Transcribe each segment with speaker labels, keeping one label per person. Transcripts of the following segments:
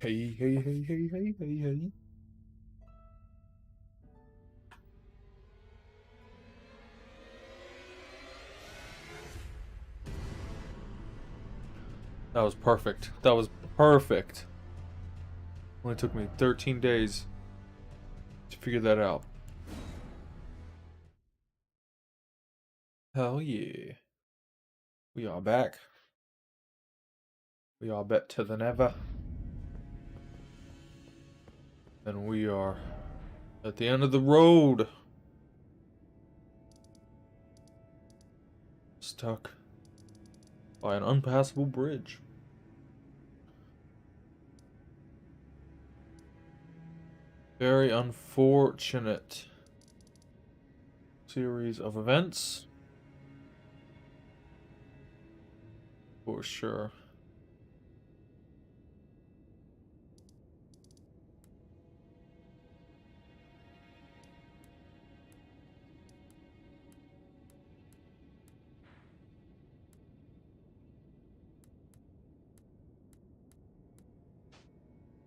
Speaker 1: Hey, hey, hey, hey, hey, hey, hey. That was perfect. That was perfect. Only took me 13 days to figure that out. Hell yeah. We are back. We are better than ever. And we are at the end of the road. Stuck by an unpassable bridge. Very unfortunate series of events. For sure.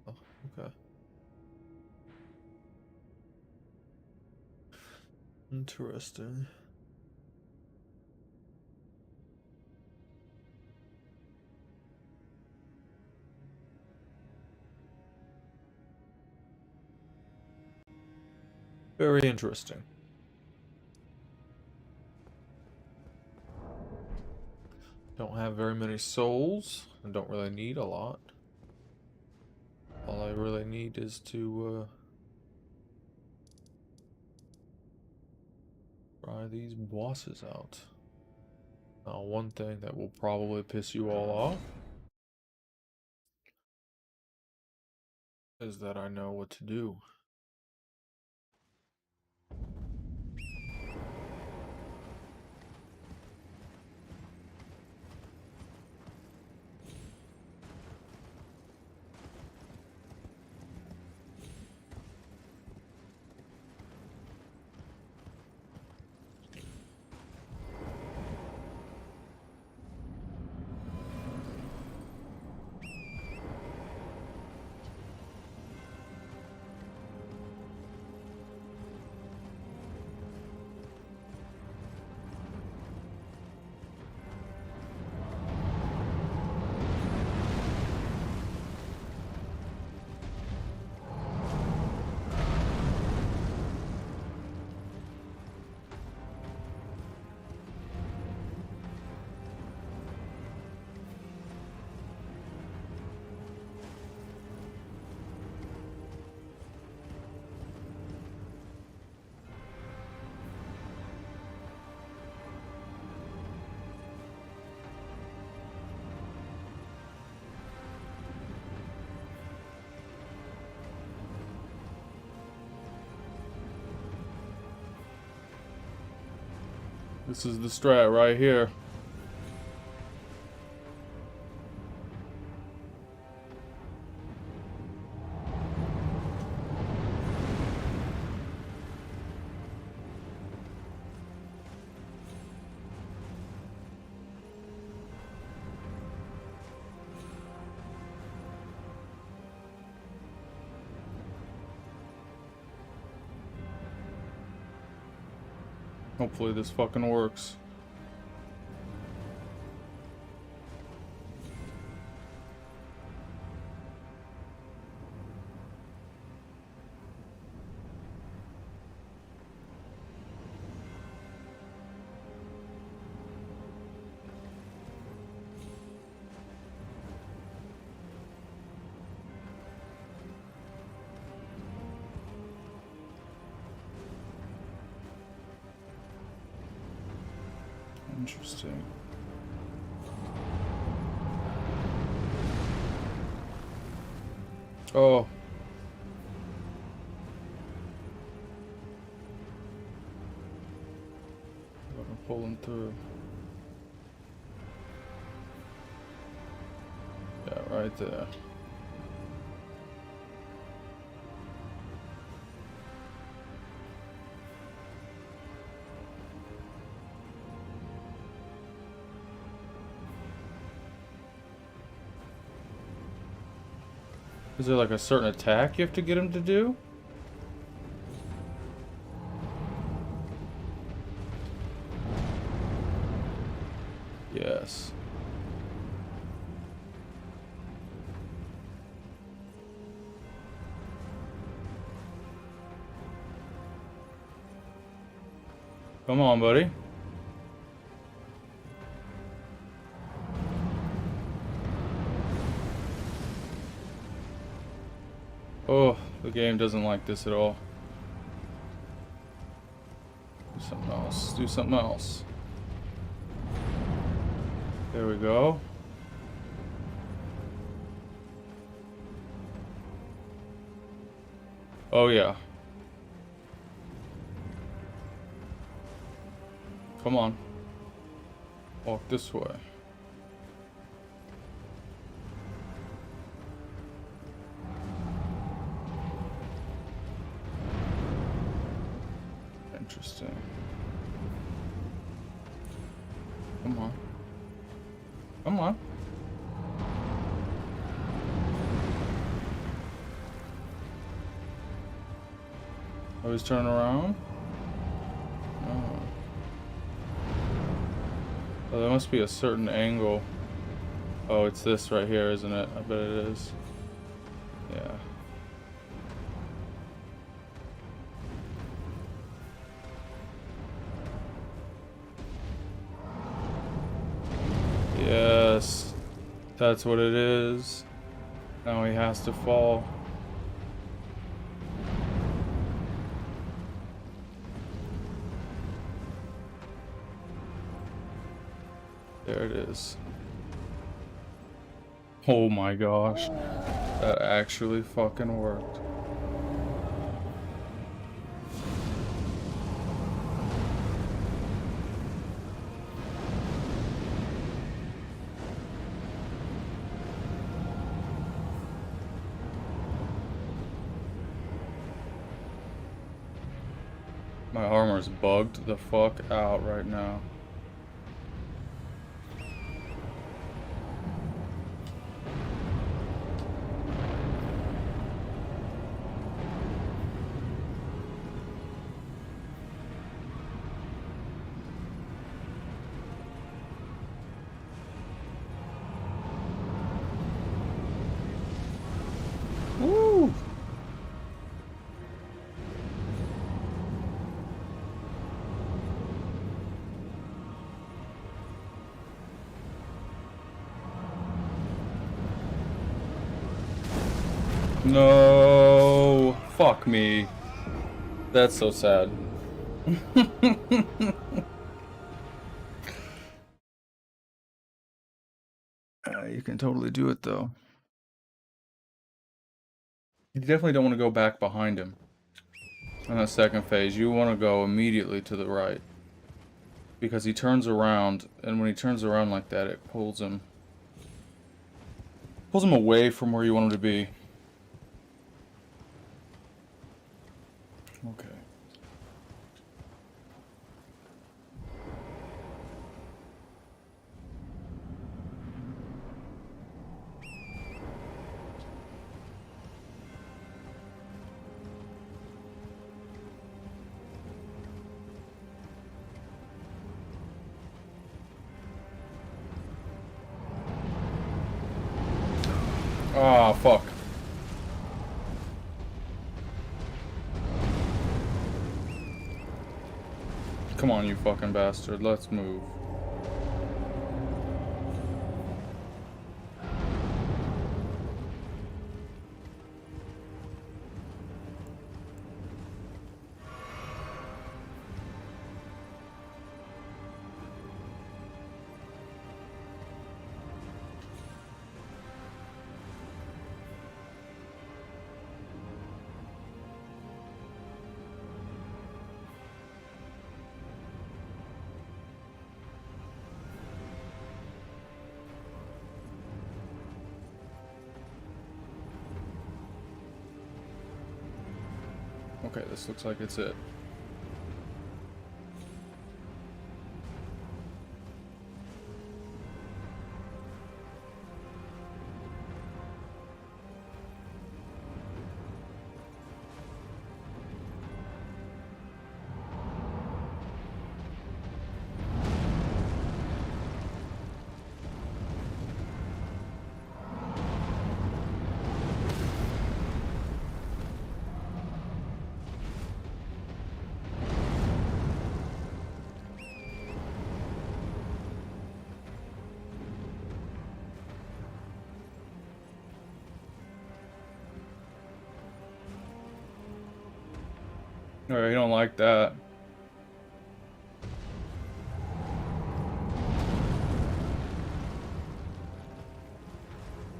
Speaker 1: Oh, okay. Interesting. Very interesting. Don't have very many souls. I don't really need a lot. All I really need is to try these bosses out. Now, one thing that will probably piss you all off is that I know what to do. This is the strat right here. Hopefully this fucking works. Interesting. Oh. I'm pulling through. Yeah, right there. Is there like a certain attack you have to get him to do? Yes. Come on, buddy. Oh, the game doesn't like this at all. Do something else. Do something else. There we go. Oh, yeah. Come on. Walk this way. Interesting. Come on. Come on. Oh, he's turning around? Oh. Oh, there must be a certain angle. Oh, it's this right here, isn't it? I bet it is. Yeah. Yes. That's what it is. Now he has to fall. There it is. Oh my gosh. That actually fucking worked. My armor's bugged the fuck out right now. Woo! No, fuck me. That's so sad. You can totally do it though. You definitely don't want to go back behind him. In that second phase, you want to go immediately to the right. Because he turns around, and when he turns around like that, it pulls him away from where you want him to be. Okay. Ah, fuck. Come on, you fucking bastard. Let's move. Okay, this looks like it's it. Alright, you don't like that.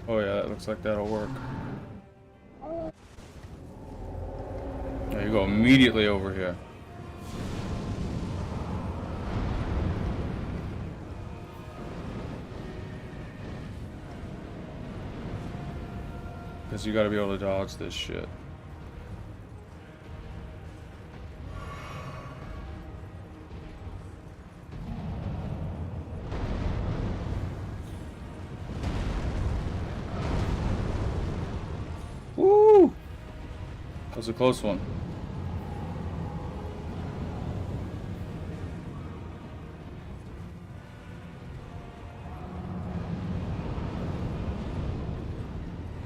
Speaker 1: Oh yeah, that looks like that'll work. There you go, immediately over here. Because you gotta be able to dodge this shit. Woo! That was a close one.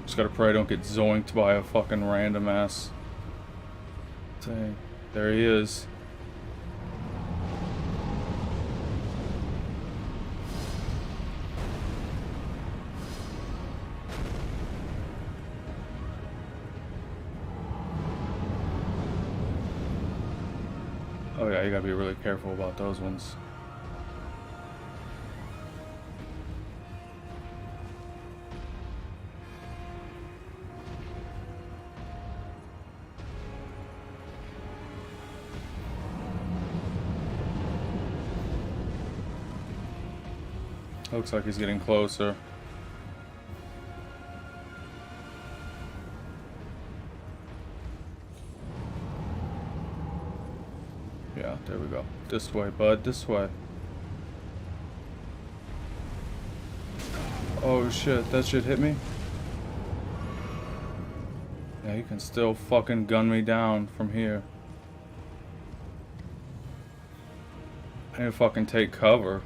Speaker 1: Just gotta pray I don't get zoinked by a fucking random ass thing. There he is. Oh yeah, you gotta be really careful about those ones. Looks like he's getting closer. Yeah, there we go. This way, bud, this way. Oh shit, that shit hit me? Yeah, he can still fucking gun me down from here. I need to fucking take cover.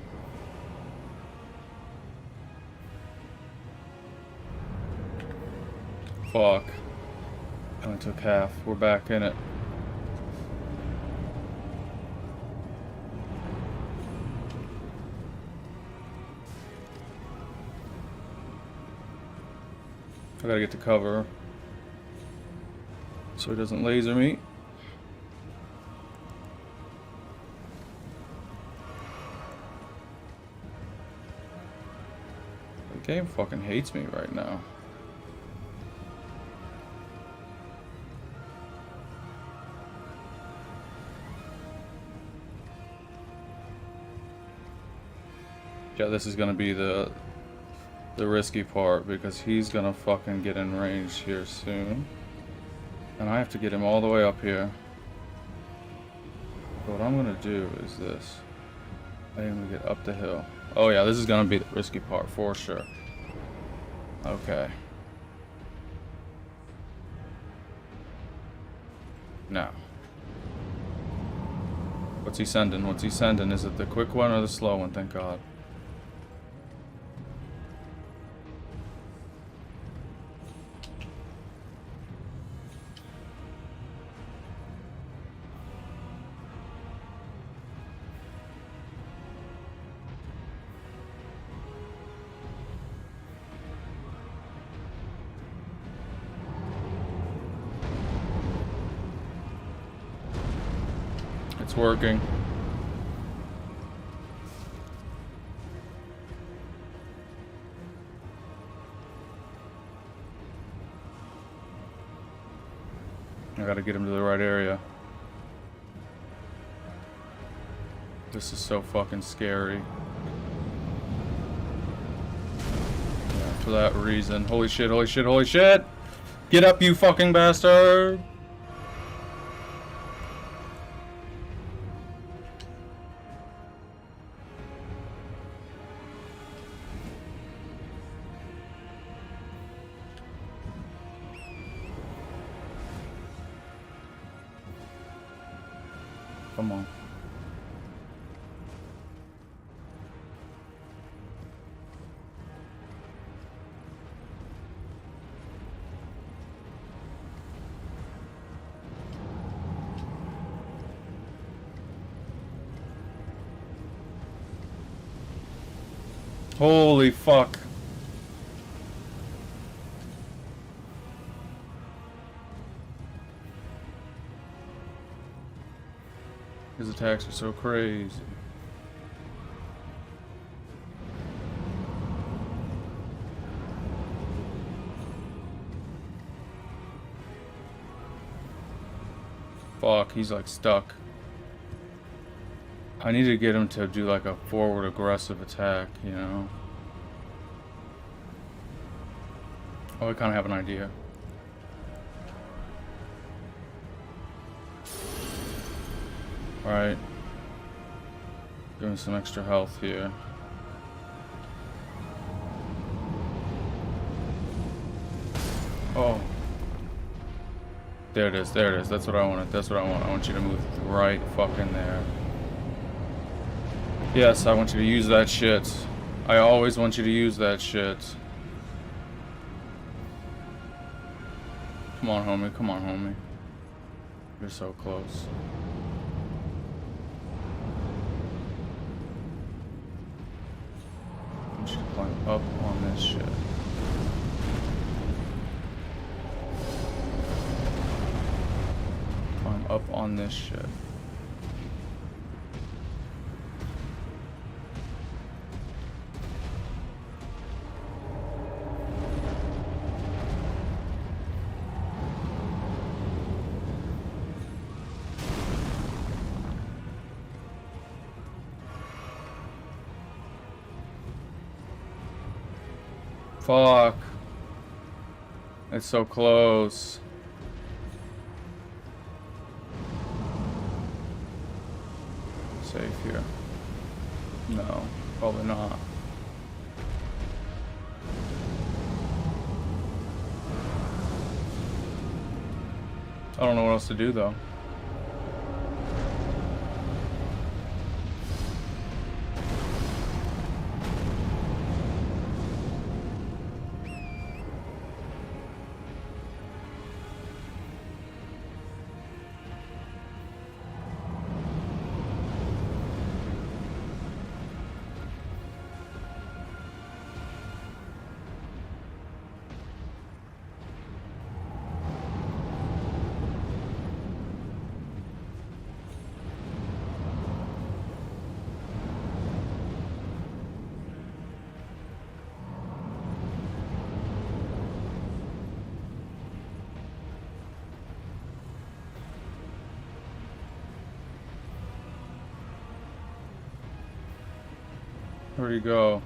Speaker 1: Fuck. I only took half. We're back in it. I gotta get to cover so he doesn't laser me. The game fucking hates me right now. Yeah, this is gonna be the risky part because he's gonna fucking get in range here soon. And I have to get him all the way up here. So what I'm gonna do is this. I am gonna get up the hill. Oh yeah, this is gonna be the risky part for sure. Okay. Now. What's he sending? What's he sending? Is it the quick one or the slow one? Thank God. It's working. I gotta get him to the right area. This is so fucking scary. Yeah, for that reason. Holy shit, holy shit, holy shit! Get up, you fucking bastard! Come on. Holy fuck. His attacks are so crazy. Fuck, he's like stuck. I need to get him to do like a forward aggressive attack, you know? Oh, I kind of have an idea. Alright. Give him some extra health here. Oh. There it is, there it is. That's what I wanted. That's what I want. I want you to move right fucking there. Yes, I want you to use that shit. I always want you to use that shit. Come on, homie. Come on, homie. You're so close. I want you to climb up on this shit. Climb up on this shit. Fuck. It's so close. Safe here. No, probably not. I don't know what else to do though. Where'd he go?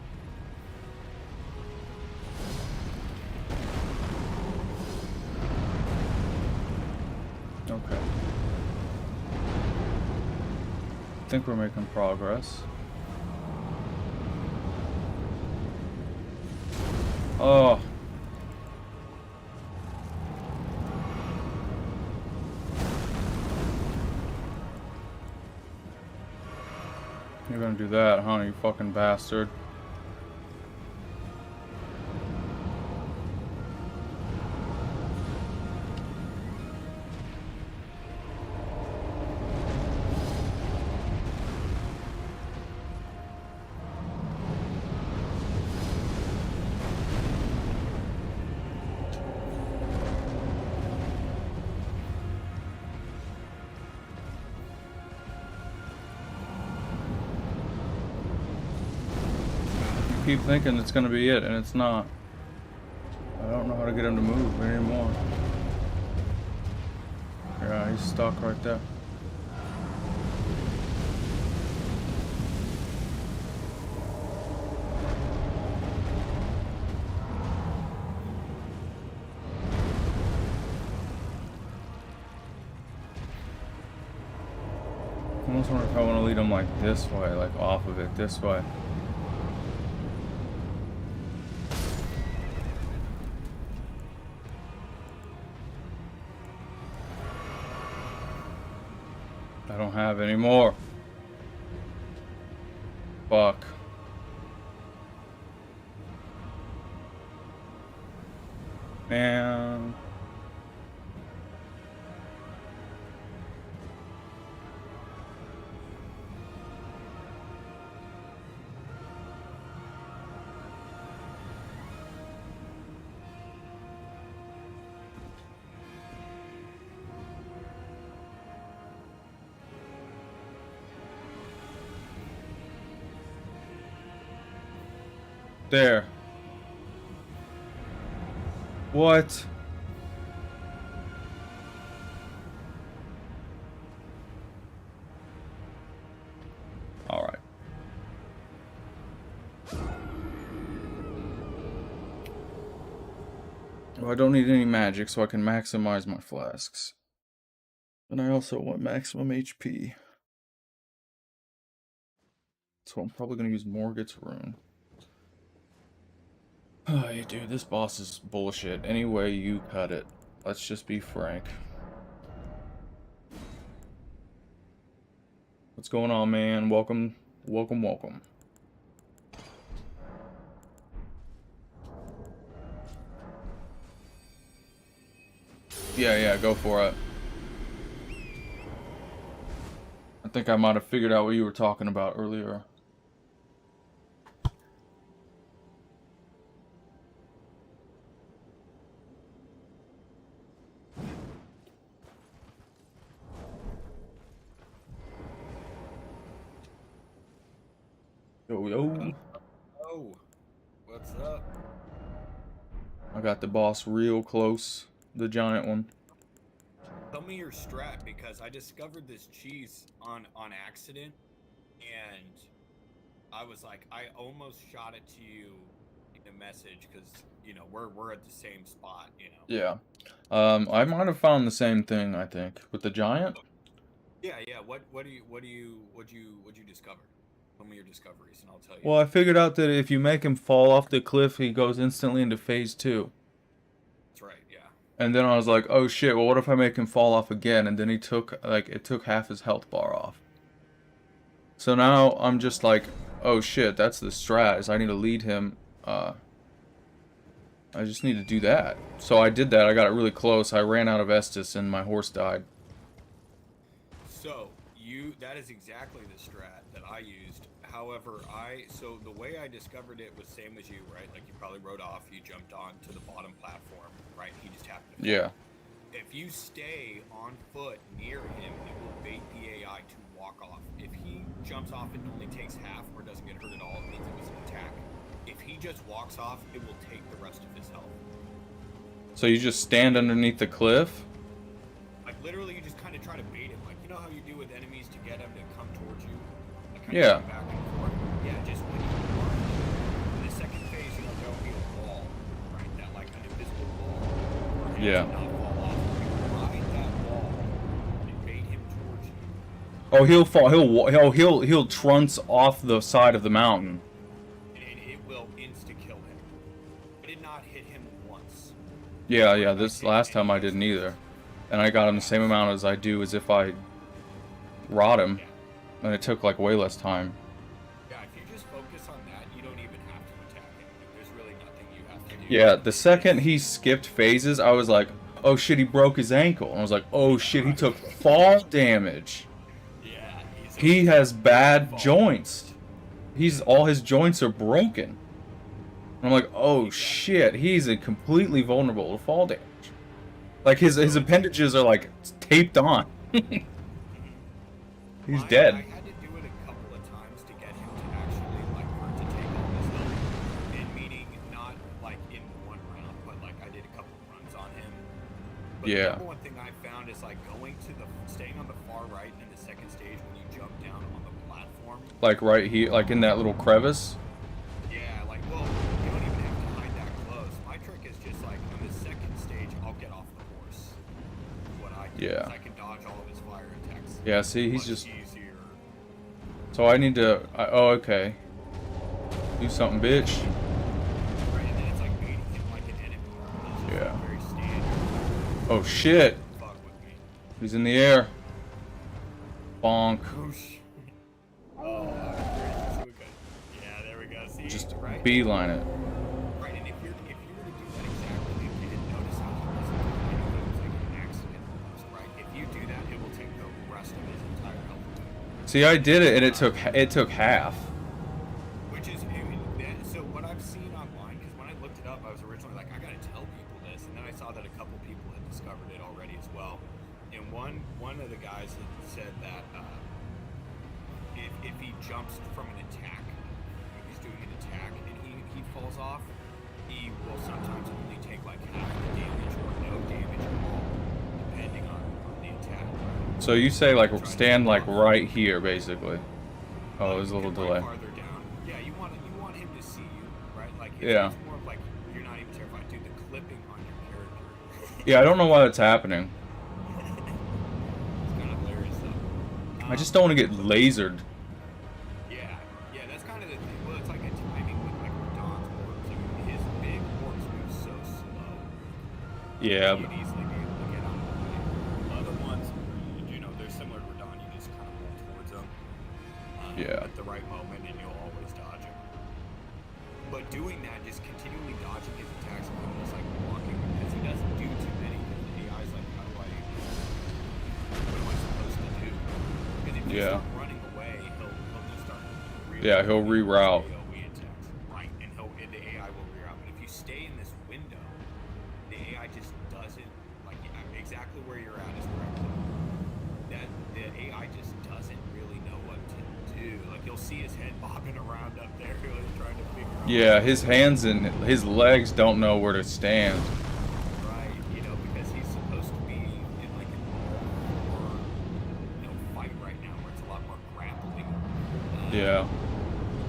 Speaker 1: Okay. I think we're making progress. Oh. You're gonna do that, huh, you fucking bastard? Keep thinking it's gonna be it, and it's not. I don't know how to get him to move anymore. Yeah, he's stuck right there. I almost wonder if I want to lead him like this way, like off of it, this way. I don't have any more. Fuck. Man. There. What? Alright. Well, I don't need any magic, so I can maximize my flasks. And I also want maximum HP. So I'm probably going to use Morgoth's Rune. Oh, dude, this boss is bullshit. Any way you cut it. Let's just be frank. What's going on, man? Welcome, welcome, welcome. Yeah, go for it. I think I might have figured out what you were talking about earlier. Yo.
Speaker 2: Oh, what's up?
Speaker 1: I got the boss real close. The giant one.
Speaker 2: Tell me your strat, because I discovered this cheese on accident, and I was like, I almost shot it to you in a message, because you know we're at the same spot, you know.
Speaker 1: Yeah. I might have found the same thing, I think, with the giant.
Speaker 2: Yeah. What you discover? Tell me your discoveries, and I'll tell you.
Speaker 1: Well, I figured out that if you make him fall off the cliff, he goes instantly into phase 2.
Speaker 2: That's right. Yeah.
Speaker 1: And then I was like, oh shit, well what if I make him fall off again? And then he took, like, it took half his health bar off. So now I'm just like, oh shit, that's the strat, is I need to lead him, I just need to do that. So I did that, I got it really close, I ran out of Estus and my horse died.
Speaker 2: So, that is exactly the strat that I used. However, so the way I discovered it was same as you, right? Like you probably rode off, you jumped on to the bottom platform, right? He just happened to fall.
Speaker 1: Yeah.
Speaker 2: If you stay on foot near him, it will bait the AI to walk off. If he jumps off and only takes half or doesn't get hurt at all, it means it was an attack. If he just walks off, it will take the rest of his health.
Speaker 1: So you just stand underneath the cliff?
Speaker 2: Like literally you just kind of try to bait him. Like you know how you do with enemies to get him to come towards you? Like,
Speaker 1: yeah.
Speaker 2: Back and forth. Yeah, just when you run. In the second phase, you know, there'll be a wall, right? That like an invisible wall.
Speaker 1: Yeah.
Speaker 2: Not fall off. You ride that wall and bait him towards you.
Speaker 1: Oh, he'll fall. He'll trunce off the side of the mountain.
Speaker 2: And it will insta-kill him. I did not hit him once.
Speaker 1: Yeah. This last time I didn't either, and I got him the same amount as I do as if I rod him, and it took like way less time.
Speaker 2: Yeah, if you just focus on that, you don't even have to attack him. There's really nothing you have to do.
Speaker 1: Yeah, the second he skipped phases, I was like, oh shit, he broke his ankle. And I was like, oh shit, he took fall damage.
Speaker 2: Yeah,
Speaker 1: he has bad joints. All his joints are broken. And I'm like, oh shit, he's completely vulnerable to fall damage. Like his appendages are like taped on. He's dead.
Speaker 2: I had to do it a couple of times to get him to actually like for it to take all his health. And meaning not like in one round, but like I did a couple of runs on him. But the number one thing I found is like staying on the far right in the second stage when you jump down on the platform.
Speaker 1: Like right here, like in that little crevice.
Speaker 2: Yeah, like well, you don't even have to hide that close. My trick is just like on the second stage, I'll get off the horse. What I do is I can dodge all of his fire attacks.
Speaker 1: Yeah, see, he's just.
Speaker 2: Easier.
Speaker 1: So I need to. Oh, okay. Do something, bitch.
Speaker 2: Right, and then it's like baiting him like an enemy.
Speaker 1: Yeah.
Speaker 2: Very standard.
Speaker 1: Oh shit.
Speaker 2: Fuck with me.
Speaker 1: He's in the air. Bonk.
Speaker 2: Oh, yeah, there we go. See,
Speaker 1: Just
Speaker 2: right?
Speaker 1: beeline it.
Speaker 2: Right, and if you were to do that exactly, if you didn't notice how he wasn't doing it, it was like an accident almost, right? If you do that, it will take the rest of his entire health.
Speaker 1: See, I did it, and it took half.
Speaker 2: Which is so what I've seen online, because when I looked it up, I was originally like, I gotta tell people this, and then I saw that a couple people had discovered it already as well. And one of the guys had said that if he jumps from an attack, if he's doing an attack, and heat falls off, he will sometimes only take like half the damage or no damage at all, depending on the attack.
Speaker 1: So you say like stand like right here, basically. Oh, there's a little delay.
Speaker 2: Farther down. Yeah, you want him to see you, right? Like it's more of like you're not even terrified, dude. The clipping on your character.
Speaker 1: Yeah, I don't know why that's happening.
Speaker 2: It's kind of hilarious though.
Speaker 1: I just don't want to get lasered.
Speaker 2: Yeah, that's kind of the thing. Well, it's like a timing with like Dawn's orbs. Like his big orbs move so slow.
Speaker 1: Yeah.
Speaker 2: You'd easily be able to get out of the way. Other ones, you know, they're similar to Dawn. You just kind of roll towards them. At the right moment, and you'll always dodge him. But doing that, just continually dodging his attacks, is almost like walking, because he doesn't do too many. The AI's like, what am I supposed to do? Because if you start running away, he'll just start
Speaker 1: he'll reroute.
Speaker 2: Right, and the AI will reroute. But if you stay in this window, the AI just doesn't, like, exactly where you're at is correct. The AI just doesn't really know what to do. Like, you'll see his head bobbing around up there, really trying to figure out.
Speaker 1: Yeah, his hands and his legs don't know where to stand.
Speaker 2: Right, you know, because he's supposed to be in like an all-war, fight right now, where it's a lot more grappling.
Speaker 1: Yeah.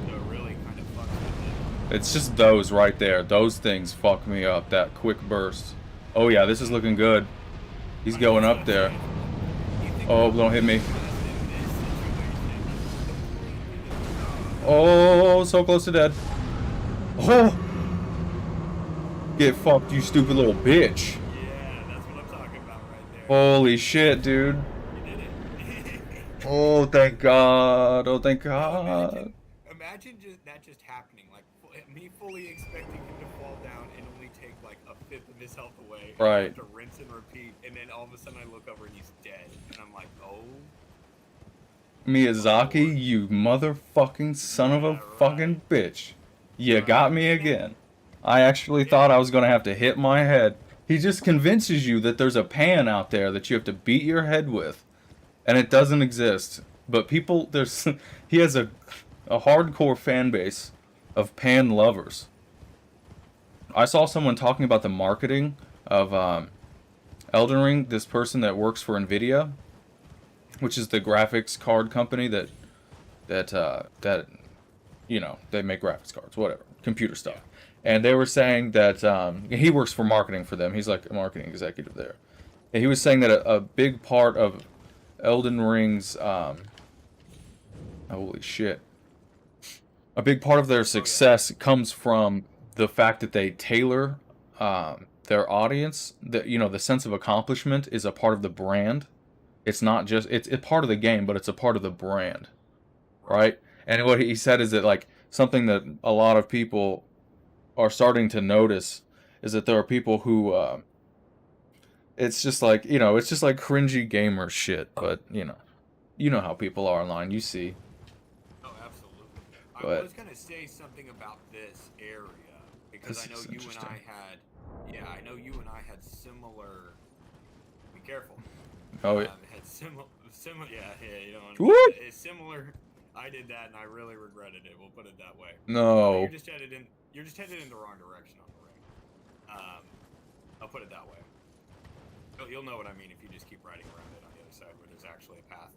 Speaker 2: So it really kind of fucks with it.
Speaker 1: It's just those right there. Those things fuck me up. That quick burst. Oh yeah, this is looking good. He's going up there. Oh, don't hit me. Oh, so close to dead. Oh! Get fucked, you stupid little bitch.
Speaker 2: Yeah, that's what I'm talking about right there.
Speaker 1: Holy shit, dude.
Speaker 2: You did it.
Speaker 1: Oh, thank God. Oh, thank God.
Speaker 2: Imagine that just happening. Like, me fully expecting him to fall down and only take like a fifth of his health away.
Speaker 1: Right.
Speaker 2: And have to rinse and repeat. And then all of a sudden I look over and he's dead. And I'm like, oh.
Speaker 1: Miyazaki, you motherfucking son of a fucking bitch. You got me again. I actually thought I was going to have to hit my head. He just convinces you that there's a pan out there that you have to beat your head with. And it doesn't exist. But people, he has a hardcore fan base of pan lovers. I saw someone talking about the marketing of Elden Ring, this person that works for Nvidia, which is the graphics card company that you know, they make graphics cards, whatever, computer stuff. And they were saying that he works for marketing for them. He's like a marketing executive there. And he was saying that a big part of Elden Ring's holy shit, a big part of their success comes from the fact that they tailor their audience. That, you know, the sense of accomplishment is a part of the brand. It's not just it's part of the game, but it's a part of the brand, right? And what he said is that, like, something that a lot of people are starting to notice is that there are people who it's just like, you know, it's just like cringy gamer shit, but you know how people are online, you see.
Speaker 2: Oh, absolutely.
Speaker 1: But
Speaker 2: I was gonna say something about this area because I know you and I had similar. Be careful.
Speaker 1: Oh yeah.
Speaker 2: Had similar. Yeah, you know.
Speaker 1: What?
Speaker 2: It's similar. I did that and I really regretted it. We'll put it that way.
Speaker 1: No.
Speaker 2: You're just headed in the wrong direction on the ring. I'll put it that way. You'll know what I mean if you just keep riding around it on the other side where there's actually a path.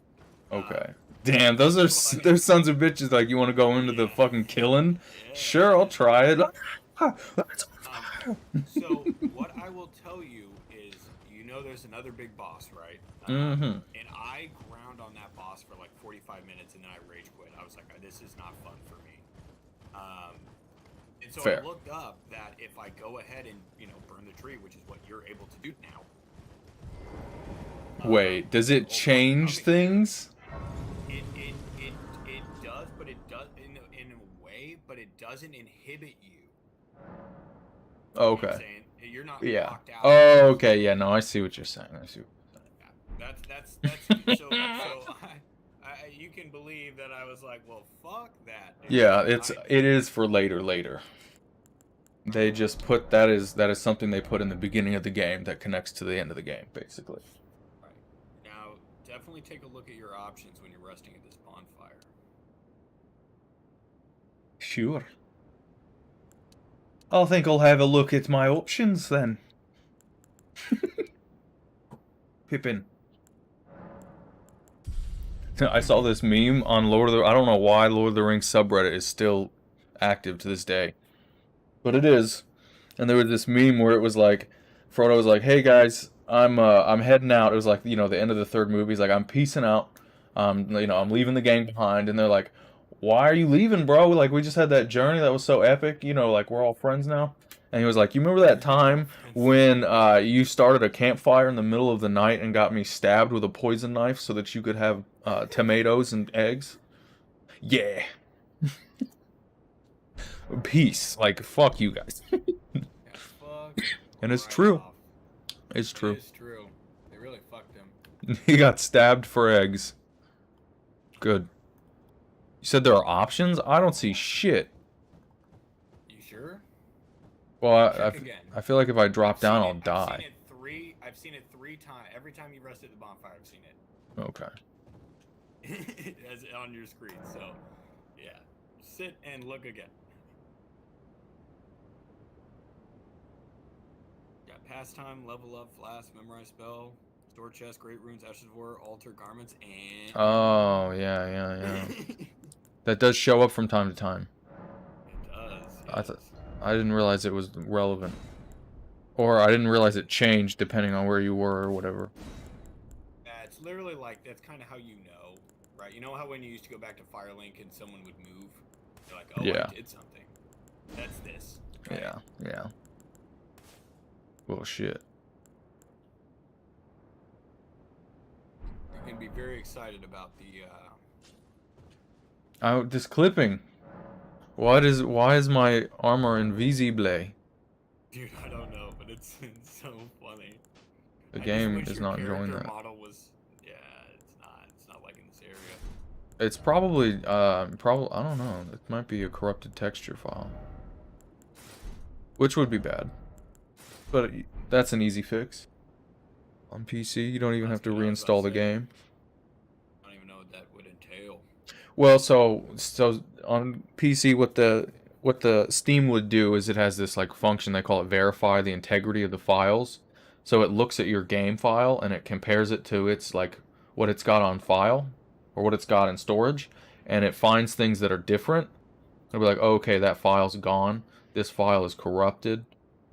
Speaker 1: Okay. Damn, those are sons of bitches. Like, you want to go into the fucking killing? Yeah. Sure, I'll try it.
Speaker 2: So what I will tell you is, you know, there's another big boss, right?
Speaker 1: And
Speaker 2: I ground on that boss for like 45 minutes, and then I rage quit. I was like, this is not fun for me. And so
Speaker 1: Fair.
Speaker 2: I looked up that if I go ahead and, you know, burn the tree, which is what you're able to do now.
Speaker 1: Wait, does it change things?
Speaker 2: It does, but it does in a way, but it doesn't inhibit you.
Speaker 1: Okay.
Speaker 2: You know what I'm saying? You're not locked out.
Speaker 1: Oh, okay. Yeah, no, I see what you're saying.
Speaker 2: That's so you can believe that I was like, well, fuck that.
Speaker 1: Yeah, it is for later. They just put that is something they put in the beginning of the game that connects to the end of the game, basically.
Speaker 2: Right. Now, definitely take a look at your options when you're resting at this bonfire.
Speaker 1: Sure. I think I'll have a look at my options then. Pippin. I saw this meme on Lord of the... I don't know why Lord of the Rings subreddit is still active to this day. But it is. And there was this meme where it was like... Frodo was like, hey guys, I'm heading out. It was like, you know, the end of the third movie. He's like, I'm peacing out. You know, I'm leaving the gang behind. And they're like, why are you leaving, bro? Like, we just had that journey that was so epic. You know, like, we're all friends now. And he was like, you remember that time when you started a campfire in the middle of the night and got me stabbed with a poison knife so that you could have tomatoes and eggs? Yeah. Peace. Like, fuck you guys. And it's true. It's true.
Speaker 2: It's true. They really fucked him.
Speaker 1: He got stabbed for eggs. Good. You said there are options? I don't see shit.
Speaker 2: You sure?
Speaker 1: Well, I feel like if I drop down, I'll die.
Speaker 2: I've seen it 3 times. Every time you rested the bonfire, I've seen it.
Speaker 1: Okay.
Speaker 2: As on your screen, so yeah. Sit and look again. Got pastime, level up, flask, memorize spell, store chest, great runes, ashes of war, altar garments, and
Speaker 1: Oh, yeah. That does show up from time to time.
Speaker 2: It does.
Speaker 1: I didn't realize it was relevant. Or I didn't realize it changed depending on where you were or whatever.
Speaker 2: Yeah, it's literally like, that's kind of how you know, right? You know how when you used to go back to Firelink and someone would move? You're like, oh,
Speaker 1: yeah.
Speaker 2: I did something. That's this. Right?
Speaker 1: Yeah. Well, shit.
Speaker 2: You can be very excited about the,
Speaker 1: this clipping. Why is my armor invisible?
Speaker 2: Dude, I don't know, but it's so funny.
Speaker 1: The game is not enjoying that.
Speaker 2: Model was, yeah, it's not like in this area.
Speaker 1: It's probably, I don't know. It might be a corrupted texture file. Which would be bad. But that's an easy fix. On PC, you don't even have to reinstall the game.
Speaker 2: I don't even know what that would entail.
Speaker 1: Well, so on PC, what the Steam would do is it has this like function, they call it verify the integrity of the files. So it looks at your game file and it compares it to its like what it's got on file or what it's got in storage, and it finds things that are different. It'll be like, oh, okay, that file's gone. This file is corrupted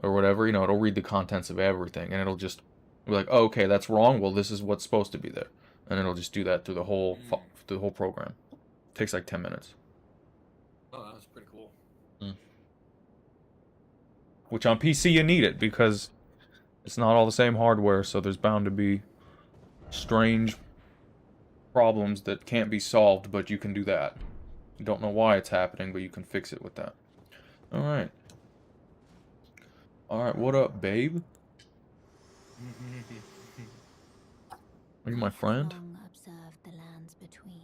Speaker 1: or whatever. You know, it'll read the contents of everything and it'll just be like, oh, okay, that's wrong. Well, this is what's supposed to be there, and it'll just do that through the whole program. It takes like 10 minutes.
Speaker 2: Oh, that's pretty cool.
Speaker 1: Which on PC you need it because it's not all the same hardware, so there's bound to be strange problems that can't be solved, but you can do that. You don't know why it's happening, but you can fix it with that. Alright. Alright, what up, babe? Are you my friend?
Speaker 3: Long observed the lands between.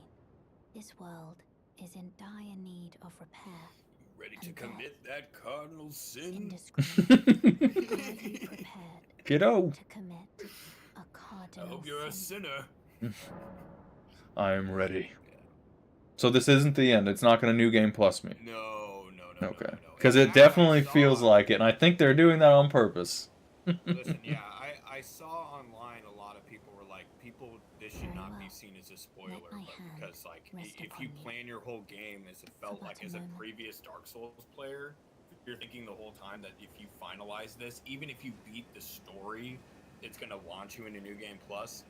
Speaker 3: This world is in dire need of repair.
Speaker 2: Ready to commit that cardinal sin?
Speaker 3: Indiscriminately prepared
Speaker 1: Kiddo.
Speaker 3: to commit a cardinal
Speaker 2: I hope you're a
Speaker 3: sin.
Speaker 2: sinner.
Speaker 1: I am ready. So this isn't the end. It's not going to New Game Plus me.
Speaker 2: No.
Speaker 1: Okay. Because it definitely feels like it, and I think they're doing that on purpose.
Speaker 2: Listen, yeah, I saw online a lot of people were like, this should not be seen as a spoiler, but because like if you plan your whole game as it felt like as a previous Dark Souls player, you're thinking the whole time that if you finalize this, even if you beat the story, it's gonna launch you into New Game Plus.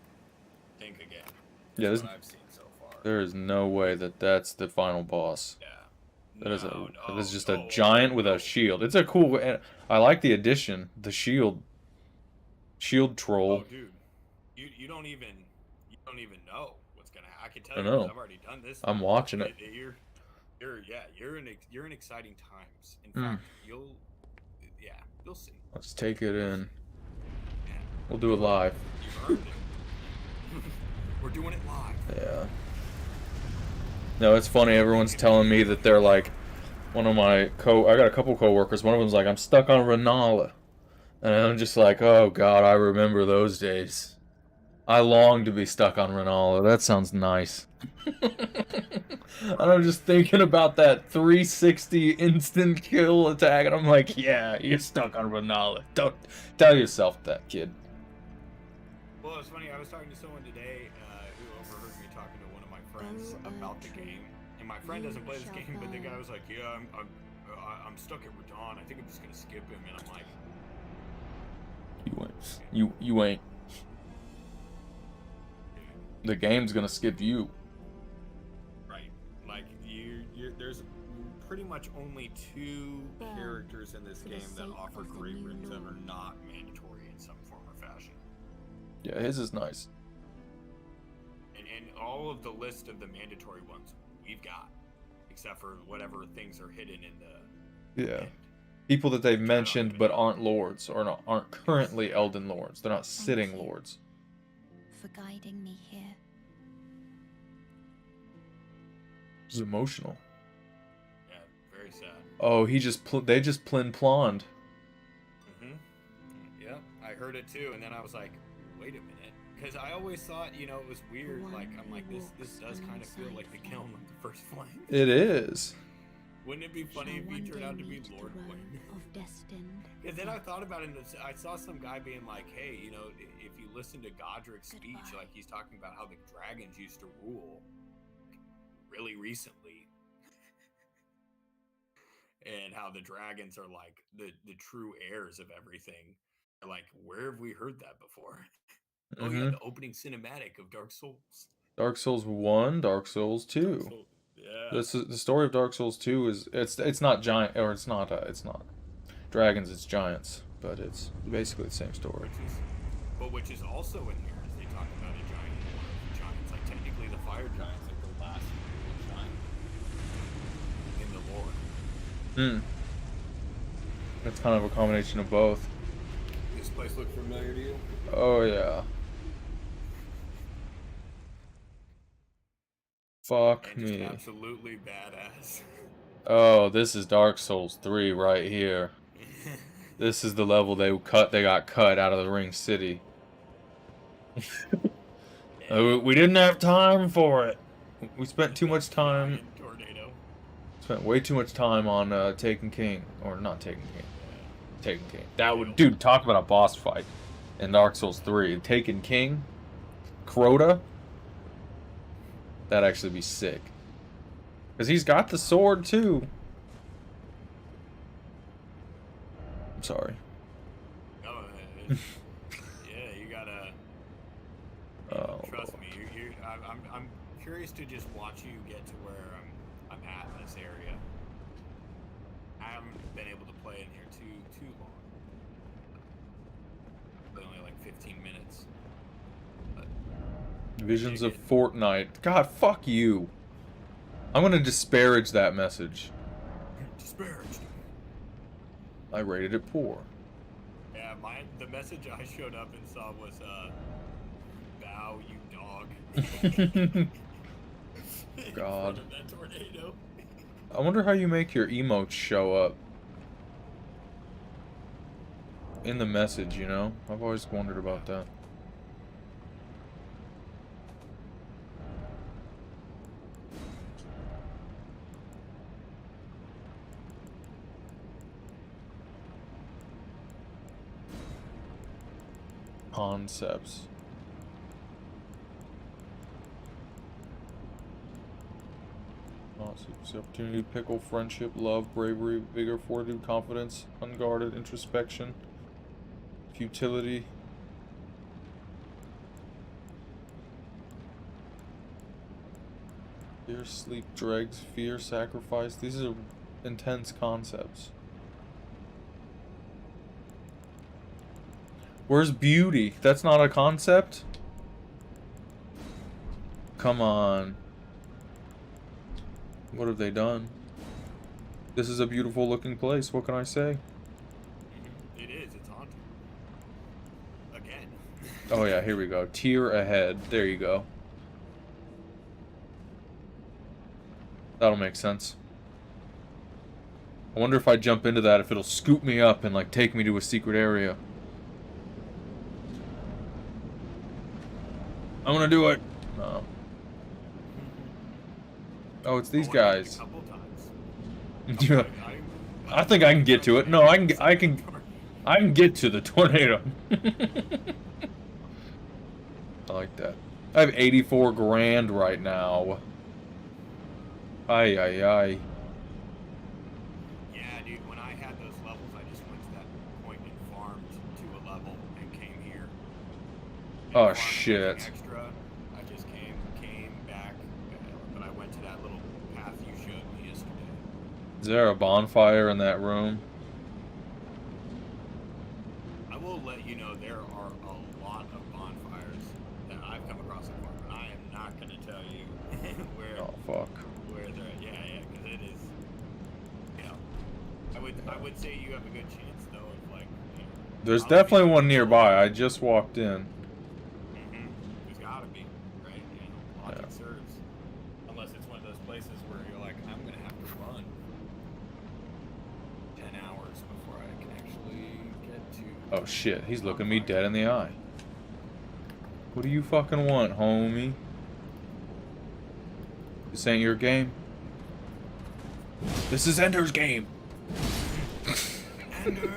Speaker 2: Think again. That's what I've seen so far.
Speaker 1: There is no way that that's the final boss.
Speaker 2: Yeah.
Speaker 1: That is just a giant with a shield. It's a cool. I like the addition. The shield troll.
Speaker 2: Oh, dude, you don't even know what's gonna happen. I can tell you, I've already done this.
Speaker 1: I'm watching it.
Speaker 2: You're in exciting times. In fact, you'll see.
Speaker 1: Let's take it in.
Speaker 2: Yeah.
Speaker 1: We'll do it live.
Speaker 2: You've earned it. We're doing it live.
Speaker 1: Yeah. No, it's funny. Everyone's telling me that they're like, I got a couple coworkers. One of them's like, I'm stuck on Renala, and I'm just like, oh god, I remember those days. I long to be stuck on Ronaldo. That sounds nice. And I'm just thinking about that 360 instant kill attack, and I'm like, yeah, you're stuck on Ronaldo. Don't tell yourself that, kid.
Speaker 2: Well, it's funny. I was talking to someone today who overheard me talking to one of my friends about the game, and my friend doesn't play this game, but the guy was like, "Yeah, I'm stuck at Radon. I think I'm just gonna skip him." And I'm like,
Speaker 1: "You ain't. The game's gonna skip you."
Speaker 2: Right. Like there's pretty much only 2 characters in this game that offer great rooms that are not mandatory in some form or fashion.
Speaker 1: Yeah, his is nice.
Speaker 2: And all of the list of the mandatory ones we've got, except for whatever things are hidden in the end.
Speaker 1: People that they've mentioned but aren't lords, or aren't currently Elden lords. They're not sitting lords.
Speaker 3: For guiding me here.
Speaker 1: It's emotional.
Speaker 2: Yeah, very sad.
Speaker 1: Oh, they just planned.
Speaker 2: Yeah, I heard it too, and then I was like, wait a minute, because I always thought, you know, it was weird. Like, I'm like, this does kind of feel like the kiln of the first flame.
Speaker 1: It is.
Speaker 2: Wouldn't it be funny if he turned out to be Lord Quinn? And then I thought about it, and I saw some guy being like, hey, you know, if you listen to Godric's speech, like he's talking about how the dragons used to rule really recently. And how the dragons are like the true heirs of everything. Like, where have we heard that before? Oh yeah, the opening cinematic of Dark Souls.
Speaker 1: Dark Souls 1, Dark Souls 2.
Speaker 2: Yeah.
Speaker 1: This is the story of Dark Souls 2 is it's not giant, or it's not dragons, it's giants, but it's basically the same story.
Speaker 2: Which is also in here, as they talk about a giant war of giants, like technically the fire giants, like the last real giant in the lore.
Speaker 1: It's kind of a combination of both.
Speaker 2: This place look familiar to you?
Speaker 1: Oh yeah. Fuck
Speaker 2: and just
Speaker 1: me.
Speaker 2: Absolutely badass.
Speaker 1: Oh, this is Dark Souls 3 right here. This is the level they got cut out of the Ring City. We didn't have time for it. We spent too much time. Spent way too much time on Taken King, or not Taken King. Taken King. That would, dude, talk about a boss fight in Dark Souls 3. Taken King, Crota. That'd actually be sick. Cause he's got the sword too. I'm sorry.
Speaker 2: Oh, yeah, you gotta. Trust me. I'm curious to just watch you get to where I'm at in this area. I haven't been able to play in here too long. Only like 15 minutes. But
Speaker 1: Visions of Fortnite. God, fuck you. I'm gonna disparage that message.
Speaker 2: Disparaged.
Speaker 1: I rated it poor.
Speaker 2: Yeah, the message I showed up and saw was bow, you dog.
Speaker 1: God.
Speaker 2: That tornado.
Speaker 1: I wonder how you make your emotes show up in the message, you know? I've always wondered about that. Concepts. Opportunity, pickle, friendship, love, bravery, vigor, fortitude, confidence, unguarded, introspection, futility. Fear, sleep, dregs, fear, sacrifice. These are intense concepts. Where's beauty? That's not a concept? Come on. What have they done? This is a beautiful looking place. What can I say?
Speaker 2: It is. It's haunted. Again.
Speaker 1: Oh yeah, here we go. Tier ahead. There you go. That'll make sense. I wonder if I jump into that, if it'll scoop me up and like take me to a secret area. I'm gonna do it. No. Oh, it's these guys.
Speaker 2: A couple times.
Speaker 1: I think I can get to it. No, I can get to the tornado. I like that. I have 84 grand right now. Ay, ay, ay.
Speaker 2: Yeah, dude, when I had those levels, I just went to that point and farmed to a level and came here.
Speaker 1: Oh, shit.
Speaker 2: Extra, I just came back, but I went to that little path you showed me yesterday.
Speaker 1: Is there a bonfire in that room?
Speaker 2: I will let you know there are a lot of bonfires that I've come across so far, but I am not going to tell you where.
Speaker 1: Oh, fuck.
Speaker 2: Where they're at. Yeah, because it is. You know, I would say you have a good chance though of like. You know,
Speaker 1: there's definitely one nearby. I just walked in.
Speaker 2: There's gotta be, right? You know, logic serves. Unless it's one of those places where you're like, I'm gonna have to run 10 hours before I can actually get to.
Speaker 1: Oh shit, he's looking me dead in the eye. What do you fucking want, homie? This ain't your game. This is Ender's game.
Speaker 2: Ender!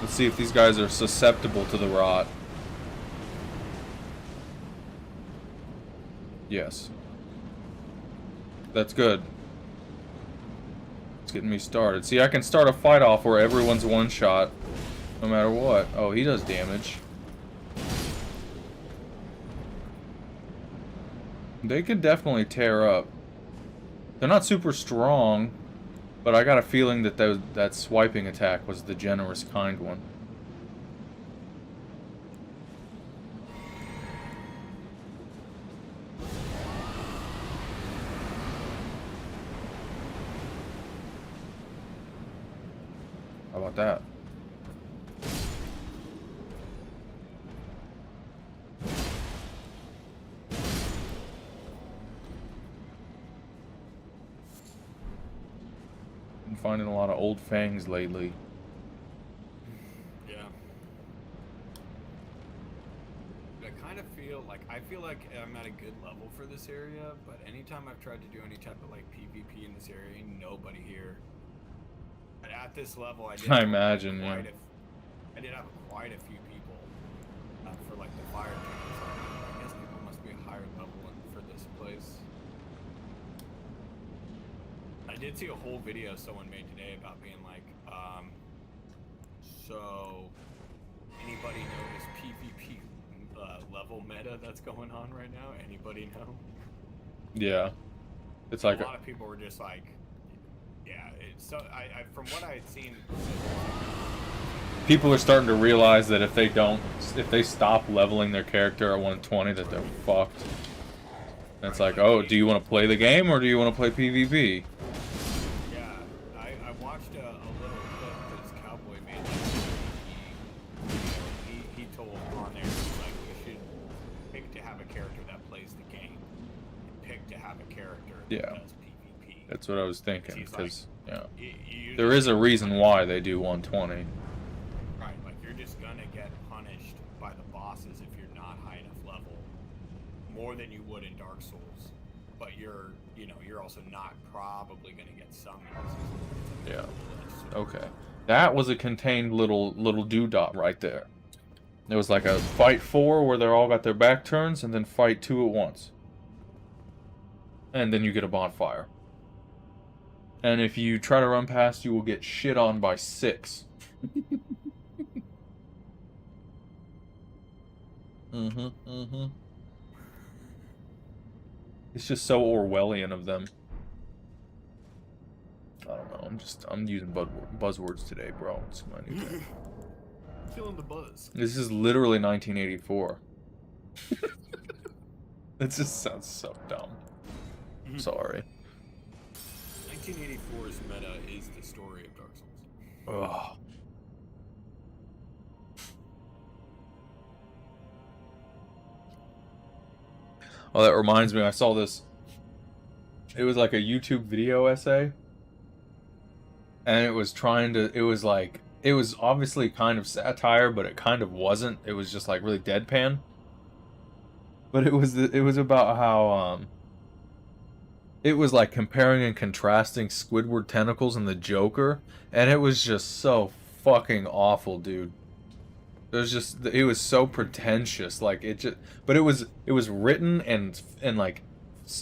Speaker 1: Let's see if these guys are susceptible to the rot. Yes. That's good. It's getting me started. See, I can start a fight off where everyone's one shot, no matter what. Oh, he does damage. They can definitely tear up. They're not super strong, but I got a feeling that that swiping attack was the generous kind one. How about that? Been finding a lot of old fangs lately.
Speaker 2: Yeah. I feel like I'm at a good level for this area, but anytime I've tried to do any type of like PvP in this area, ain't nobody here. But at this level, I did.
Speaker 1: I imagine, yeah.
Speaker 2: I did have quite a few people for like the fire tickets. I guess people must be a higher level for this place. I did see a whole video someone made today about being like, so anybody know this PvP level meta that's going on right now? Anybody know?
Speaker 1: Yeah, it's like
Speaker 2: a lot of people were just like, yeah. So I from what I had seen,
Speaker 1: people are starting to realize that if they stop leveling their character at 120, that they're fucked. And it's like, oh, do you want to play the game or do you want to play PvP?
Speaker 2: Yeah, I watched a little clip that this cowboy made. He told on there like you should pick to have a character that plays the game, and pick to have a character that does PvP.
Speaker 1: That's what I was thinking, because
Speaker 2: like,
Speaker 1: there is a reason why they do 120.
Speaker 2: Right, like you're just gonna get punished by the bosses if you're not high enough level, more than you would in Dark Souls. But you're also not probably gonna get summoned.
Speaker 1: Yeah. Okay. That was a contained little doodah right there. There was like a fight 4 where they're all got their back turns, and then fight 2 at once. And then you get a bonfire. And if you try to run past, you will get shit on by 6. It's just so Orwellian of them. I don't know. I'm using buzzwords today, bro. It's my new thing.
Speaker 2: Feeling the buzz.
Speaker 1: This is literally 1984. It just sounds so dumb. Sorry.
Speaker 2: 1984's meta is the story of Dark Souls.
Speaker 1: Ugh. Oh, that reminds me, I saw this. It was like a YouTube video essay. And it was it was obviously kind of satire, but it kind of wasn't. It was just like really deadpan. But it was about how it was like comparing and contrasting Squidward tentacles and the Joker, and it was just so fucking awful, dude. It was so pretentious, like it just, but it was written and like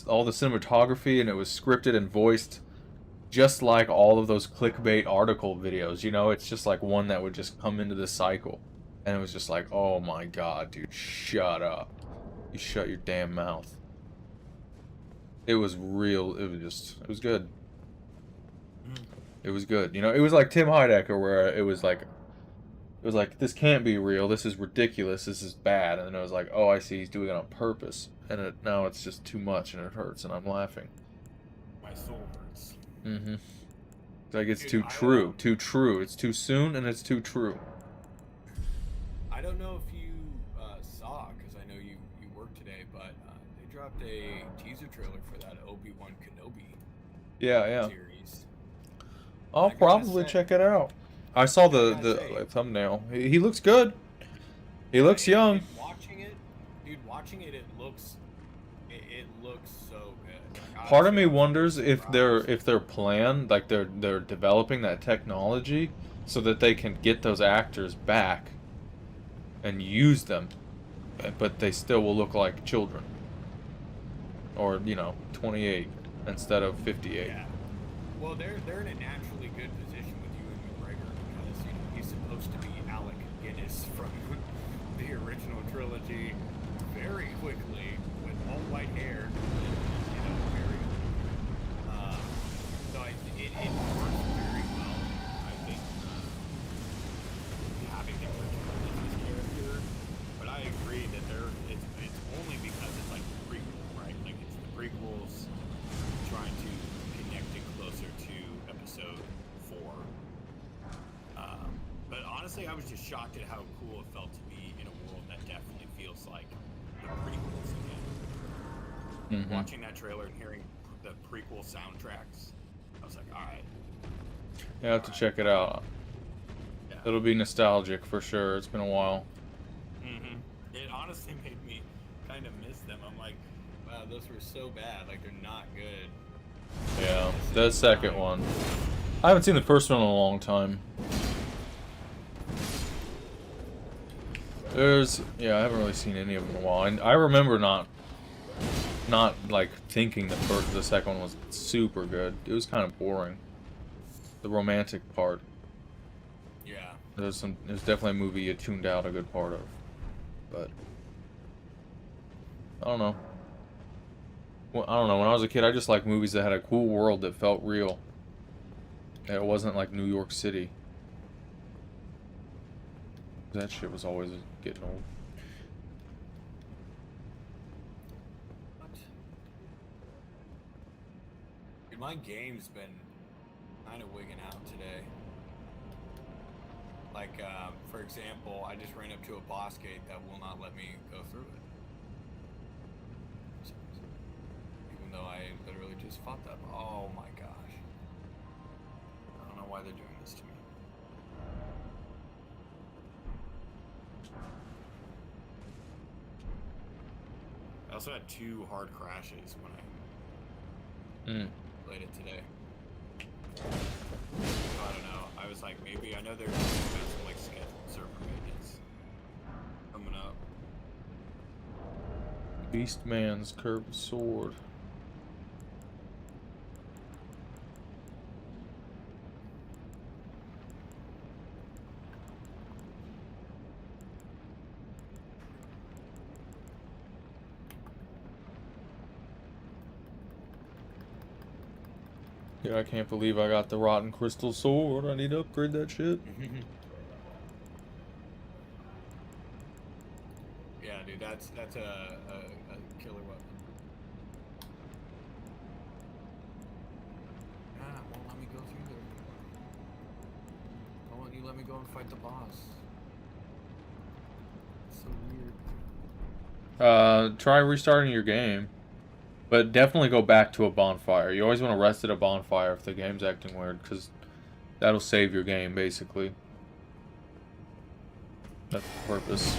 Speaker 1: all the cinematography, and it was scripted and voiced just like all of those clickbait article videos, you know. It's just like one that would just come into this cycle, and it was just like, oh my god, dude, shut up, you shut your damn mouth. It was real. It was good. It was good, you know. It was like Tim Heidecker, where it was like this can't be real, this is ridiculous, this is bad, and then I was like, oh, I see, he's doing it on purpose, and now it's just too much and it hurts and I'm laughing.
Speaker 2: My soul hurts.
Speaker 1: Mm-hmm. Like, it's too true. Too true. It's too soon, and it's too true.
Speaker 2: I don't know if you saw, because I know you worked today, but they dropped a teaser trailer for that Obi-Wan Kenobi series.
Speaker 1: I'll probably check it out. I saw the thumbnail. He looks good. He looks young.
Speaker 2: Watching it, it looks so good. Like,
Speaker 1: part of me wonders if their plan, like they're developing that technology so that they can get those actors back and use them, but they still will look like children, or 28 instead of 58.
Speaker 2: Yeah. Well, they're in a naturally good position with Ewan McGregor because he's supposed to be Alec Guinness from the original trilogy very quickly with all white hair. It works very well. I think having him return as his character, but I agree that it's only because it's like the prequel, right? Like it's the prequels trying to connect it closer to episode 4. But honestly, I was just shocked at how cool it felt to be in a world that definitely feels like the prequels again.
Speaker 1: Mm-hmm.
Speaker 2: Watching that trailer and hearing the prequel soundtracks, I was like, alright.
Speaker 1: Yeah, I have to check it out. Yeah. It'll be nostalgic for sure. It's been a while.
Speaker 2: Mm-hmm. It honestly made me kind of miss them. I'm like, wow, those were so bad. Like, they're not good.
Speaker 1: Yeah, the second one. I haven't seen the first one in a long time. I haven't really seen any of them in a while. And I remember not like thinking the second one was super good. It was kind of boring. The romantic part.
Speaker 2: Yeah.
Speaker 1: There's definitely a movie you tuned out a good part of. But I don't know. Well, I don't know. When I was a kid, I just liked movies that had a cool world that felt real. And it wasn't like New York City. That shit was always getting old.
Speaker 2: Dude, my game's been kind of wigging out today. Like, for example, I just ran up to a boss gate that will not let me go through it. Even though I literally just fought that. Oh my gosh. I don't know why they're doing this to me. I also had 2 hard crashes when I played it today. I don't know. I was like, maybe I know there's some like scheduled server maintenance coming up.
Speaker 1: Beastman's curved sword. Yeah, I can't believe I got the rotten crystal sword. I need to upgrade that shit.
Speaker 2: Yeah, dude, that's a killer weapon. Ah, it won't let me go through there anymore. Why won't you let me go and fight the boss? It's so weird.
Speaker 1: Try restarting your game. But definitely go back to a bonfire. You always want to rest at a bonfire if the game's acting weird, because that'll save your game, basically. That's the purpose.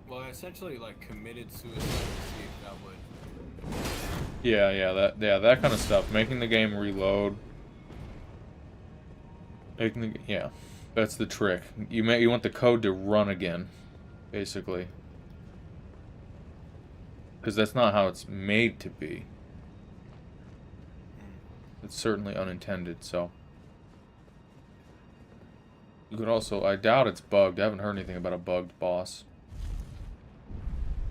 Speaker 2: Well, I essentially like committed suicide to see if that would.
Speaker 1: That kind of stuff. Making the game reload. Yeah, that's the trick. You want the code to run again, basically, because that's not how it's made to be. It's certainly unintended. So you could also. I doubt it's bugged. I haven't heard anything about a bugged boss.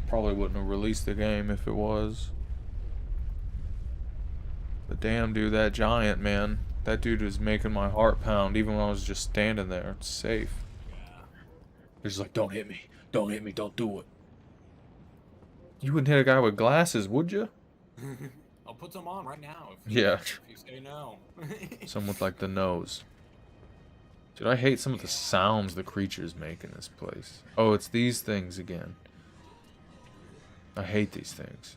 Speaker 1: Probably wouldn't have released the game if it was. But damn, dude, that giant, man. That dude was making my heart pound even when I was just standing there. It's safe.
Speaker 2: Yeah.
Speaker 1: He's like, don't hit me. Don't hit me. Don't do it. You wouldn't hit a guy with glasses, would you?
Speaker 2: I'll put some on right now.
Speaker 1: If
Speaker 2: you say no.
Speaker 1: Someone with, like, the nose. Dude, I hate some of the sounds the creatures make in this place. Oh, it's these things again. I hate these things.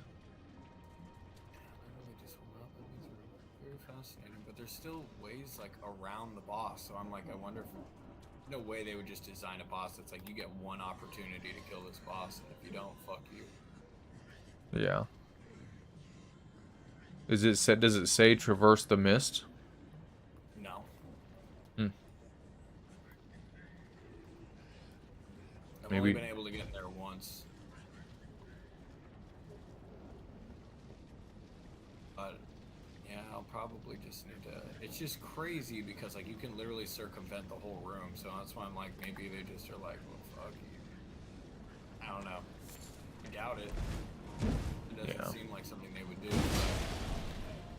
Speaker 2: Very fascinating, but there's still ways like around the boss. So I'm like, I wonder if no way they would just design a boss that's like you get one opportunity to kill this boss, and if you don't, fuck you.
Speaker 1: Yeah. Does it say traverse the mist?
Speaker 2: No. I've only been able to get there once. But yeah, I'll probably just need to. It's just crazy because like you can literally circumvent the whole room, so that's why I'm like maybe they just are like, well, fuck you. I don't know. I doubt it. It doesn't seem like something they would do.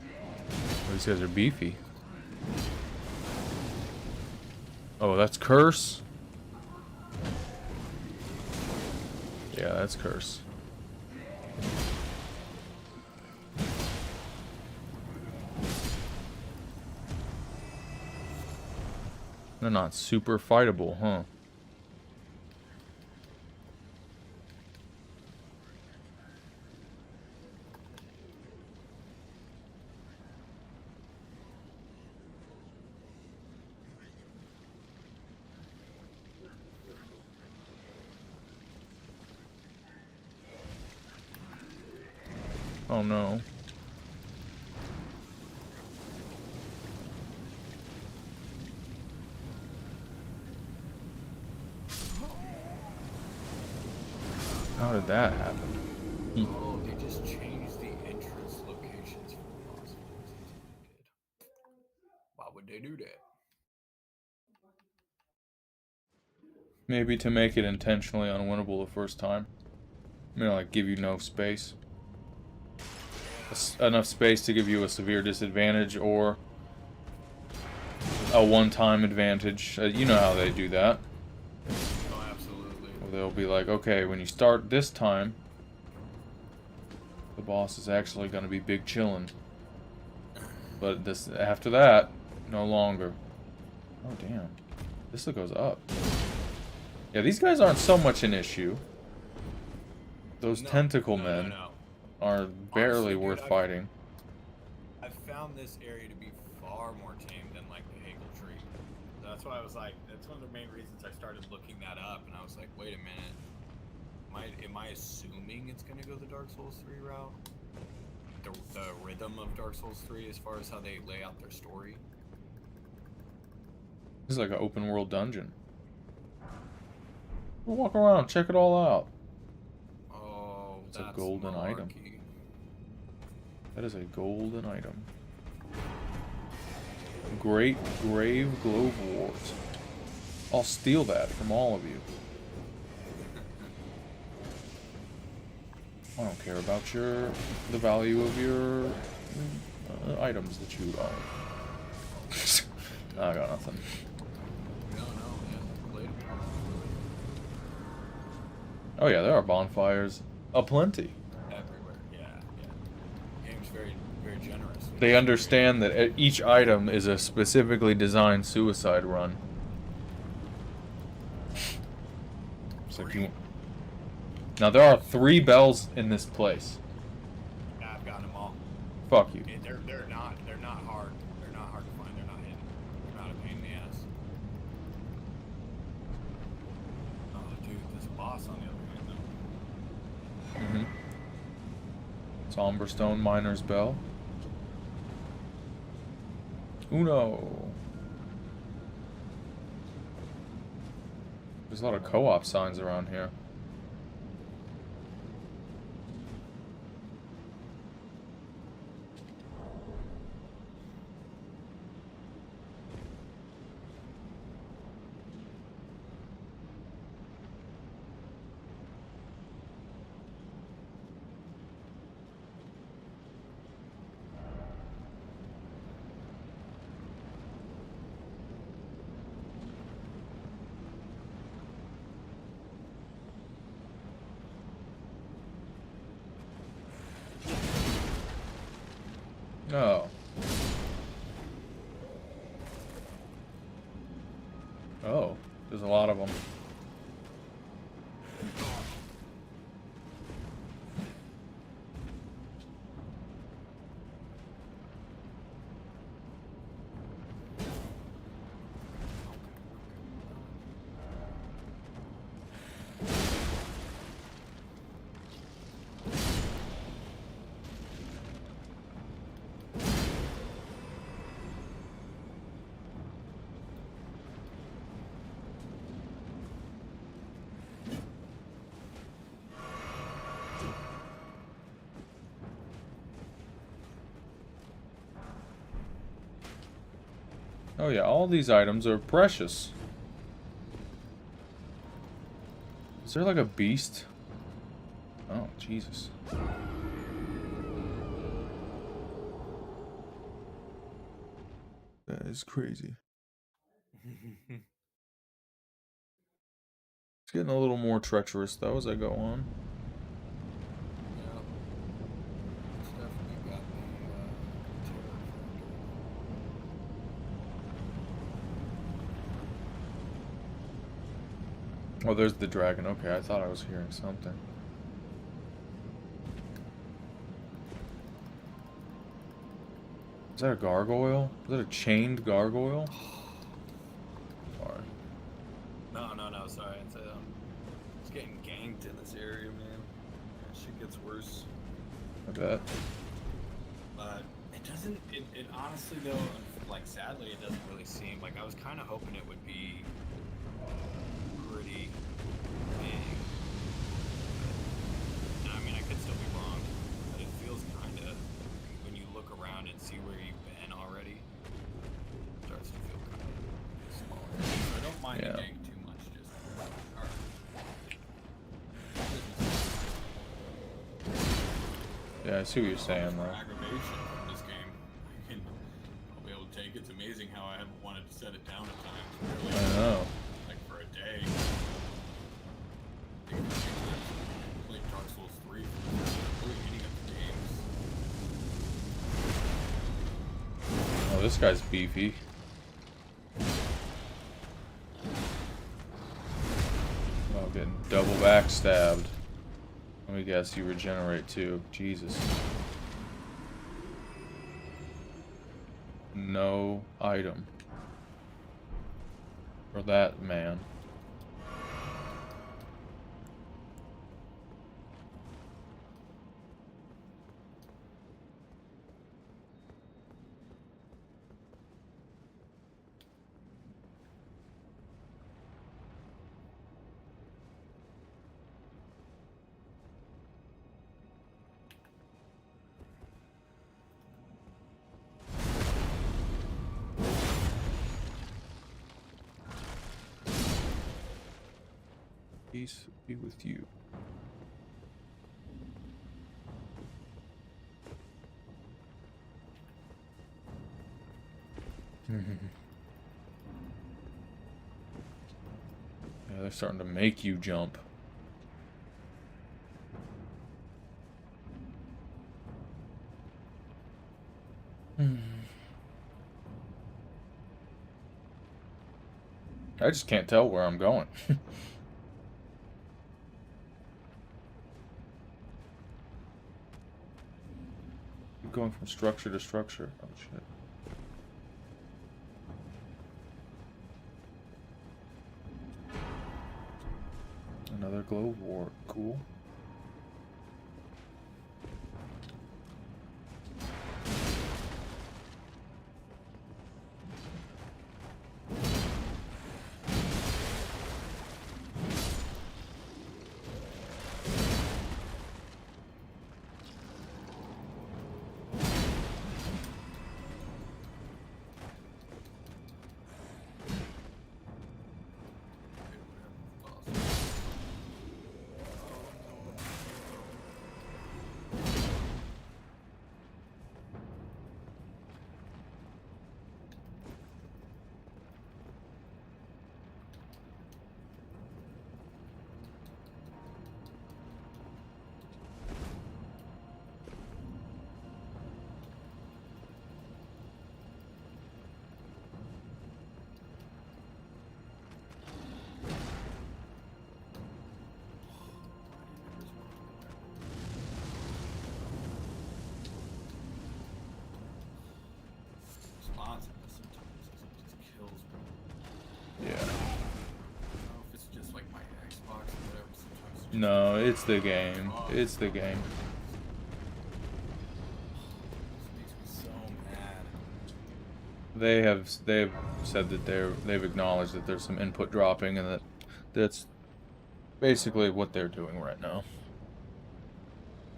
Speaker 1: Well, these guys are beefy. Oh, that's Curse? Yeah, that's Curse. They're not super fightable, huh? Oh no. How did that happen?
Speaker 2: Oh, they just changed the entrance locations for the boss. Why would they do that?
Speaker 1: Maybe to make it intentionally unwinnable the first time. Like give you no space. Enough space to give you a severe disadvantage or a one-time advantage. You know how they do that.
Speaker 2: Oh, absolutely.
Speaker 1: Or they'll be like, okay, when you start this time, the boss is actually going to be big chillin'. But this after that, no longer. Oh, damn. This goes up. Yeah, these guys aren't so much an issue. Those tentacle men are barely worth fighting.
Speaker 2: I've found this area to be far more tame than like the Hagel tree. That's why I was like, that's one of the main reasons I started looking that up, and I was like, wait a minute, am I assuming it's gonna go the Dark Souls 3 route? The rhythm of Dark Souls 3 as far as how they lay out their story?
Speaker 1: This is like an open world dungeon. We'll walk around, check it all out.
Speaker 2: Oh,
Speaker 1: it's a golden item. That is a golden item. Great Grave Glove Wars. I'll steal that from all of you. I don't care about the value of your items that you own. I got nothing. Oh yeah, there are bonfires aplenty.
Speaker 2: Everywhere, yeah. Game's very, very generous.
Speaker 1: They understand that each item is a specifically designed suicide run. So if you... Now there are 3 bells in this place.
Speaker 2: Yeah, I've gotten them all.
Speaker 1: Fuck you.
Speaker 2: They're not hard. They're not hard to find. They're not hidden. They're not a pain in the ass. Oh, dude, there's a boss on the other hand though.
Speaker 1: Somberstone Miner's Bell. Uno. There's a lot of co-op signs around here. Oh. Oh, there's a lot of them. Oh yeah, all these items are precious. Is there like a beast? Oh, Jesus. That is crazy. It's getting a little more treacherous though as I go on.
Speaker 2: Yeah. It's definitely got the terror factor.
Speaker 1: Oh, there's the dragon. Okay, I thought I was hearing something. Is that a gargoyle? Is that a chained gargoyle? Sorry.
Speaker 2: No, sorry. It's getting ganked in this area, man. Yeah, shit gets worse.
Speaker 1: I bet.
Speaker 2: But it doesn't, it honestly though, like sadly, it doesn't really seem, like I was kind of hoping it would be pretty big. I mean, I could still be wrong, but it feels kind of, when you look around and see where you've been already, it starts to feel kind of smaller. So I don't mind
Speaker 1: Yeah.
Speaker 2: the gank too much, just, alright.
Speaker 1: Yeah, I see what you're saying though.
Speaker 2: Aggravation from this game. I'll be able to take it. It's amazing how I haven't wanted to set it down at times. Really.
Speaker 1: I know.
Speaker 2: Like for a day. I played Dark Souls 3 for the really hitting up the games.
Speaker 1: Oh, this guy's beefy. Oh, getting double backstabbed. Let me guess, you regenerate too. Jesus. No item. For that man. Peace be with you. Yeah, they're starting to make you jump. I just can't tell where I'm going. going from structure to structure. Oh shit. Another glow wart. Cool. No, it's the game. It's the game.
Speaker 2: This makes me so mad.
Speaker 1: They've said that they've acknowledged that there's some input dropping and that's basically what they're doing right now.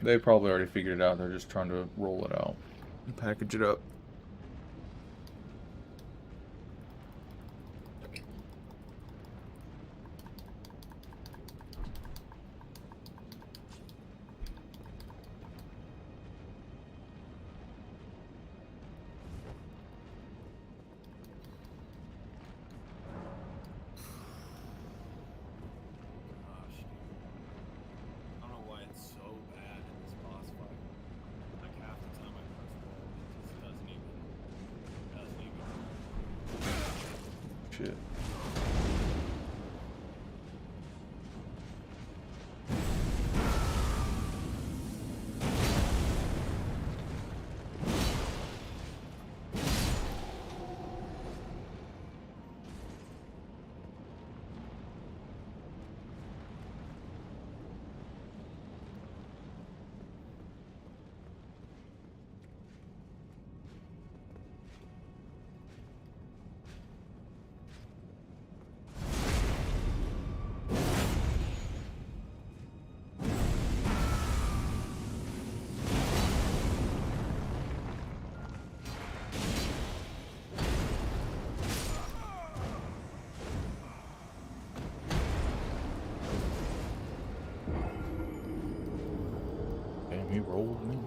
Speaker 1: They probably already figured it out. They're just trying to roll it out and package it up. Shit. He rolled me.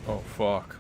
Speaker 1: Oh, fuck.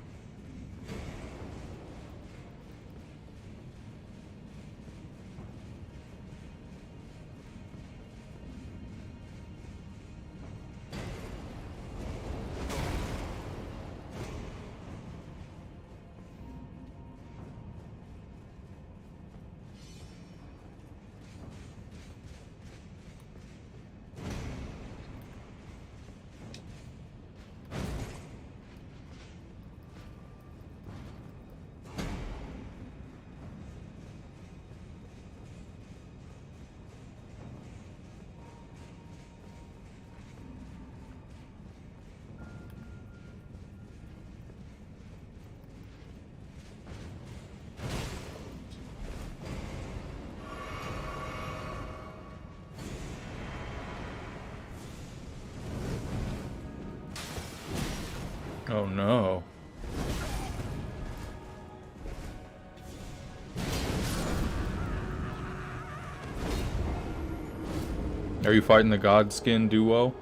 Speaker 1: no. Are you fighting the Godskin duo?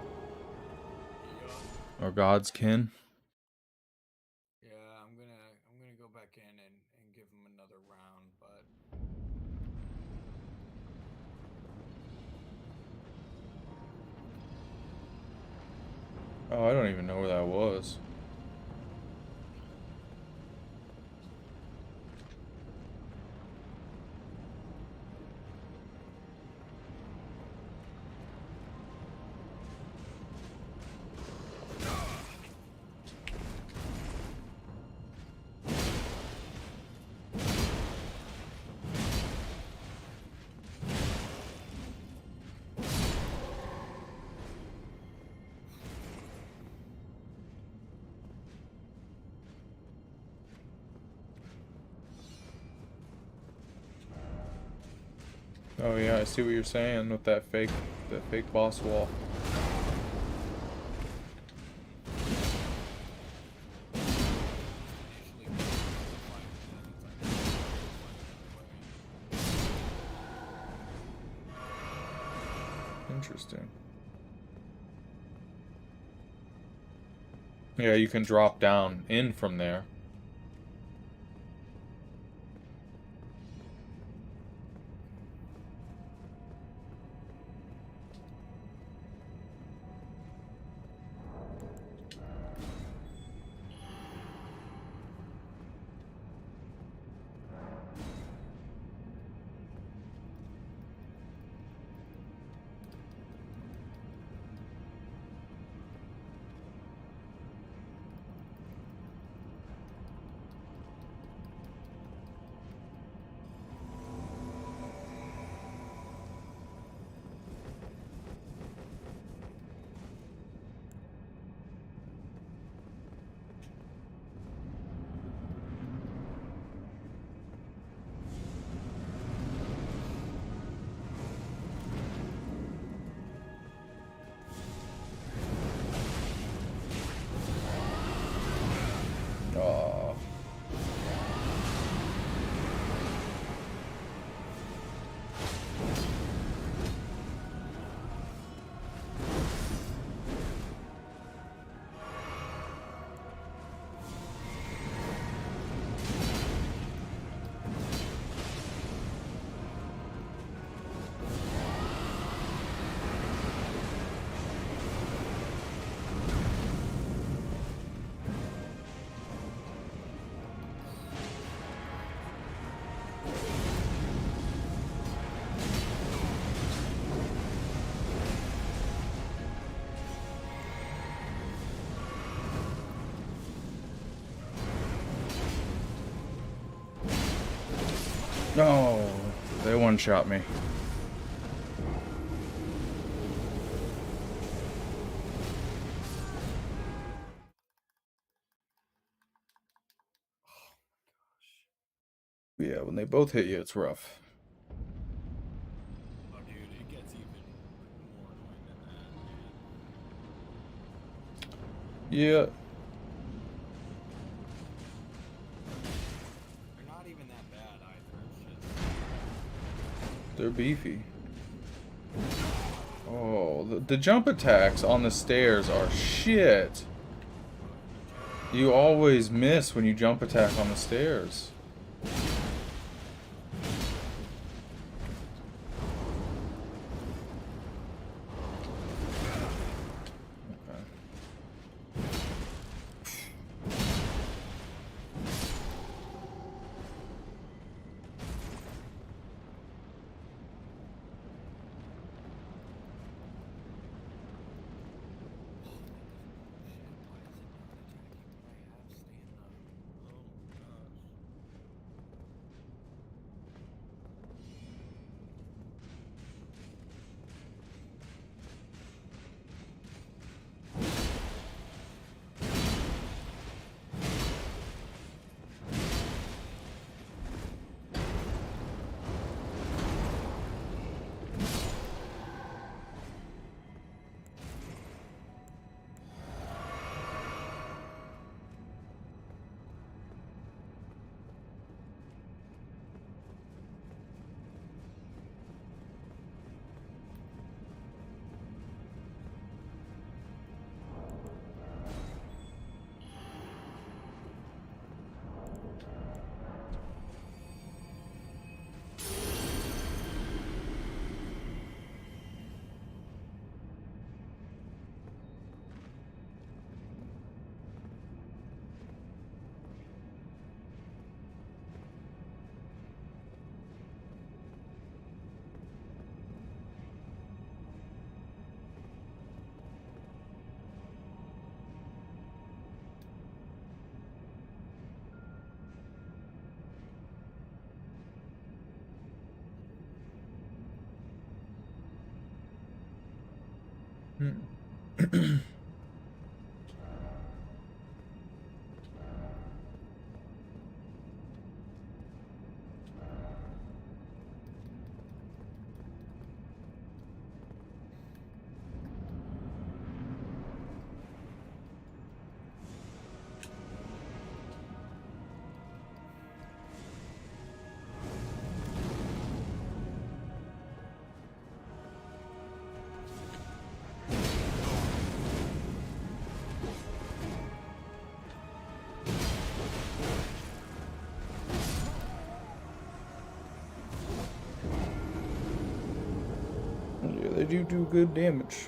Speaker 2: Yeah.
Speaker 1: Or Godskin?
Speaker 2: Yeah, I'm gonna go back in and give him another round, but
Speaker 1: Oh, I don't even know where that was. Oh yeah, I see what you're saying with that fake boss wall. Interesting. Yeah, you can drop down in from there. Aw. No, they one-shot me. Yeah, when they both hit you, it's rough.
Speaker 2: oh, dude, it gets even more annoying than that, man.
Speaker 1: Yeah.
Speaker 2: They're not even that bad either. It's just
Speaker 1: They're beefy. Oh, the jump attacks on the stairs are shit. You always miss when you jump attack on the stairs.
Speaker 2: shit. Why is it not attacking when I have stand up? Oh my gosh.
Speaker 1: Yeah, they do good damage.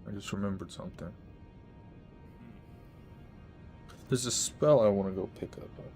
Speaker 1: I just remembered something. There's a spell I want to go pick up there.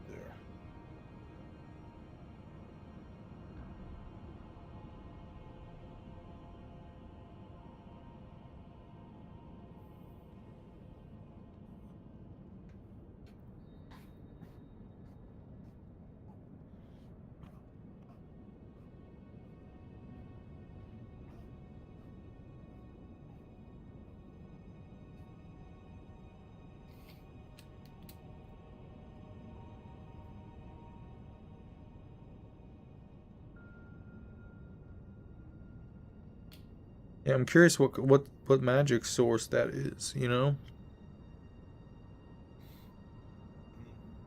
Speaker 1: Yeah, I'm curious what magic source that is, you know?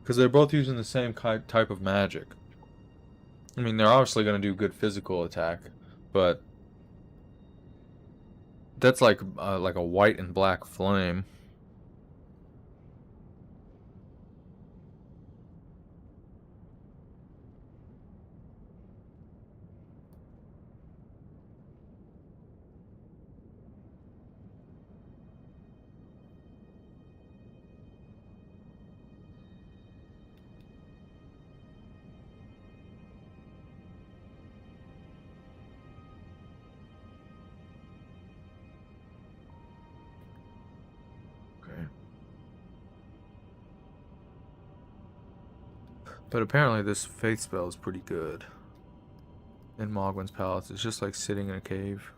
Speaker 1: Because they're both using the same type of magic. I mean, they're obviously going to do good physical attack, but that's like a white and black flame. But apparently this faith spell is pretty good. In Mogwin's palace, it's just like sitting in a cave.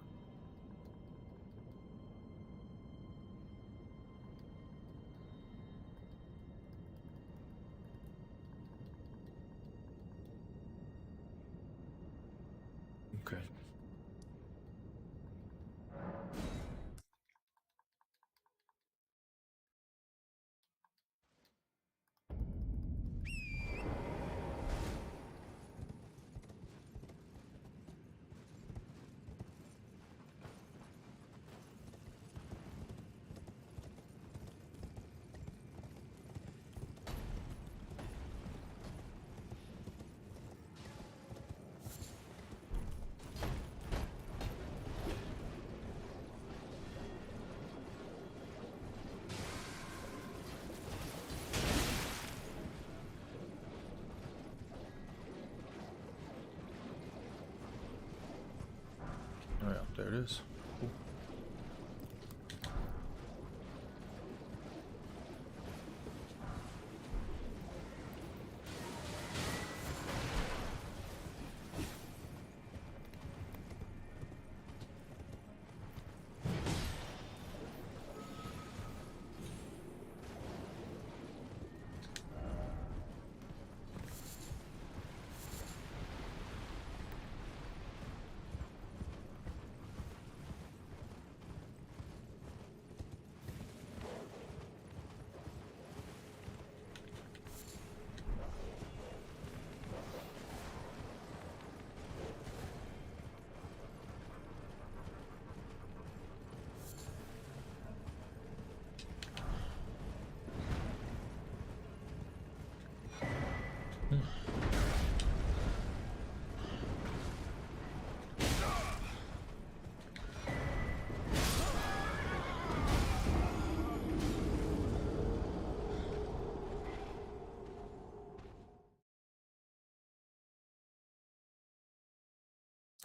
Speaker 1: Okay. is. Cool.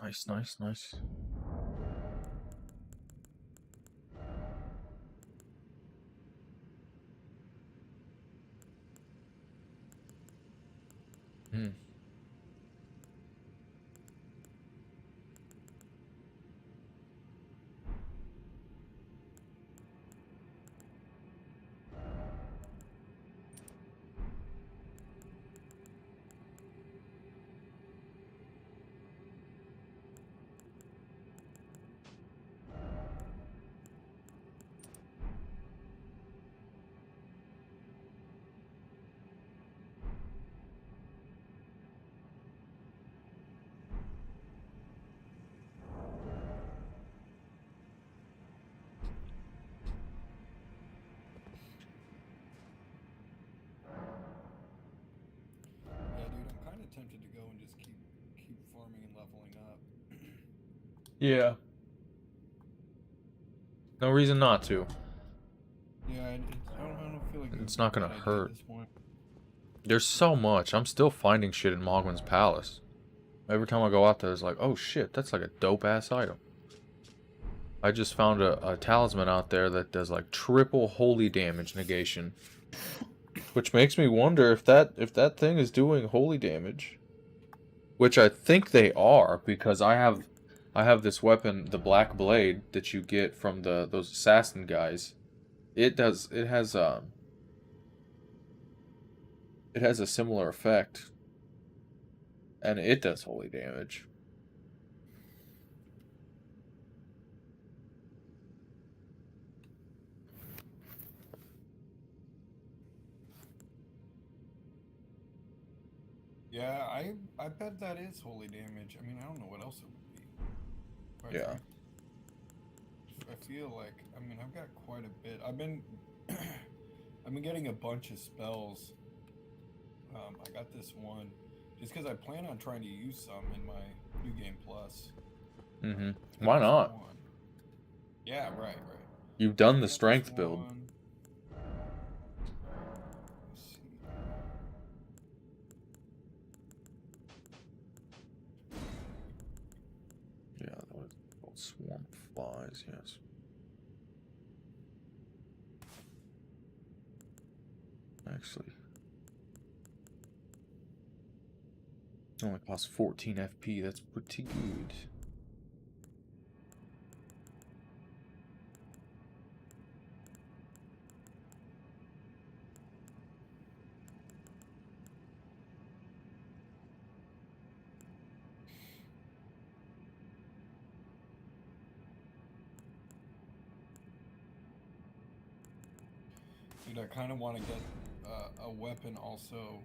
Speaker 1: Nice, nice, nice. Hmm.
Speaker 2: Yeah, dude, I'm kind of tempted to go and just keep farming and leveling up.
Speaker 1: Yeah. No reason not to.
Speaker 2: Yeah, I don't feel like
Speaker 1: It's not gonna
Speaker 2: bad idea
Speaker 1: hurt.
Speaker 2: at this point.
Speaker 1: There's so much. I'm still finding shit in Mogwin's Palace. Every time I go out there, it's like, oh shit, that's like a dope-ass item. I just found a talisman out there that does like triple holy damage negation. Which makes me wonder if that thing is doing holy damage. Which I think they are, because I have this weapon, the Black Blade, that you get from those assassin guys. It has a similar effect. And it does holy damage.
Speaker 2: Yeah, I bet that is holy damage. I mean, I don't know what else it would be. Quite
Speaker 1: Yeah.
Speaker 2: frankly. I feel like, I mean, I've got quite a bit. I've been getting a bunch of spells. I got this one just because I plan on trying to use some in my New Game Plus.
Speaker 1: Mm-hmm. Why not?
Speaker 2: One. Yeah, right.
Speaker 1: You've done the strength build.
Speaker 2: Let's see.
Speaker 1: Yeah, that was called Swarm Flies, yes. Actually. It only costs 14 FP, that's pretty good.
Speaker 2: Dude, I kind of want to get a weapon also.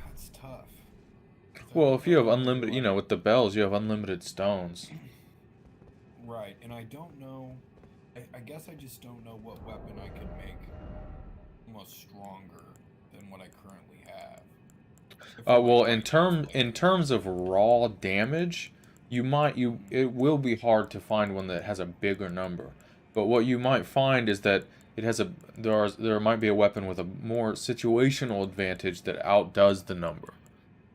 Speaker 2: That's tough.
Speaker 1: Well, if you have unlimited, you know, with the bells, you have unlimited stones.
Speaker 2: Right, and I don't know. I guess I just don't know what weapon I could make almost stronger than what I currently have.
Speaker 1: Well, in terms of raw damage, it will be hard to find one that has a bigger number. But what you might find is that there might be a weapon with a more situational advantage that outdoes the number.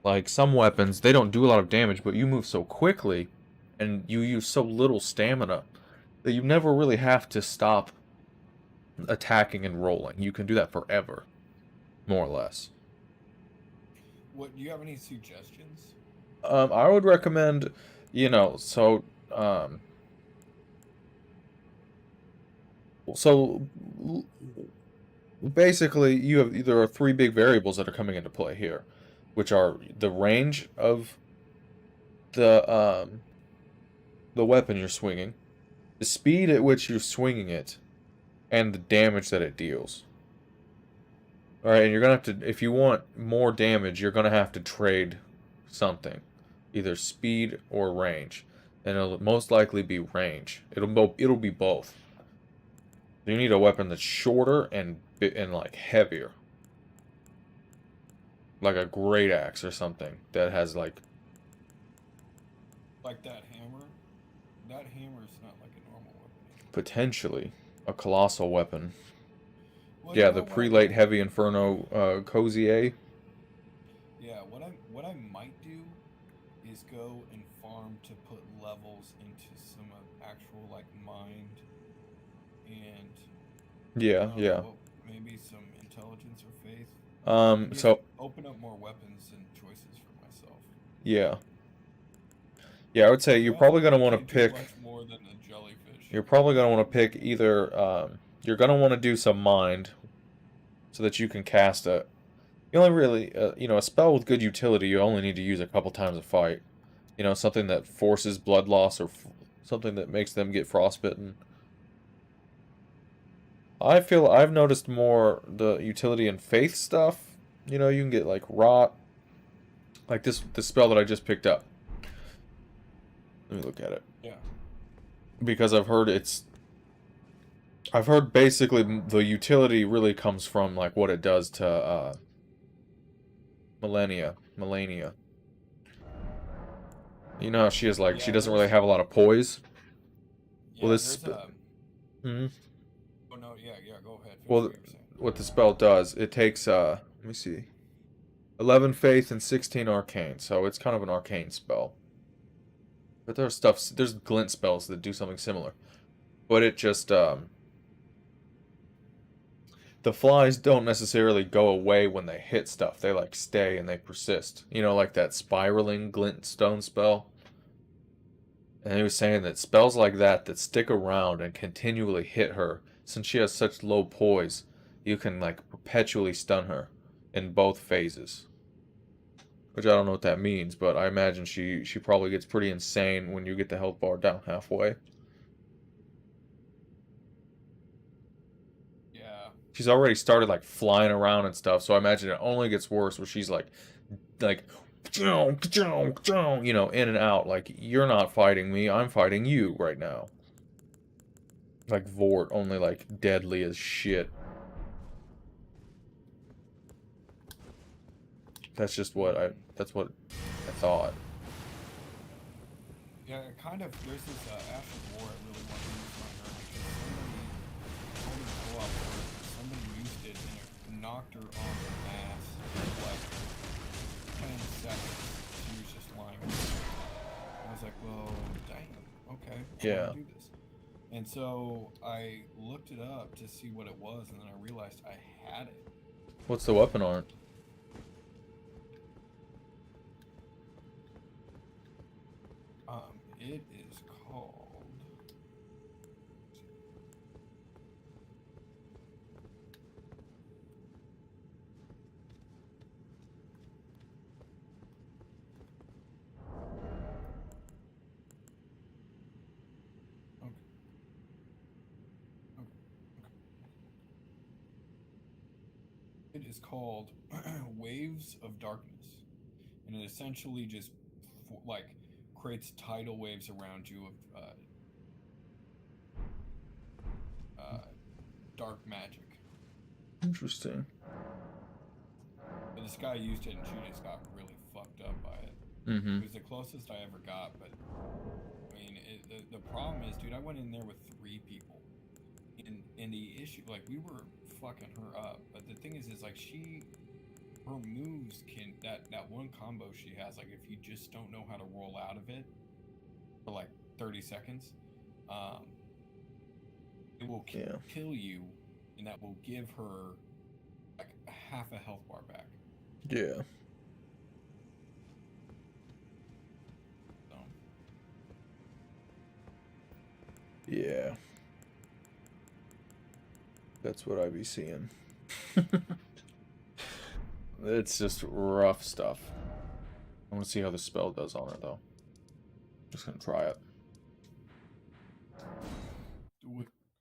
Speaker 1: Like some weapons, they don't do a lot of damage, but you move so quickly, and you use so little stamina that you never really have to stop attacking and rolling. You can do that forever, more or less.
Speaker 2: What do you have any suggestions?
Speaker 1: I would recommend, you know, um, so basically there are three big variables that are coming into play here, which are the range of the um, the weapon you're swinging, the speed at which you're swinging it, and the damage that it deals. All right, and you're gonna have to, if you want more damage, you're gonna have to trade something, either speed or range, and it'll most likely be range. It'll be both. You need a weapon that's shorter and like heavier, like a great axe or something that has like
Speaker 2: That hammer? That hammer is not like a normal weapon.
Speaker 1: potentially a colossal weapon.
Speaker 2: Well,
Speaker 1: Yeah,
Speaker 2: you
Speaker 1: the
Speaker 2: know what I
Speaker 1: prelate
Speaker 2: might,
Speaker 1: heavy inferno Cozier.
Speaker 2: yeah, what I might do is go and farm to put levels into some actual like mind and
Speaker 1: Yeah,
Speaker 2: I don't know
Speaker 1: yeah.
Speaker 2: what, maybe some intelligence or faith, and just
Speaker 1: So
Speaker 2: open up more weapons and choices for myself.
Speaker 1: yeah, yeah. I would say you're
Speaker 2: I also
Speaker 1: probably gonna want to
Speaker 2: can't do
Speaker 1: pick.
Speaker 2: much more than a jellyfish.
Speaker 1: You're probably gonna want to pick either. You're gonna want to do some mind, so that you can cast a. You only really, a spell with good utility. You only need to use a couple times a fight. You know, something that forces blood loss or something that makes them get frostbitten. I feel I've noticed more the utility in faith stuff. You know, you can get like rot, like this spell that I just picked up. Let me look at it
Speaker 2: Yeah.
Speaker 1: because I've heard basically the utility really comes from like what it does to Melania. You know how she is like she
Speaker 2: Yeah,
Speaker 1: doesn't really have a lot of poise. Well, this
Speaker 2: there's a.
Speaker 1: hmm
Speaker 2: Oh no, yeah, go ahead. Finish
Speaker 1: well,
Speaker 2: what you're saying.
Speaker 1: what the spell does, it takes let me see, 11 faith and 16 arcane, so it's kind of an arcane spell. But there's glint spells that do something similar. But it just the flies don't necessarily go away when they hit stuff. They like stay and they persist. You know, like that spiraling glint stone spell. And he was saying that spells like that stick around and continually hit her, since she has such low poise, you can like perpetually stun her in both phases. Which I don't know what that means, but I imagine she probably gets pretty insane when you get the health bar down halfway.
Speaker 2: Yeah.
Speaker 1: She's already started like flying around and stuff, so I imagine it only gets worse where she's like you know, in and out. Like, you're not fighting me, I'm fighting you right now. Like Vort, only like deadly as shit. That's what I thought.
Speaker 2: Yeah, kind of. There's this Ash of War I really want to use on her because somebody told me to go out for it. Somebody used it and it knocked her on the ass for like 10 seconds. She was just lying there. I was like, well, dang, okay, I
Speaker 1: Yeah.
Speaker 2: want to do this. And so I looked it up to see what it was, and then I realized I had it.
Speaker 1: What's the weapon art?
Speaker 2: It is called. Okay. It is called Waves of Darkness, and it essentially just like creates tidal waves around you of dark magic.
Speaker 1: Interesting.
Speaker 2: But this guy used it, and she just got really fucked up by it.
Speaker 1: Mm-hmm.
Speaker 2: It was the closest I ever got, but I mean, the problem is, dude, I went in there with 3 people, and the issue, like, we were fucking her up, but the thing is like her moves can that one combo she has, like, if you just don't know how to roll out of it, for like 30 seconds, it will kill you, and that will give her like half a health bar back.
Speaker 1: Yeah.
Speaker 2: So.
Speaker 1: Yeah. That's what I be seeing. It's just rough stuff. I want to see how the spell does on her, though. Just gonna try it.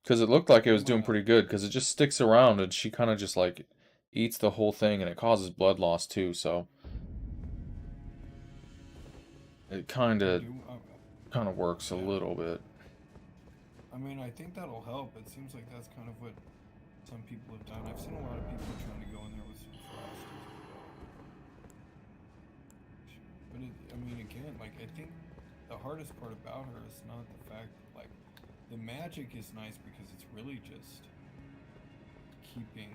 Speaker 1: Because it looked like it was doing pretty good, because it just sticks around, and she kind of just, like, eats the whole thing, and it causes blood loss, too, so... It kind of works a little bit.
Speaker 2: I mean, I think that'll help. It seems like that's kind of what some people have done. I've seen a lot of people trying to go in there with some frost as well. But I mean, again, like, I think the hardest part about her is not the fact, like, the magic is nice because it's really just keeping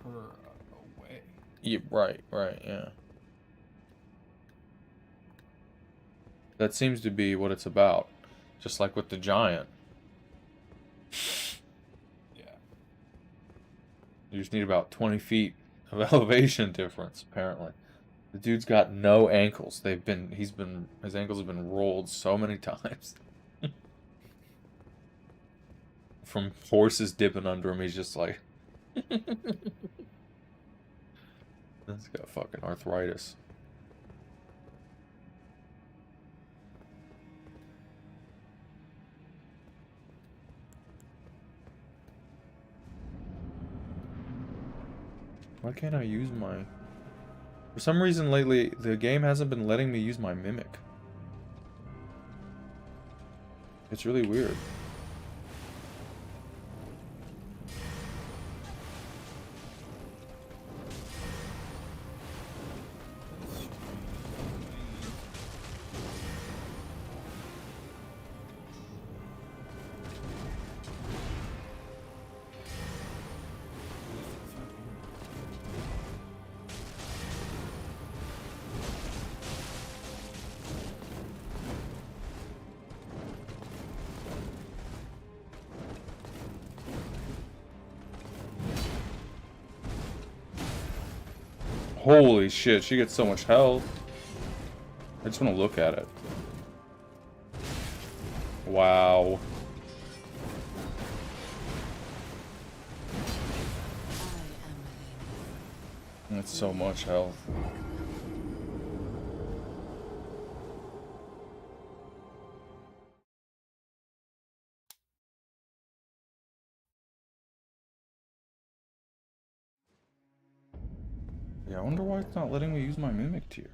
Speaker 2: her away.
Speaker 1: Yeah, right, yeah. That seems to be what it's about. Just like with the giant.
Speaker 2: Yeah.
Speaker 1: You just need about 20 feet of elevation difference, apparently. The dude's got no ankles. His ankles have been rolled so many times. From horses dipping under him, he's just like... This got fucking arthritis. Why can't I use my... For some reason lately, the game hasn't been letting me use my mimic. It's really weird. Holy shit, she gets so much health. I just want to look at it. Wow. That's so much health. Yeah, I wonder why it's not letting me use my mimic tier.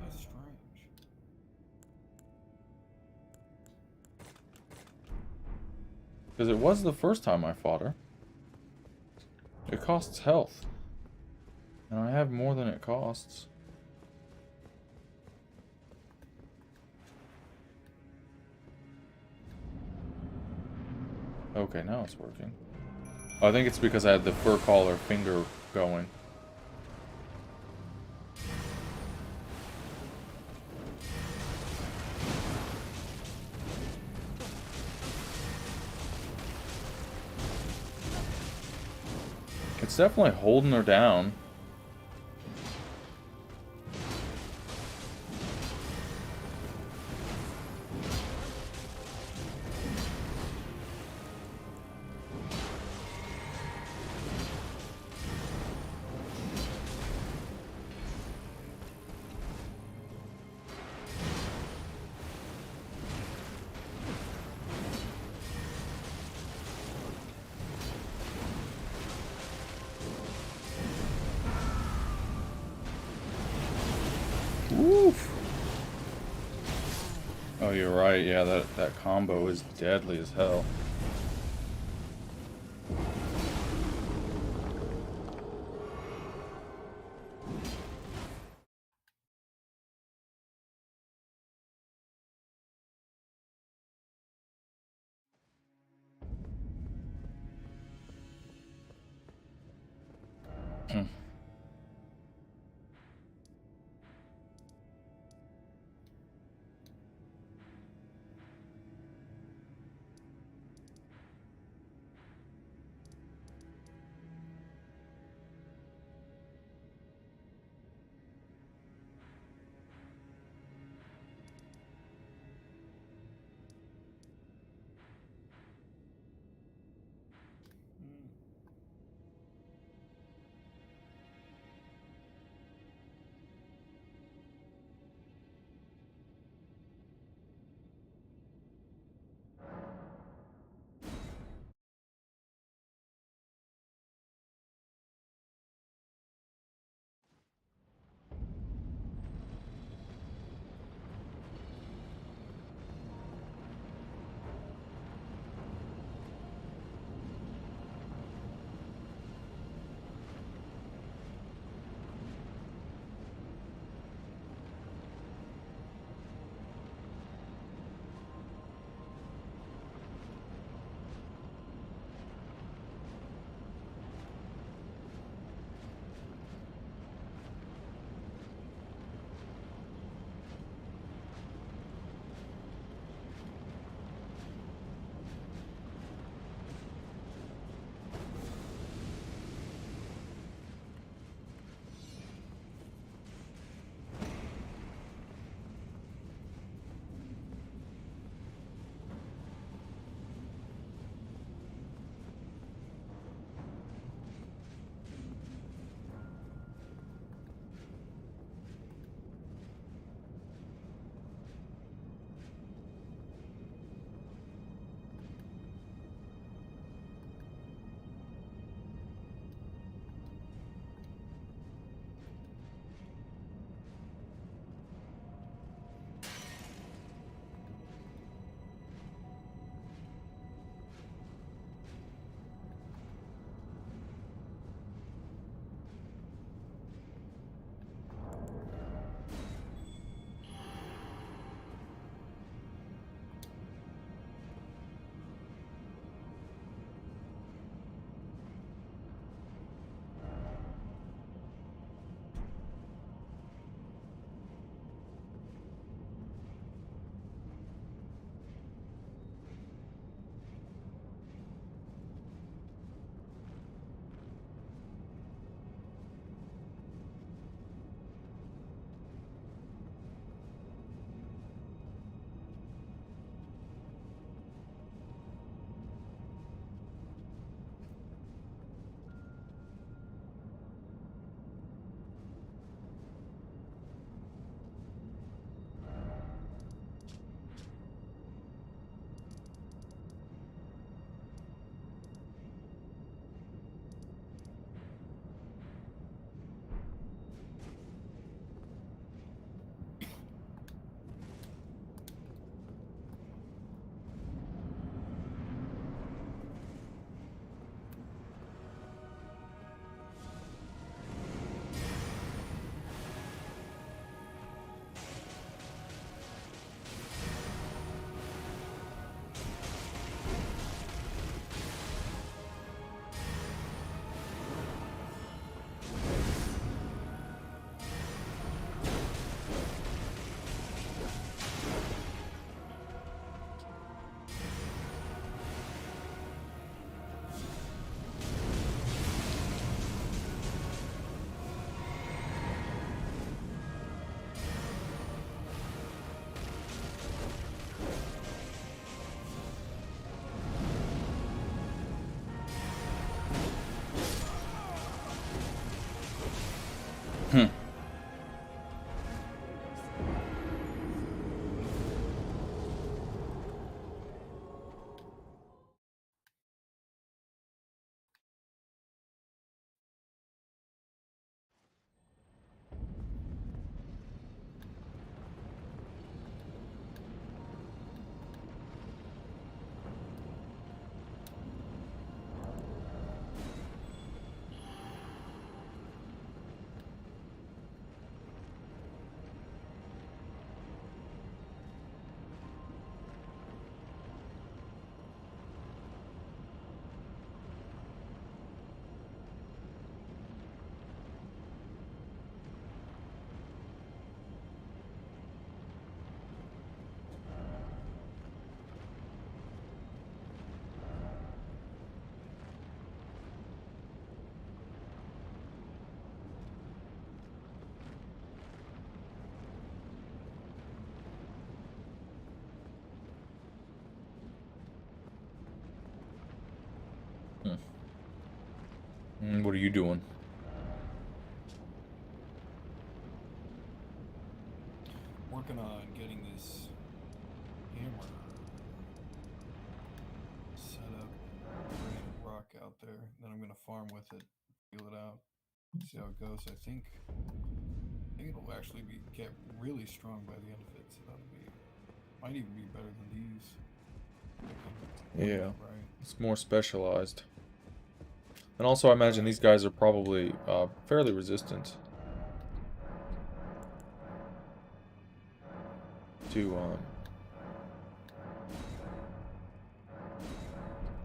Speaker 2: That's strange.
Speaker 1: Because it was the first time I fought her. It costs health. And I have more than it costs. Okay, now it's working. Oh, I think it's because I had the fur collar finger going. It's definitely holding her down. Oof. Oh, you're right. Yeah, that combo is deadly as hell. What are you doing?
Speaker 2: Working on getting this hammer set up, ready to rock out there. Then I'm gonna farm with it, feel it out, see how it goes. I think it'll actually get really strong by the end of it. So might even be better than these.
Speaker 1: Yeah,
Speaker 2: right.
Speaker 1: It's more specialized. And also, I imagine these guys are probably fairly resistant to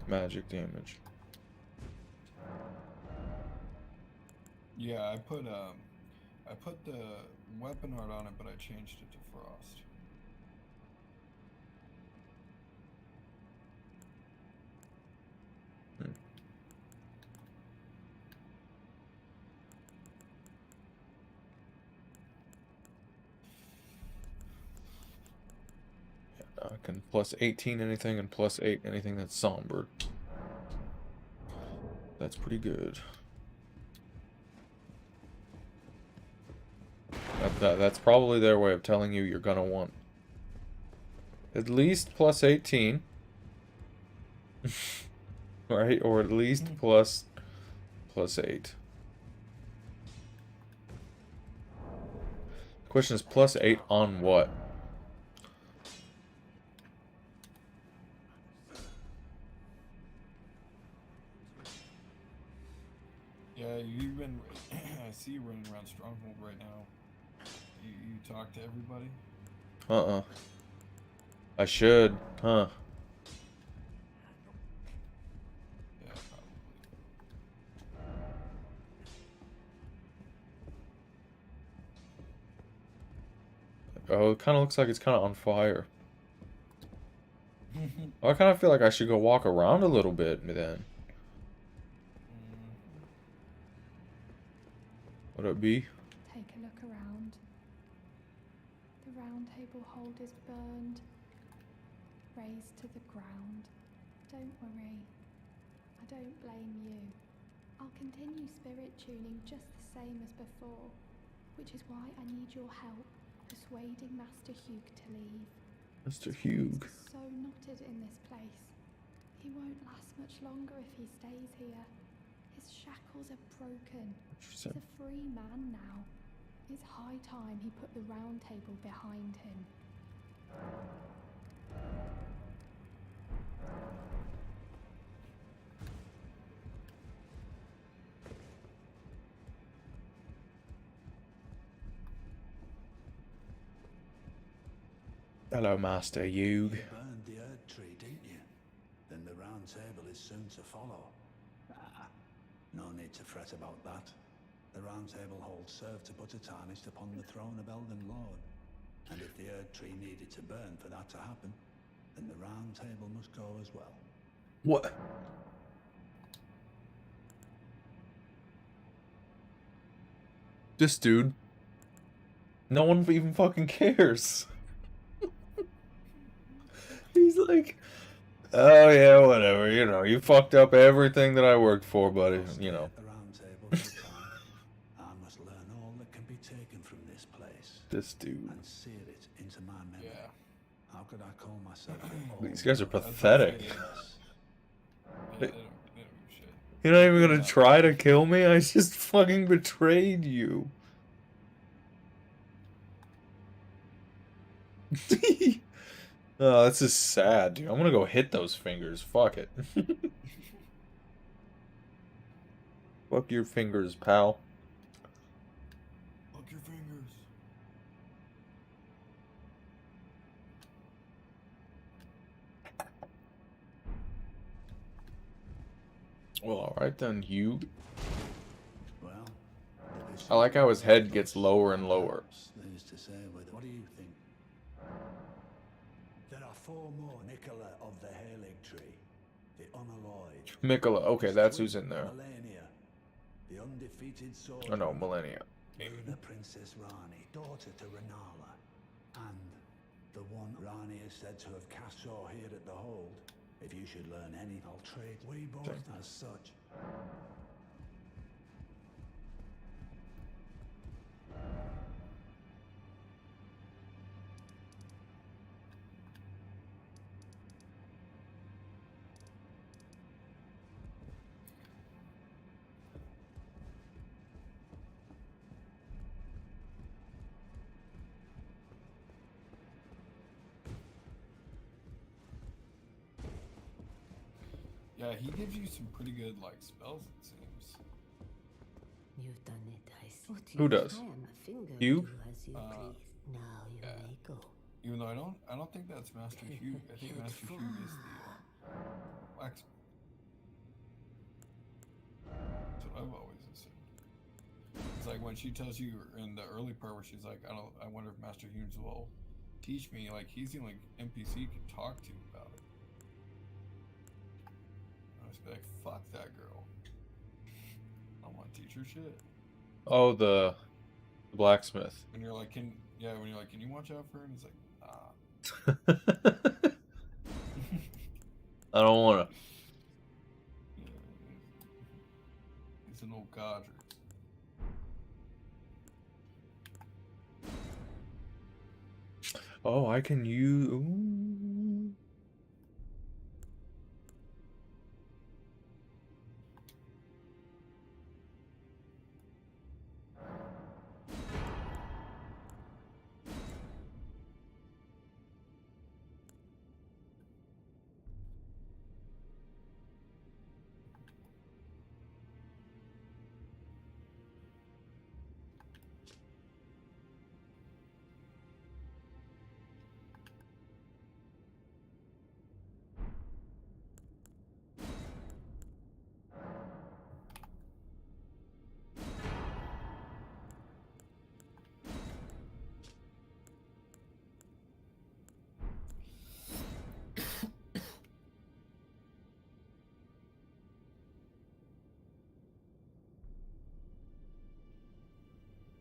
Speaker 1: magic damage.
Speaker 2: Yeah, I put the weapon art on it, but I changed it to frost.
Speaker 1: I can plus 18 anything and plus 8 anything that's somber. That's pretty good. That's probably their way of telling you you're gonna want at least plus 18. Right? Or at least plus 8. The question is plus 8 on what?
Speaker 2: Yeah, you've been. I see you running around Stronghold right now. You talk to everybody?
Speaker 1: I should, huh?
Speaker 2: Yeah,
Speaker 1: Oh, it kind of looks like it's kind of on fire. I kind of feel like I should go walk around a little bit then. Would it be?
Speaker 4: Take a look around. The round table hold is burned, razed to the ground. Don't worry, I don't blame you. I'll continue spirit tuning just the same as before, which is why I need your help persuading Master Hugh to leave.
Speaker 1: Mr. Hugh.
Speaker 4: So knotted in this place. He won't last much longer if he stays here. His shackles are broken. He's a free man now. It's high time he put the round table behind him.
Speaker 1: Hello, Master Hugh.
Speaker 5: You burned the Earth Tree, didn't you? Then the round table is soon to follow. No need to fret about that. The round table hold served to put a tarnish upon the throne of Elden Lord. And if the Earth Tree needed to burn for that to happen, then the round table must go as well.
Speaker 1: What? This dude. No one even fucking cares. He's like, oh yeah, whatever, you know, you fucked up everything that I worked for, buddy, you know.
Speaker 5: I must learn all that can be taken from this place.
Speaker 1: This dude.
Speaker 5: And seal it into my memory. Yeah. How could I call myself?
Speaker 1: These guys are pathetic.
Speaker 2: They don't shit.
Speaker 1: You're not even gonna try to kill me? I just fucking betrayed you. Oh, this is sad, dude. I'm gonna go hit those fingers. Fuck it. Fuck your fingers, pal.
Speaker 2: Fuck your fingers.
Speaker 1: Well, alright then, Hugh.
Speaker 5: Well,
Speaker 1: I like how his head gets lower and lower.
Speaker 5: To say what do you think? There are 4 more Nicola of the Halig tree. The unalloyed.
Speaker 1: Nicola, okay, that's who's in there.
Speaker 5: Millennia, the undefeated sword.
Speaker 1: Oh no, Millennia.
Speaker 5: The Princess Rani, daughter to Renala. And the one Rani is said to have cast saw here at the hold. If you should learn any, I'll trade we both as such.
Speaker 2: Yeah, he gives you some pretty good like spells, it seems.
Speaker 6: You've done it, I see.
Speaker 1: Who does? You?
Speaker 6: As you please. Now you
Speaker 2: yeah.
Speaker 6: may go.
Speaker 2: Even though I don't think that's Master Hugh. I think Master Hugh is the blacksmith. That's what I've always assumed. It's like when she tells you in the early part where she's like, I wonder if Master Hughes will teach me. Like he's the only NPC you can talk to about it. I just be like, fuck that girl. I don't want to teach her shit.
Speaker 1: Oh, the blacksmith.
Speaker 2: And you're like, can you watch out for her? And he's like,
Speaker 1: I don't wanna.
Speaker 2: yeah, he's an old codger.
Speaker 1: Oh, I can use. Ooh.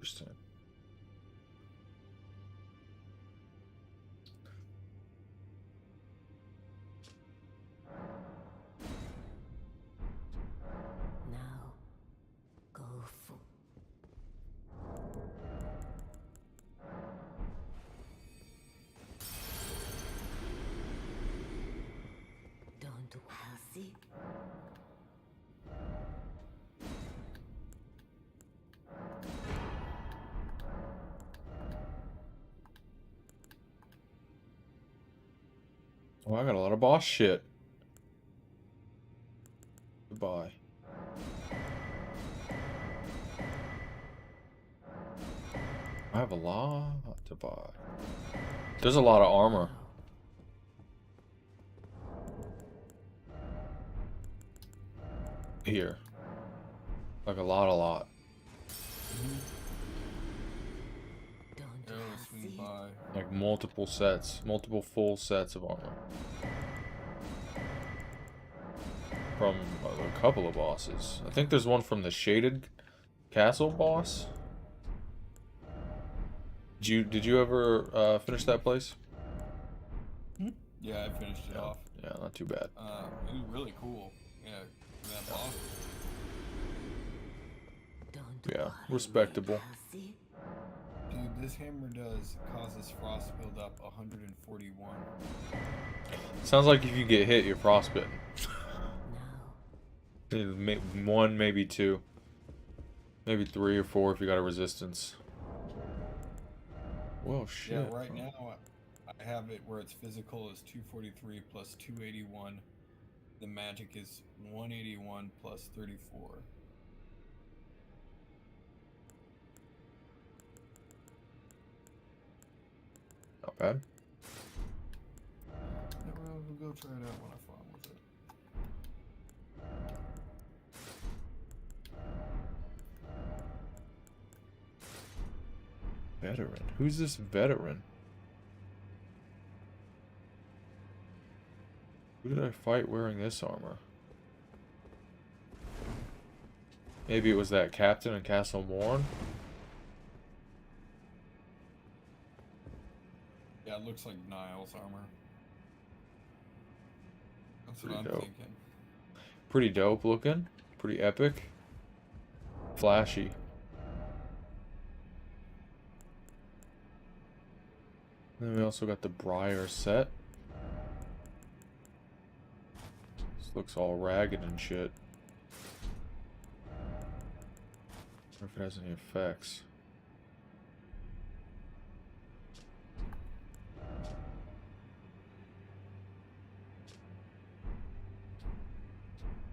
Speaker 1: Interesting.
Speaker 6: Now go for. Don't see.
Speaker 1: Oh, I got a lot of boss shit. Goodbye. I have a lot to buy. There's a lot of armor. Here. Like a lot.
Speaker 6: Don't
Speaker 2: Arrow swing by.
Speaker 1: Like multiple sets. Multiple full sets of armor. From a couple of bosses. I think there's one from the Shaded Castle boss. Did you ever finish that place?
Speaker 2: Yeah, I finished it off.
Speaker 1: Yeah, not too bad.
Speaker 2: It was really cool. Yeah, that boss.
Speaker 6: Don't
Speaker 1: Yeah,
Speaker 6: worry,
Speaker 1: respectable.
Speaker 6: see.
Speaker 2: Dude, this hammer causes frost build up 141.
Speaker 1: Sounds like if you get hit, you're frostbitten.
Speaker 6: Now
Speaker 1: One, maybe two. Maybe 3 or 4 if you got a resistance. Well, shit.
Speaker 2: Yeah, right now I have it where it's physical is 243 plus 281. The magic is 181 plus 34.
Speaker 1: Not bad.
Speaker 2: Yeah, well, we'll go try it out when I farm with it.
Speaker 1: Veteran. Who's this veteran? Who did I fight wearing this armor? Maybe it was that captain in Castle Morn?
Speaker 2: Yeah, it looks like Niall's armor. That's what
Speaker 1: Pretty
Speaker 2: I'm
Speaker 1: dope.
Speaker 2: thinking.
Speaker 1: Pretty dope looking. Pretty epic. Flashy. Then we also got the Briar set. This looks all ragged and shit. I wonder if it has any effects.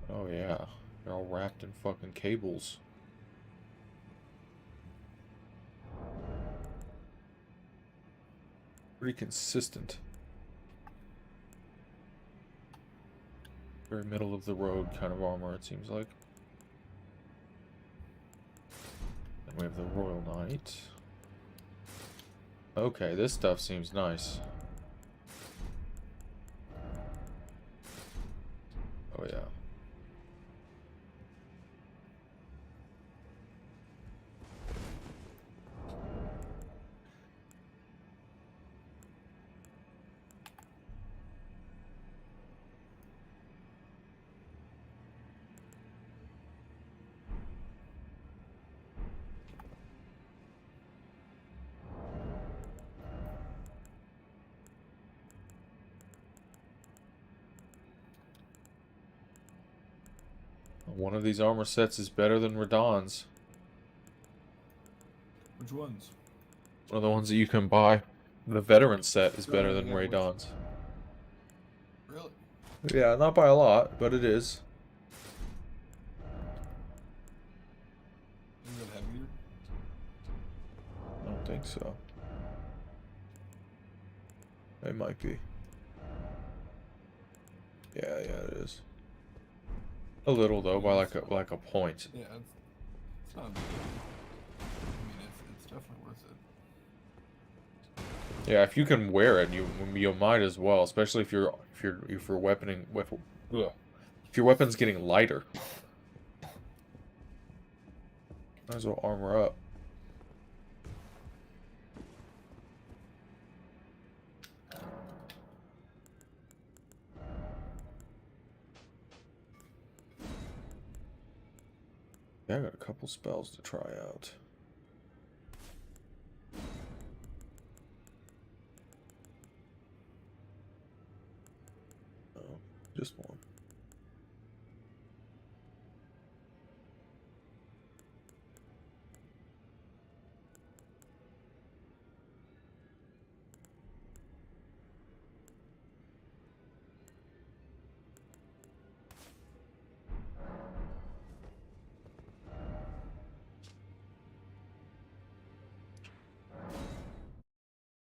Speaker 1: Oh yeah, they're all wrapped in fucking cables. Pretty consistent. Very middle of the road kind of armor, it seems like. Then we have the Royal Knight. Okay, this stuff seems nice. Oh yeah. One of these armor sets is better than Radahn's.
Speaker 2: Which ones?
Speaker 1: One of the ones that you can buy. The veteran set is better than
Speaker 2: Yeah,
Speaker 1: Radahn's.
Speaker 2: Really?
Speaker 1: Yeah, not by a lot, but it is.
Speaker 2: Is it heavier?
Speaker 1: I don't think so. It might be. Yeah, it is. A little though, by like a point.
Speaker 2: Yeah, it's not a big deal. I mean, it's definitely worth it.
Speaker 1: Yeah, if you can wear it, you might as well, especially if your weaponing if your weapon's getting lighter. Might as well armor up. Yeah, I got a couple spells to try out. Oh, just one.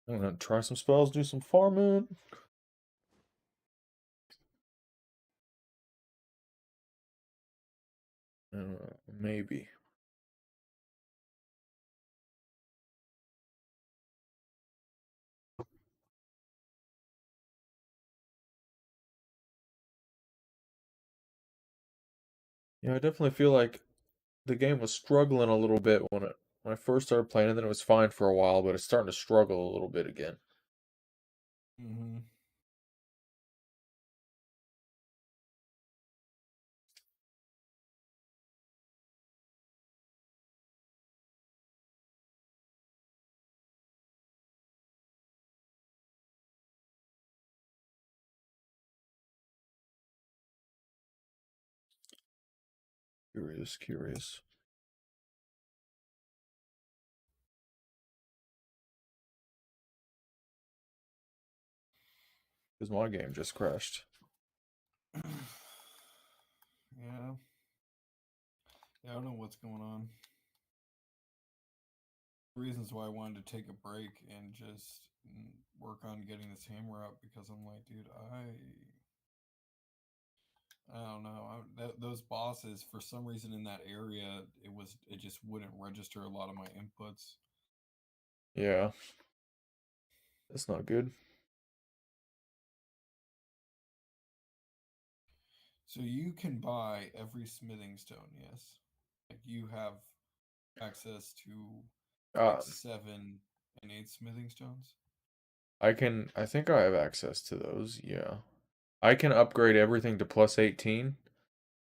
Speaker 1: I'm gonna try some spells, do some farming. Maybe. Yeah, I definitely feel like the game was struggling a little bit when I first started playing it, then it was fine for a while, but it's starting to struggle a little bit again.
Speaker 2: Mm-hmm.
Speaker 1: Curious. Because my game just crashed.
Speaker 2: Yeah. Yeah, I don't know what's going on. Reasons why I wanted to take a break and just work on getting this hammer up because I'm like, dude, I don't know. Those bosses, for some reason in that area, it just wouldn't register a lot of my inputs.
Speaker 1: Yeah. That's not good.
Speaker 2: So you can buy every smithing stone, yes? Like you have access to
Speaker 1: Uh,
Speaker 2: like 7 and 8 smithing stones?
Speaker 1: I think I have access to those, yeah. I can upgrade everything to plus 18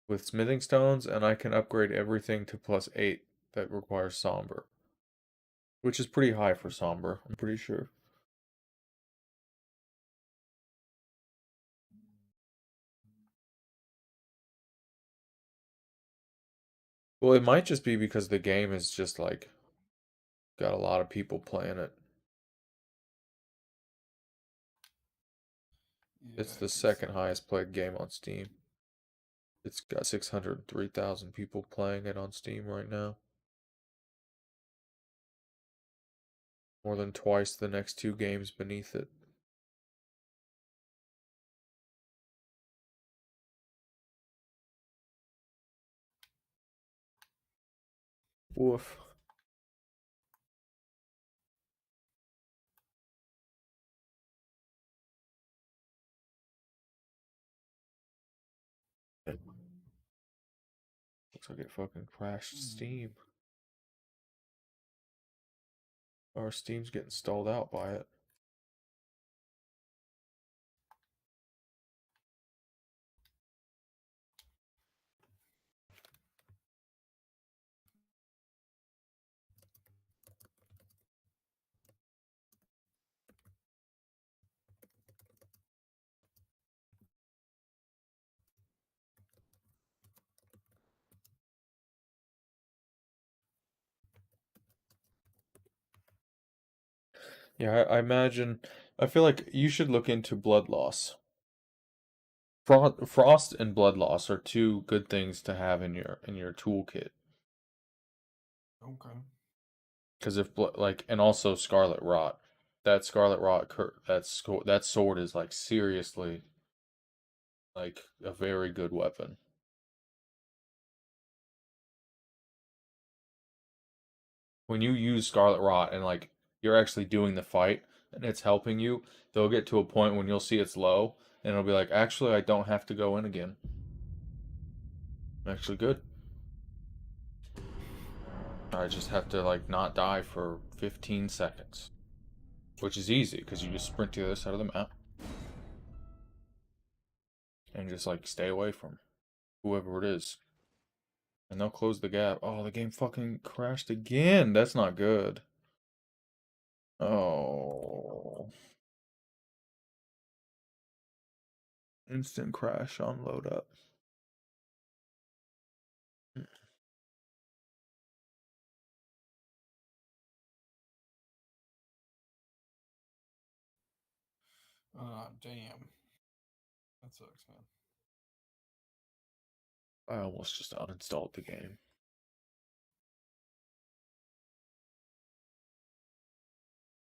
Speaker 1: with smithing stones, and I can upgrade everything to plus 8 that requires somber. Which is pretty high for somber, I'm pretty sure. Well, it might just be because the game is just like got a lot of people playing it.
Speaker 2: Yeah,
Speaker 1: It's
Speaker 2: I
Speaker 1: the
Speaker 2: can see
Speaker 1: second
Speaker 2: that.
Speaker 1: highest played game on Steam. It's got 603,000 people playing it on Steam right now. More than twice the next two games beneath it. Woof. Looks like it fucking crashed Steam. Or Steam's getting stalled out by it. Yeah, I imagine. I feel like you should look into blood loss. Frost and blood loss are two good things to have in your toolkit.
Speaker 2: Okay.
Speaker 1: Because if like, and also Scarlet Rot, that Scarlet Rot that sword is like seriously like a very good weapon. When you use Scarlet Rot and like you're actually doing the fight and it's helping you, they'll get to a point when you'll see it's low and it'll be like, actually, I don't have to go in again. I'm actually good. I just have to like not die for 15 seconds, which is easy because you just sprint to the other side of the map and just like stay away from whoever it is. And they'll close the gap. Oh, the game fucking crashed again. That's not good. Oh. Instant crash on load up.
Speaker 2: Damn. That sucks, man.
Speaker 1: I almost just uninstalled the game.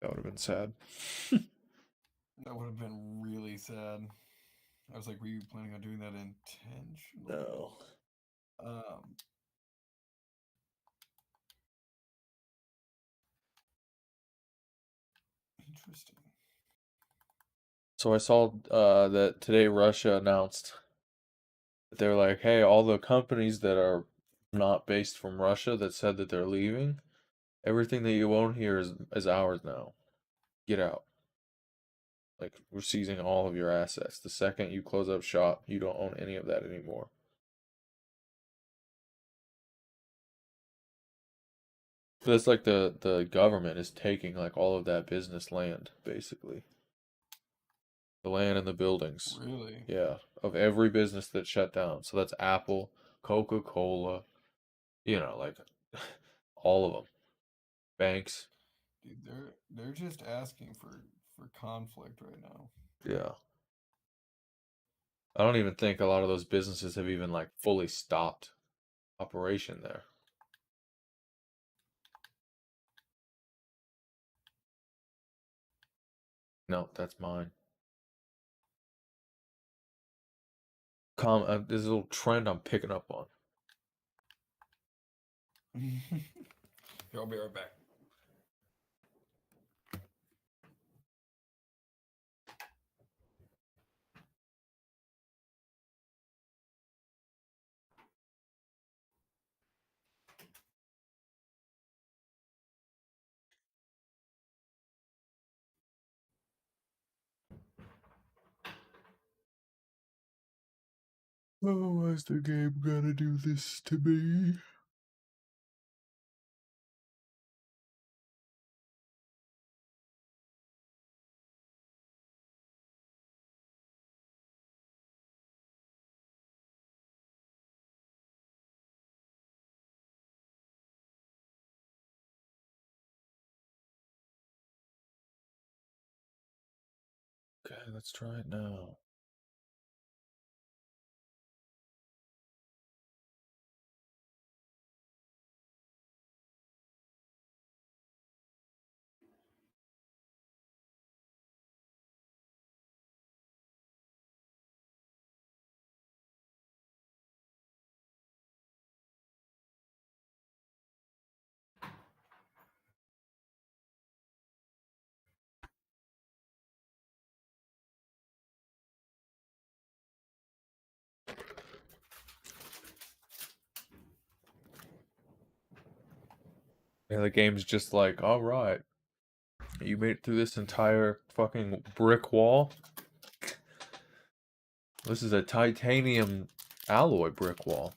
Speaker 1: That would have been sad.
Speaker 2: That would have been really sad. I was like, were you planning on doing that intentionally?
Speaker 1: No.
Speaker 2: Um, Interesting.
Speaker 1: So I saw that today Russia announced that they're like, hey, all the companies that are not based from Russia that said that they're leaving, everything that you own here is ours now. Get out. Like, we're seizing all of your assets. The second you close up shop, you don't own any of that anymore. But it's like the government is taking like all of that business land, basically. The land and the buildings.
Speaker 2: Really?
Speaker 1: Yeah, of every business that shut down. So that's Apple, Coca-Cola, you know, like all of them. Banks.
Speaker 2: Dude, they're just asking for conflict right now.
Speaker 1: Yeah. I don't even think a lot of those businesses have even like fully stopped operation there. No, that's mine. There's a little trend I'm picking up on.
Speaker 2: Here, I'll be right back.
Speaker 1: Oh, why's the game gonna do this to me? Okay, let's try it now. And the game's just like, all right, you made it through this entire fucking brick wall. This is a titanium alloy brick wall,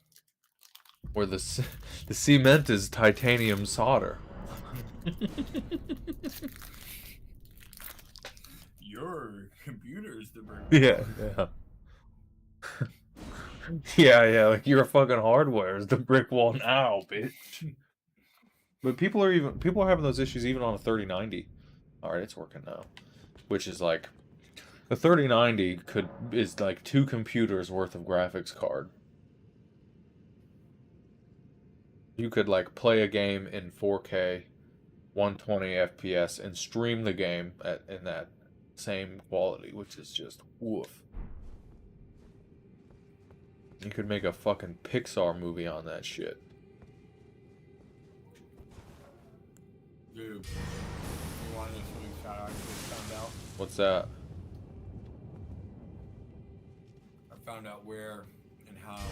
Speaker 1: where the the cement is titanium solder.
Speaker 2: Your computer's the brick.
Speaker 1: Yeah, yeah. Yeah, like your fucking hardware is the brick wall now, bitch. But people are having those issues even on a 3090. All right, it's working now, which is like the 3090 is like 2 computers worth of graphics card. You could like play a game in 4K, 120 FPS, and stream the game in that same quality, which is just woof. You could make a fucking Pixar movie on that shit.
Speaker 2: Dude, you want to know something shout out I just found out?
Speaker 1: What's that?
Speaker 2: I found out where and how to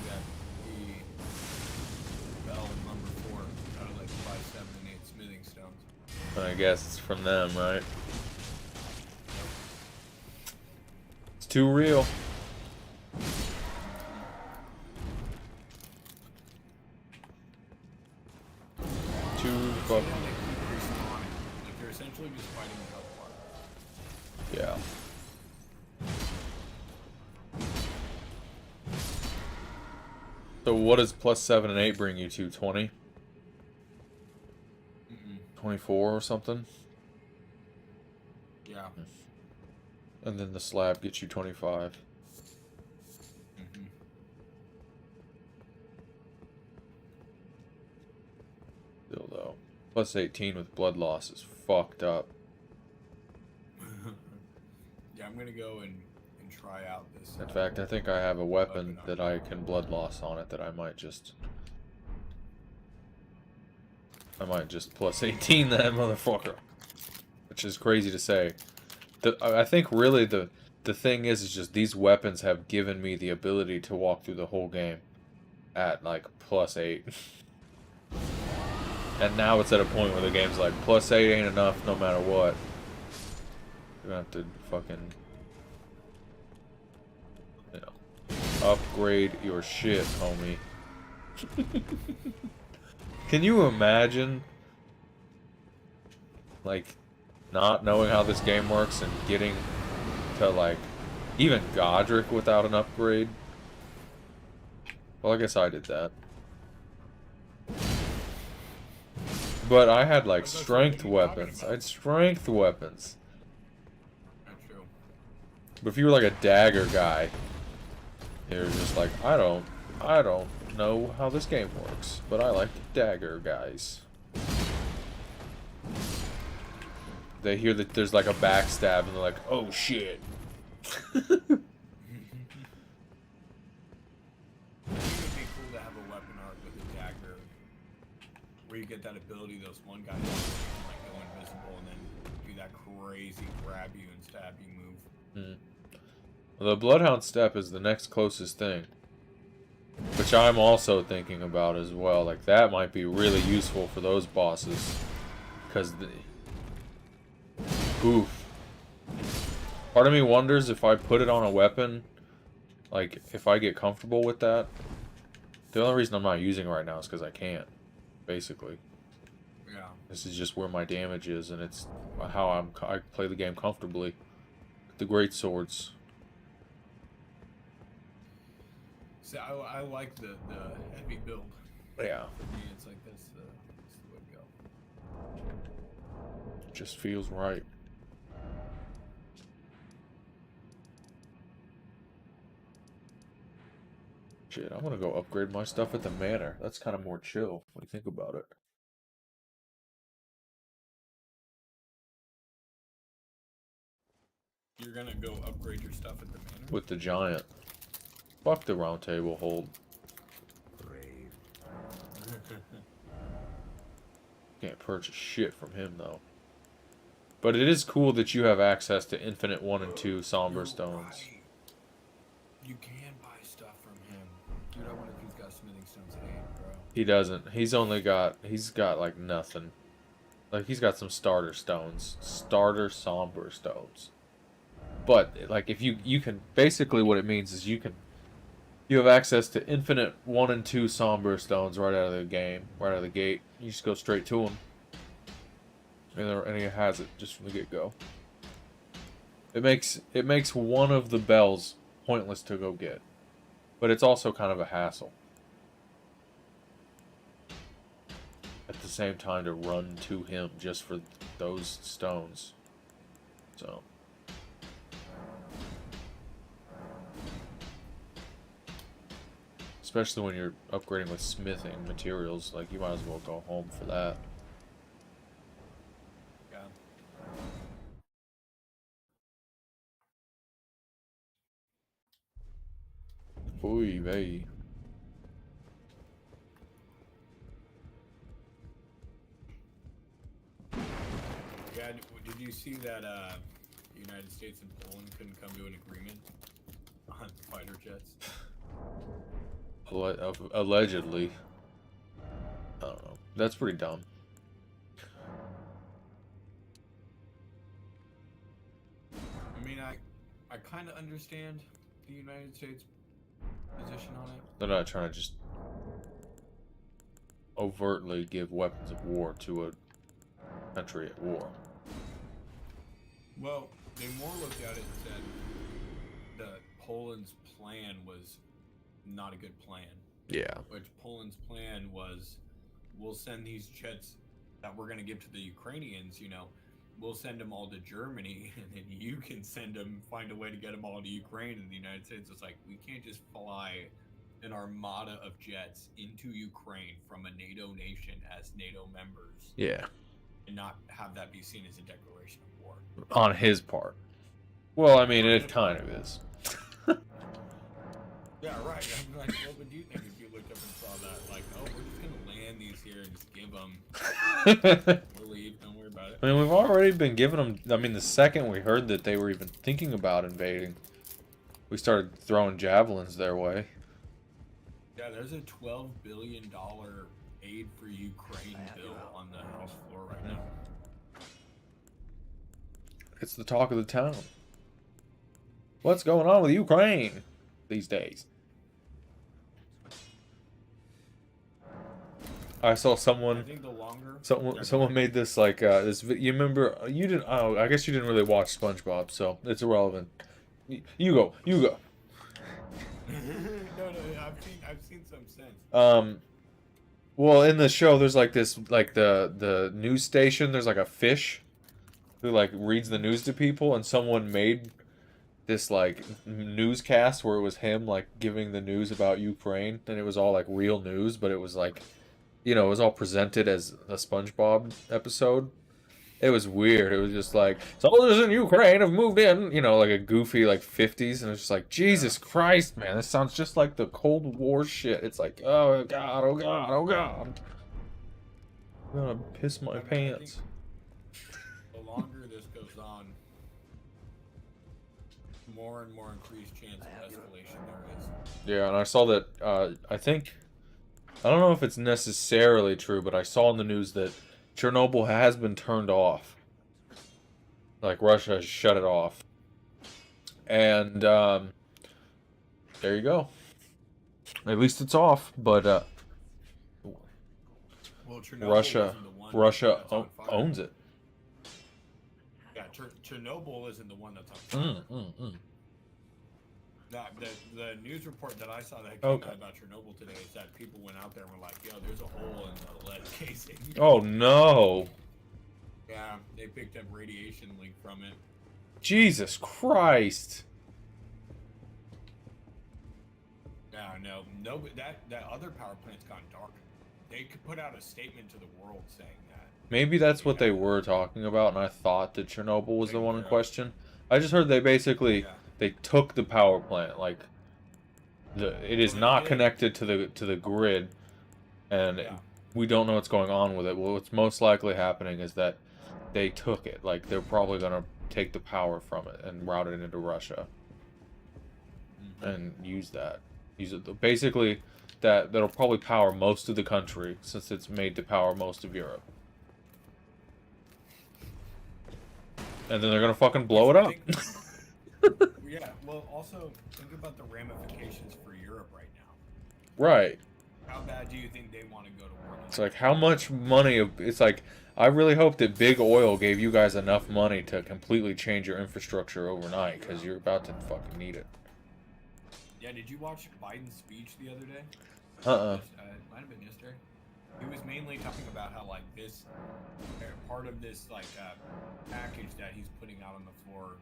Speaker 2: get the bell number 4 out of like 5, 7, and 8 smithing stones.
Speaker 1: I guess it's from them, right? It's too real. Too fucking.
Speaker 2: Like you're essentially just fighting the health bar.
Speaker 1: Yeah. So what does plus 7 and 8 bring you to? 20? 24 or something?
Speaker 2: Yeah.
Speaker 1: And then the slab gets you 25. Still though. Plus 18 with blood loss is fucked up.
Speaker 2: Yeah, I'm gonna go and try out this.
Speaker 1: In fact, I think I have a weapon that I can blood loss on it that I might just plus 18 that motherfucker. Which is crazy to say. I think really the thing is just these weapons have given me the ability to walk through the whole game at like plus 8. And now it's at a point where the game's like plus 8 ain't enough no matter what. You're gonna have to fucking, you know, upgrade your shit, homie. Can you imagine, like, not knowing how this game works and getting to, like, even Godric without an upgrade? Well, I guess I did that. But I had, like, strength weapons. I had strength weapons.
Speaker 2: Not true.
Speaker 1: But if you were, like, a dagger guy, you're just like, I don't know how this game works, but I like dagger guys. They hear that there's like a backstab and they're like, oh shit.
Speaker 2: It would be cool to have a weapon art with a dagger where you get that ability those one guys can like go invisible and then do that crazy grab you and stab you move.
Speaker 1: Well, the Bloodhound Step is the next closest thing. Which I'm also thinking about as well. Like, that might be really useful for those bosses. Because oof. Part of me wonders if I put it on a weapon, Like, if I get comfortable with that, the only reason I'm not using it right now is because I can't, basically.
Speaker 2: Yeah.
Speaker 1: This is just where my damage is, and it's how I play the game comfortably. The great swords.
Speaker 2: So I like the heavy build.
Speaker 1: Yeah.
Speaker 2: For me, it's like that's the way to go.
Speaker 1: Just feels right. Shit, I'm gonna go upgrade my stuff at the manor. That's kind of more chill when you think about it.
Speaker 2: You're gonna go upgrade your stuff at the manor?
Speaker 1: With the giant. Fuck the round table hold. Can't purchase shit from him though. But it is cool that you have access to infinite 1 and 2 somber stones.
Speaker 2: Right. You can buy stuff from him. Dude, I wonder if he's got smithing stones at 8, bro.
Speaker 1: He doesn't. He's got like nothing. Like he's got some starter stones. Starter somber stones. But like if you can basically what it means is you have access to infinite 1 and 2 somber stones right out of the game, right out of the gate. You just go straight to them. And he has it just from the get-go. It makes one of the bells pointless to go get. But it's also kind of a hassle. At the same time to run to him just for those stones. So. Especially when you're upgrading with smithing materials, like you might as well go home for that.
Speaker 2: Yeah.
Speaker 1: Oy vey.
Speaker 2: Yeah, did you see that the United States and Poland couldn't come to an agreement on fighter jets?
Speaker 1: Allegedly. I don't know. That's pretty dumb.
Speaker 2: I mean, I kind of understand the United States position on it.
Speaker 1: They're not trying to just overtly give weapons of war to a country at war.
Speaker 2: Well, they more looked at it and said that Poland's plan was not a good plan.
Speaker 1: Yeah.
Speaker 2: Which Poland's plan was, we'll send these jets that we're going to give to the Ukrainians, you know, we'll send them all to Germany, and then you can find a way to get them all to Ukraine. And the United States was like, we can't just fly an armada of jets into Ukraine from a NATO nation as NATO members.
Speaker 1: Yeah.
Speaker 2: And not have that be seen as a declaration of war.
Speaker 1: On his part. Well, I mean, it kind of is.
Speaker 2: Yeah, right. I'm like, what would you think if you looked up and saw that? Like, oh, we're just going to land these here and just give them. We'll leave. Don't worry about it.
Speaker 1: I mean, we've already been giving them... I mean, the second we heard that they were even thinking about invading, we started throwing javelins their way.
Speaker 2: Yeah, there's a $12 billion aid for Ukraine bill on the House floor right now.
Speaker 1: It's the talk of the town. What's going on with Ukraine these days? I saw someone.
Speaker 2: I think the longer
Speaker 1: someone made this like you remember you didn't. Oh, I guess you didn't really watch SpongeBob, so it's irrelevant. You go.
Speaker 2: no, I've seen some sense.
Speaker 1: Well, in the show, there's like this, like the news station. There's like a fish who like reads the news to people, and someone made this like newscast where it was him like giving the news about Ukraine, and it was all like real news, but it was like, you know, it was all presented as a SpongeBob episode. It was weird. It was just like, soldiers in Ukraine have moved in, you know, like a goofy like 50s, and it's just like, Jesus Christ, man, this sounds just like the Cold War shit. It's like, oh God, oh God, oh God. I'm gonna piss my pants.
Speaker 2: The longer this goes on, more and more increased chance of escalation there is.
Speaker 1: Yeah, and I saw that, I don't know if it's necessarily true, but I saw in the news that Chernobyl has been turned off. Like, Russia has shut it off. And, There you go. At least it's off, but
Speaker 2: Well, Chernobyl
Speaker 1: Russia
Speaker 2: isn't the one that's on fire.
Speaker 1: owns it.
Speaker 2: Yeah, Chernobyl isn't the one that's on fire. The news report that I saw that came out about Chernobyl today is that people went out there and were like, yo, there's a hole in the lead casing.
Speaker 1: Oh no.
Speaker 2: Yeah, they picked up radiation leak from it.
Speaker 1: Jesus Christ.
Speaker 2: Yeah, no, but that other power plant's gone dark. They could put out a statement to the world saying that.
Speaker 1: Maybe that's what they were talking about, and I thought that Chernobyl was the one in question. I just heard they basically they took the power plant, like it is not connected to the grid, and we don't know what's going on with it. Well, what's most likely happening is that they took it. Like they're probably gonna take the power from it and route it into Russia, and use that. Use it basically. That'll probably power most of the country, since it's made to power most of Europe. And then they're gonna fucking blow it up.
Speaker 2: Yeah, well, also, think about the ramifications for Europe right now.
Speaker 1: Right.
Speaker 2: How bad do you think they want to go to war?
Speaker 1: It's like, how much money... It's like, I really hope that big oil gave you guys enough money to completely change your infrastructure overnight, because you're about to fucking need it.
Speaker 2: Yeah, did you watch Biden's speech the other day? It might have been yesterday. He was mainly talking about how, like, this part of this, like, package that he's putting out on the floor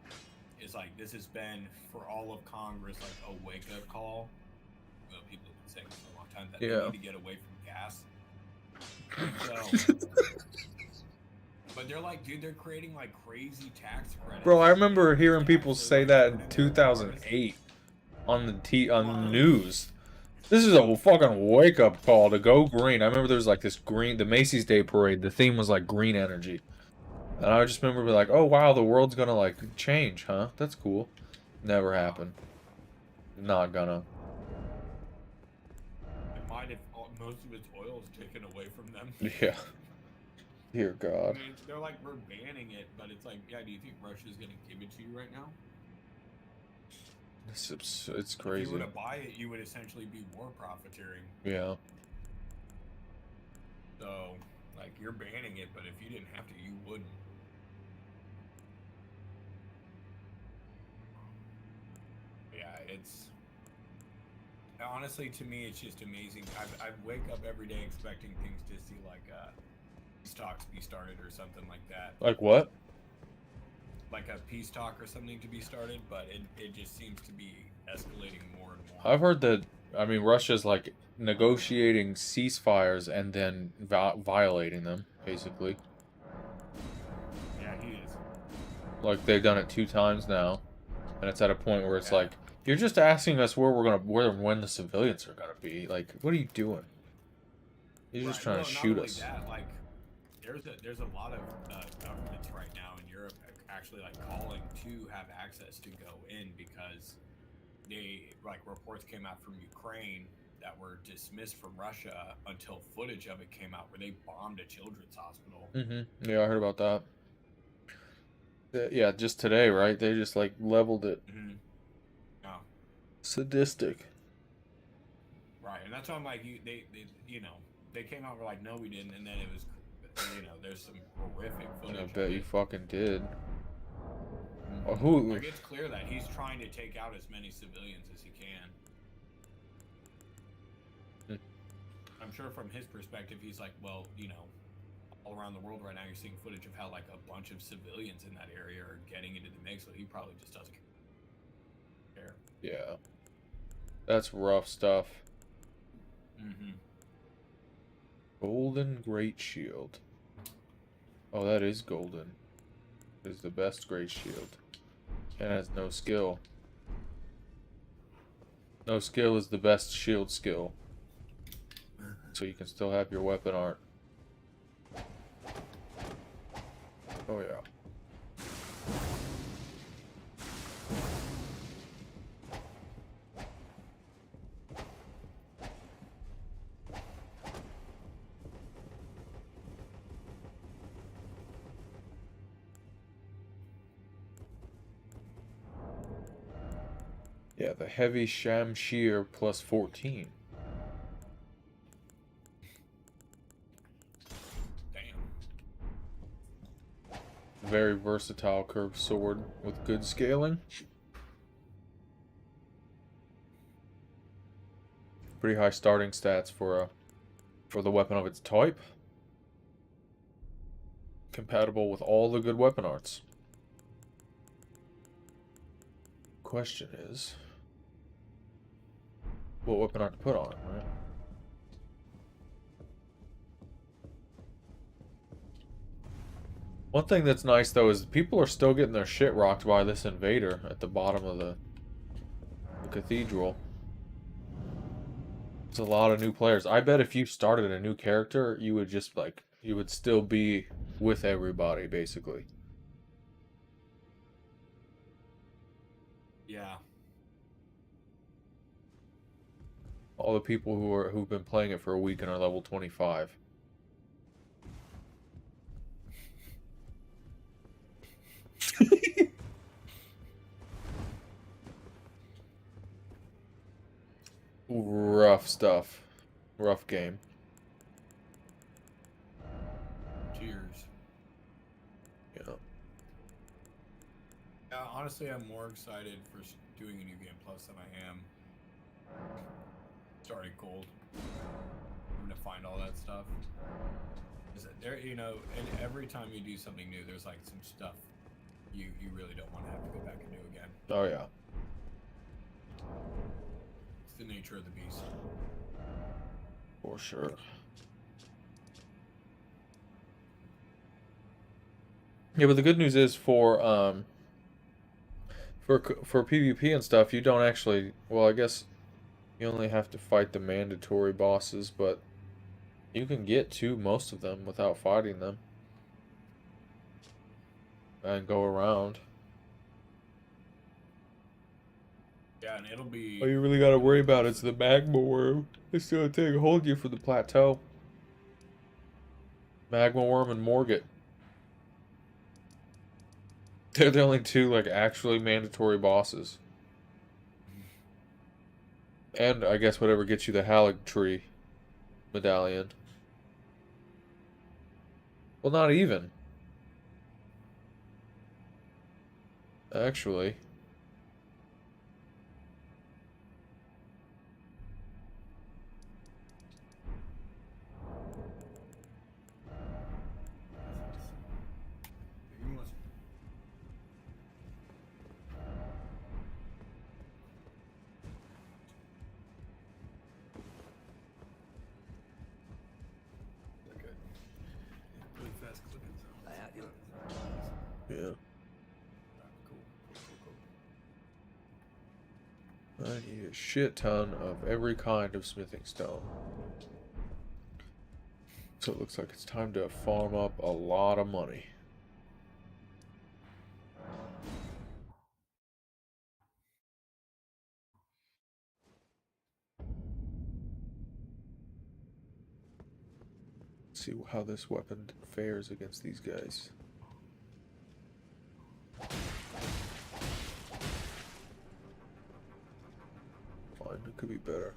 Speaker 2: is, like, this has been, for all of Congress, like, a wake-up call. Well, people have been saying this for a long time, that they need to get away from gas. So, but they're like, dude, they're creating, like, crazy tax credits.
Speaker 1: Bro, I remember hearing people say that in 2008 on the news. This is a fucking wake-up call to go green. I remember there was like this the Macy's Day Parade, the theme was like green energy. And I just remember being like, oh wow, the world's gonna like change, huh? That's cool. Never happened. Not gonna.
Speaker 2: It might if most of its oil is taken away from them.
Speaker 1: Yeah. Dear God.
Speaker 2: I mean, they're like, we're banning it, but it's like, yeah, do you think Russia's gonna give it to you right now?
Speaker 1: It's crazy.
Speaker 2: If you were to buy it, you would essentially be war profiteering.
Speaker 1: Yeah.
Speaker 2: So, like, you're banning it, but if you didn't have to, you wouldn't. Yeah, it's... Honestly, to me, it's just amazing. I wake up every day expecting things to see, like, peace talks be started or something like that.
Speaker 1: Like what?
Speaker 2: Like a peace talk or something to be started, but it just seems to be escalating more and more.
Speaker 1: I've heard that, I mean, Russia's like negotiating ceasefires and then violating them, basically.
Speaker 2: Yeah, he is.
Speaker 1: Like, they've done it 2 times now, and it's at a point where it's like, you're just asking us where when the civilians are gonna be. Like, what are you doing? You're just trying to shoot us.
Speaker 2: Not only that, like, there's a lot of governments right now in Europe actually like calling to have access to go in because reports came out from Ukraine that were dismissed from Russia until footage of it came out where they bombed a children's hospital.
Speaker 1: Yeah, I heard about that. Yeah, just today, right? They just like leveled it.
Speaker 2: Yeah.
Speaker 1: Sadistic.
Speaker 2: Right, and that's why I'm like, they they came out and were like, no, we didn't, and then it was, there's some horrific footage.
Speaker 1: I bet you fucking did.
Speaker 2: Like, it's clear that he's trying to take out as many civilians as he can. I'm sure from his perspective, he's like, well, all around the world right now, you're seeing footage of how, like, a bunch of civilians in that area are getting into the mix, so he probably just doesn't care.
Speaker 1: Yeah. That's rough stuff. Golden Great Shield. Oh, that is golden. It is the best Great Shield. And has no skill. No skill is the best shield skill. So you can still have your weapon art. Oh yeah. Yeah, the heavy Shamshir plus 14.
Speaker 2: Damn.
Speaker 1: Very versatile curved sword with good scaling. Pretty high starting stats for the weapon of its type. Compatible with all the good weapon arts. Question is, what weapon art to put on it, right? One thing that's nice though is people are still getting their shit rocked by this invader at the bottom of the cathedral. There's a lot of new players. I bet if you started a new character, you would just like, you would still be with everybody basically.
Speaker 2: Yeah.
Speaker 1: All the people who've been playing it for a week and are level 25. Rough stuff. Rough game.
Speaker 2: Cheers.
Speaker 1: Yeah.
Speaker 2: Yeah, honestly, I'm more excited for doing a new game plus than I am starting cold. I'm gonna find all that stuff. There, you know, and every time you do something new, there's like some stuff you really don't want to have to go back and do again.
Speaker 1: Oh yeah.
Speaker 2: It's the nature of the beast.
Speaker 1: For sure. Yeah, but the good news is for PvP and stuff, you don't actually, well, I guess you only have to fight the mandatory bosses, but you can get to most of them without fighting them. And go around.
Speaker 2: Yeah, and it'll be...
Speaker 1: All you really gotta worry about is the magma worm. It's gonna take a hold of you for the plateau. Magma worm and Morget. They're the only two, like, actually mandatory bosses. And, I guess, whatever gets you the Halig Tree medallion. Well, not even. Actually.
Speaker 2: You must... Okay. Really fast clicking.
Speaker 1: Yeah.
Speaker 2: Cool.
Speaker 1: I need a shit ton of every kind of smithing stone. So it looks like it's time to farm up a lot of money. Let's see how this weapon fares against these guys. Fine, it could be better.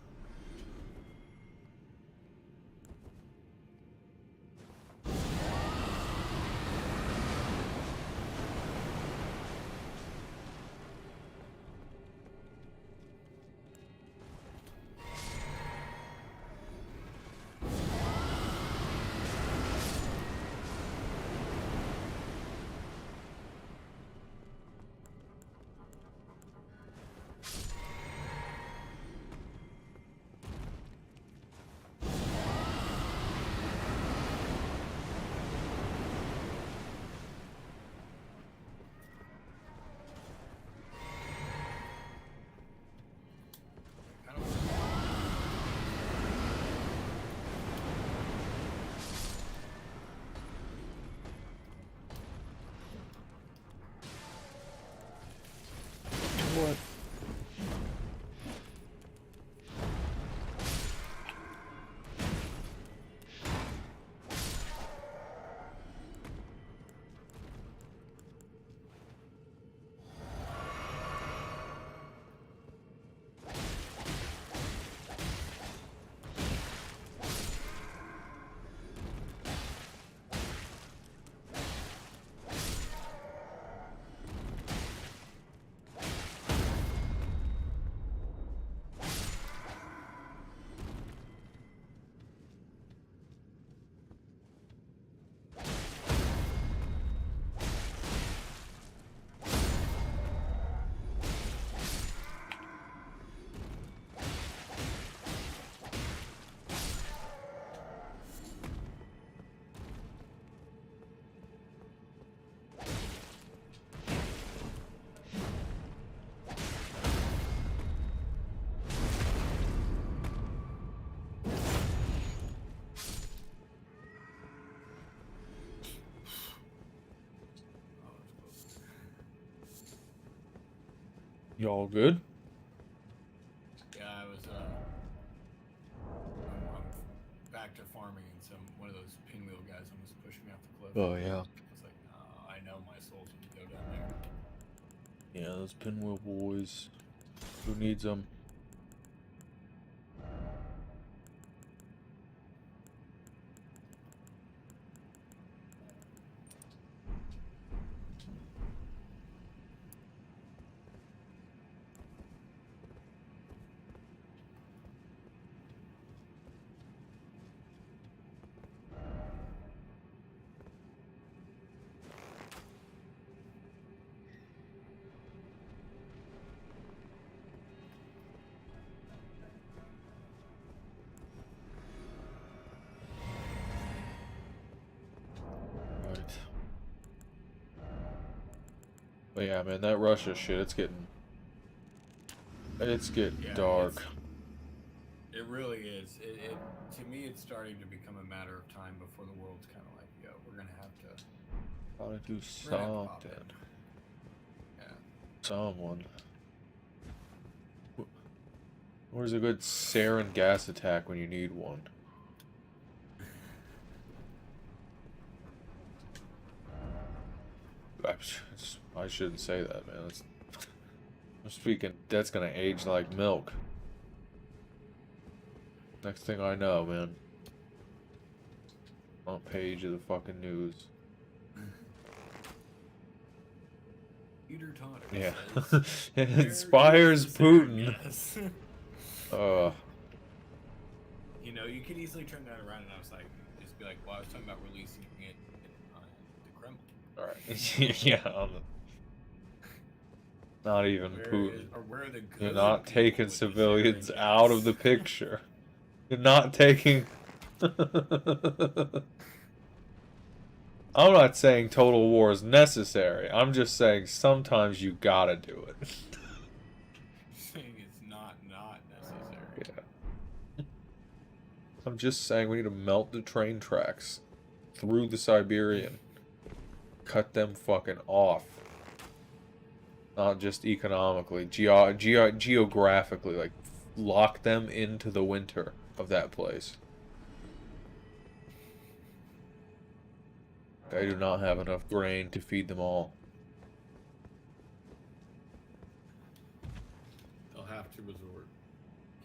Speaker 1: Y'all good?
Speaker 2: Yeah, I was I'm back to farming, and one of those pinwheel guys almost pushed me off the cliff.
Speaker 1: Oh yeah.
Speaker 2: I was like, no, I know my soul's gonna go down there.
Speaker 1: Yeah, those pinwheel boys. Who needs them? Right. But yeah, man, that Russia shit, it's getting
Speaker 2: Yeah,
Speaker 1: dark.
Speaker 2: It really is. It to me, it's starting to become a matter of time before the world's kind of like, yo, we're gonna have to.
Speaker 1: Gotta do
Speaker 2: We're gonna have to pop
Speaker 1: something.
Speaker 2: in. Yeah.
Speaker 1: Someone. Where's a good sarin gas attack when you need one? I shouldn't say that, man. I'm speaking, that's gonna age like milk. Next thing I know, man. Front page of the fucking news.
Speaker 2: Peter Totter.
Speaker 1: Yeah.
Speaker 2: Says,
Speaker 1: It
Speaker 2: "Where
Speaker 1: inspires
Speaker 2: is the sarin
Speaker 1: Putin.
Speaker 2: gas?" You know, you could easily turn that around, and I was like, just be like, well, I was talking about releasing it on the Kremlin.
Speaker 1: Alright. Yeah, not even Putin.
Speaker 2: Where are the good
Speaker 1: You're not
Speaker 2: people
Speaker 1: taking
Speaker 2: with the
Speaker 1: civilians
Speaker 2: sarin
Speaker 1: out of
Speaker 2: gas?
Speaker 1: the picture. You're not taking... I'm not saying total war is necessary. I'm just saying sometimes you gotta do it.
Speaker 2: Saying it's not necessary.
Speaker 1: Yeah. I'm just saying we need to melt the train tracks through the Siberian. Cut them fucking off. Not just economically, geographically, like lock them into the winter of that place. They do not have enough grain to feed them all.
Speaker 2: They'll have to resort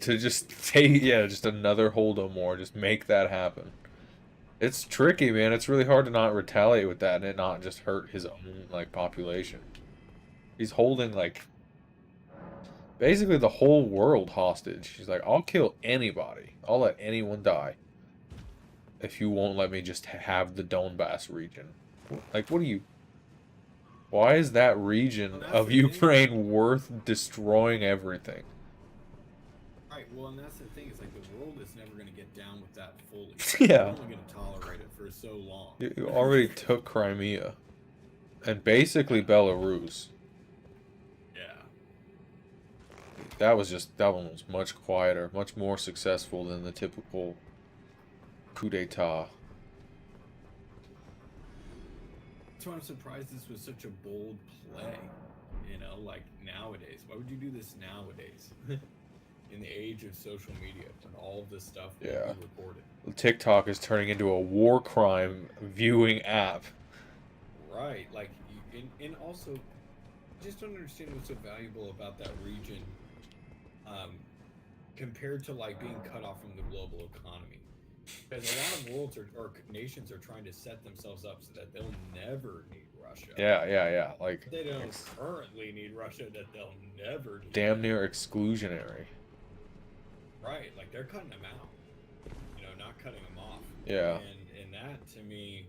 Speaker 1: To just take, yeah, just another Holodomor, just make that happen. It's tricky, man. It's really hard to not retaliate with that and it not just hurt his own, like, population. He's holding, like, basically the whole world hostage. He's like, I'll kill anybody. I'll let anyone die. If you won't let me just have the Donbass region. Like, what do you... Why is that region of Ukraine worth destroying everything?
Speaker 2: Right, well, and that's the thing, is like the world is never going to get down with that fully.
Speaker 1: Yeah.
Speaker 2: We're only going to tolerate it for so long.
Speaker 1: You already took Crimea. And basically Belarus.
Speaker 2: Yeah.
Speaker 1: That one was much quieter, much more successful than the typical coup d'etat.
Speaker 2: That's why I'm surprised this was such a bold play. You know, like nowadays. Why would you do this nowadays? In the age of social media, when all of this stuff will be recorded.
Speaker 1: TikTok is turning into a war crime viewing app.
Speaker 2: Right, like, and also, I just don't understand what's so valuable about that region, compared to like being cut off from the global economy. Because a lot of worlds or nations are trying to set themselves up so that they'll never need Russia.
Speaker 1: Yeah. Like
Speaker 2: they don't currently need Russia, that they'll never need.
Speaker 1: Damn near exclusionary.
Speaker 2: Right, like they're cutting them out. You know, not cutting them off.
Speaker 1: Yeah.
Speaker 2: And that to me,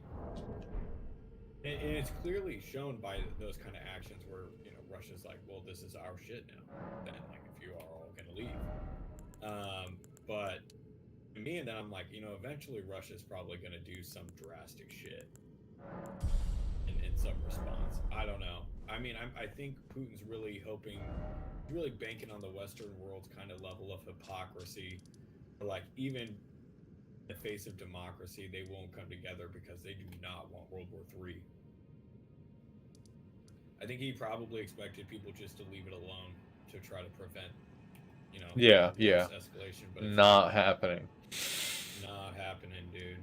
Speaker 2: and it's clearly shown by those kind of actions where, you know, Russia's like, well, this is our shit now. Then, like, if you are all gonna leave. But to me, and then I'm like, you know, eventually Russia's probably gonna do some drastic shit in some response. I don't know. I mean, I think Putin's really hoping, really banking on the Western world's kind of level of hypocrisy. Like, even in the face of democracy, they won't come together because they do not want World War III. I think he probably expected people just to leave it alone. to try to prevent, you know,
Speaker 1: Yeah,
Speaker 2: worse
Speaker 1: yeah.
Speaker 2: escalation. But it's
Speaker 1: Not happening.
Speaker 2: not happening, dude.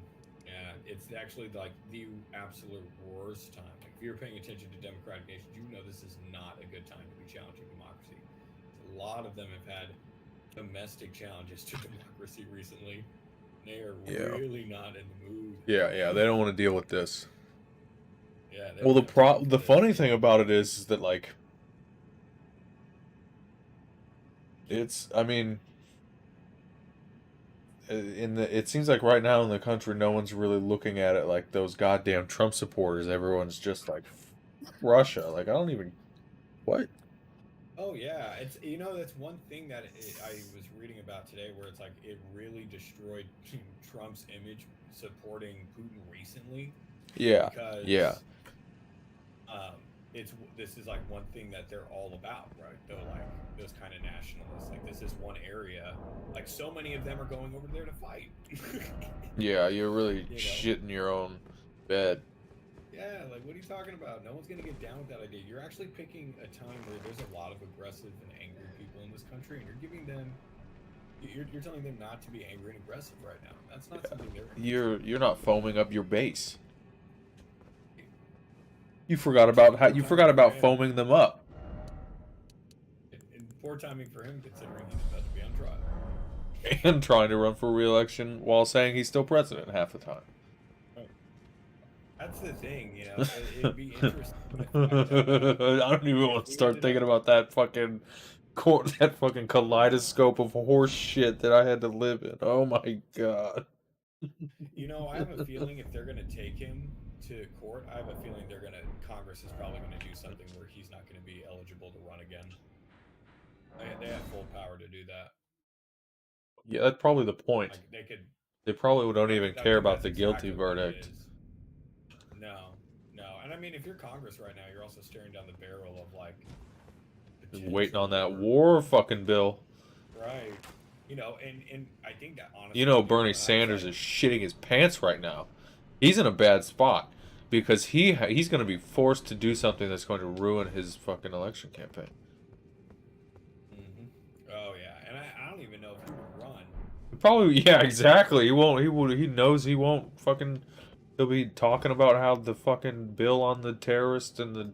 Speaker 2: Yeah, it's actually like the absolute worst time. Like if you're paying attention to democratic nations, you know this is not a good time to be challenging democracy. A lot of them have had domestic challenges to democracy recently. They are really not in the mood.
Speaker 1: Yeah, they don't want to deal with this.
Speaker 2: Yeah.
Speaker 1: Well, the funny thing about it is that, like, it's, I mean, it seems like right now in the country, no one's really looking at it like those goddamn Trump supporters. Everyone's just like, Russia. Like, I don't even, what?
Speaker 2: Oh yeah, it's, you know, that's one thing that I was reading about today, where it's like it really destroyed Trump's image supporting Putin recently.
Speaker 1: Yeah,
Speaker 2: Because
Speaker 1: yeah.
Speaker 2: This is like one thing that they're all about, right? They're like those kind of nationalists. Like this is one area. Like so many of them are going over there to fight.
Speaker 1: Yeah, you're really
Speaker 2: You know?
Speaker 1: shitting your own bed.
Speaker 2: Yeah, like what are you talking about? No one's gonna get down with that idea. You're actually picking a time where there's a lot of aggressive and angry people in this country, and you're giving them, you're telling them not to be angry and aggressive right now. That's not something they're.
Speaker 1: You're not foaming up your base. You forgot about foaming them up.
Speaker 2: And poor timing for him, considering he's about to be on trial.
Speaker 1: And trying to run for re-election while saying he's still president half the time.
Speaker 2: That's the thing, you know. It'd be interesting.
Speaker 1: I don't even want to start thinking about that fucking kaleidoscope of horse shit that I had to live in. Oh my god.
Speaker 2: You know, I have a feeling if they're gonna take him to court, I have a feeling Congress is probably gonna do something where he's not gonna be eligible to run again. They have full power to do that.
Speaker 1: Yeah, that's probably the point.
Speaker 2: Like
Speaker 1: they probably don't even care about the guilty
Speaker 2: exactly
Speaker 1: verdict.
Speaker 2: No. And I mean, if you're Congress right now, you're also staring down the barrel of like
Speaker 1: waiting on that war fucking bill.
Speaker 2: Right. You know, and I think that honestly,
Speaker 1: you know, Bernie Sanders is shitting his pants right now. He's in a bad spot because he's going to be forced to do something that's going to ruin his fucking election campaign.
Speaker 2: Oh yeah, and I don't even know if he would run.
Speaker 1: Probably, yeah, exactly. He won't. He knows he won't fucking. He'll be talking about how the fucking bill on the terrorists and the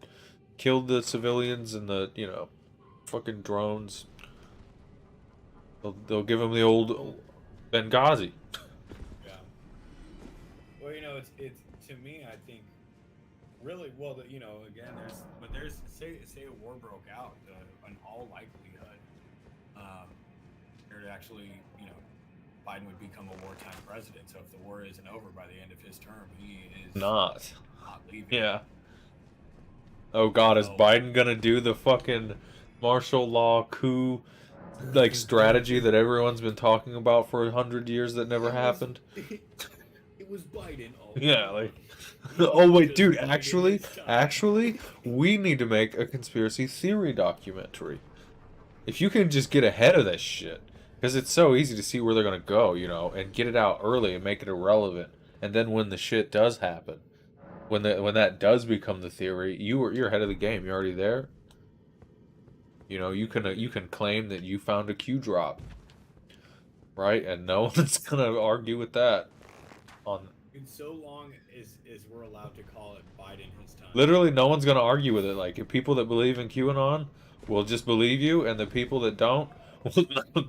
Speaker 1: killed the civilians and the, you know, fucking drones. They'll give him the old Benghazi.
Speaker 2: Yeah. Well, you know, it's to me, I think, really, well, you know, again, there's say a war broke out, in all likelihood, there'd actually, you know, Biden would become a wartime president. So if the war isn't over by the end of his term, he is
Speaker 1: not
Speaker 2: leaving.
Speaker 1: Yeah. Oh God, is Biden gonna do the fucking martial law coup, like, strategy that everyone's been talking about for 100 years that never happened?
Speaker 2: It was Biden.
Speaker 1: Yeah, like, oh wait, dude, actually, we need to make a conspiracy theory documentary. If you can just get ahead of this shit, because it's so easy to see where they're gonna go, you know, and get it out early and make it irrelevant, and then when the shit does happen, when that does become the theory, you're ahead of the game. You're already there. You know, you can claim that you found a Q drop, right? And no one's gonna argue with that.
Speaker 2: In so long as we're allowed to call it Biden his time.
Speaker 1: Literally, no one's gonna argue with it. Like, if people that believe in QAnon will just believe you, and the people that don't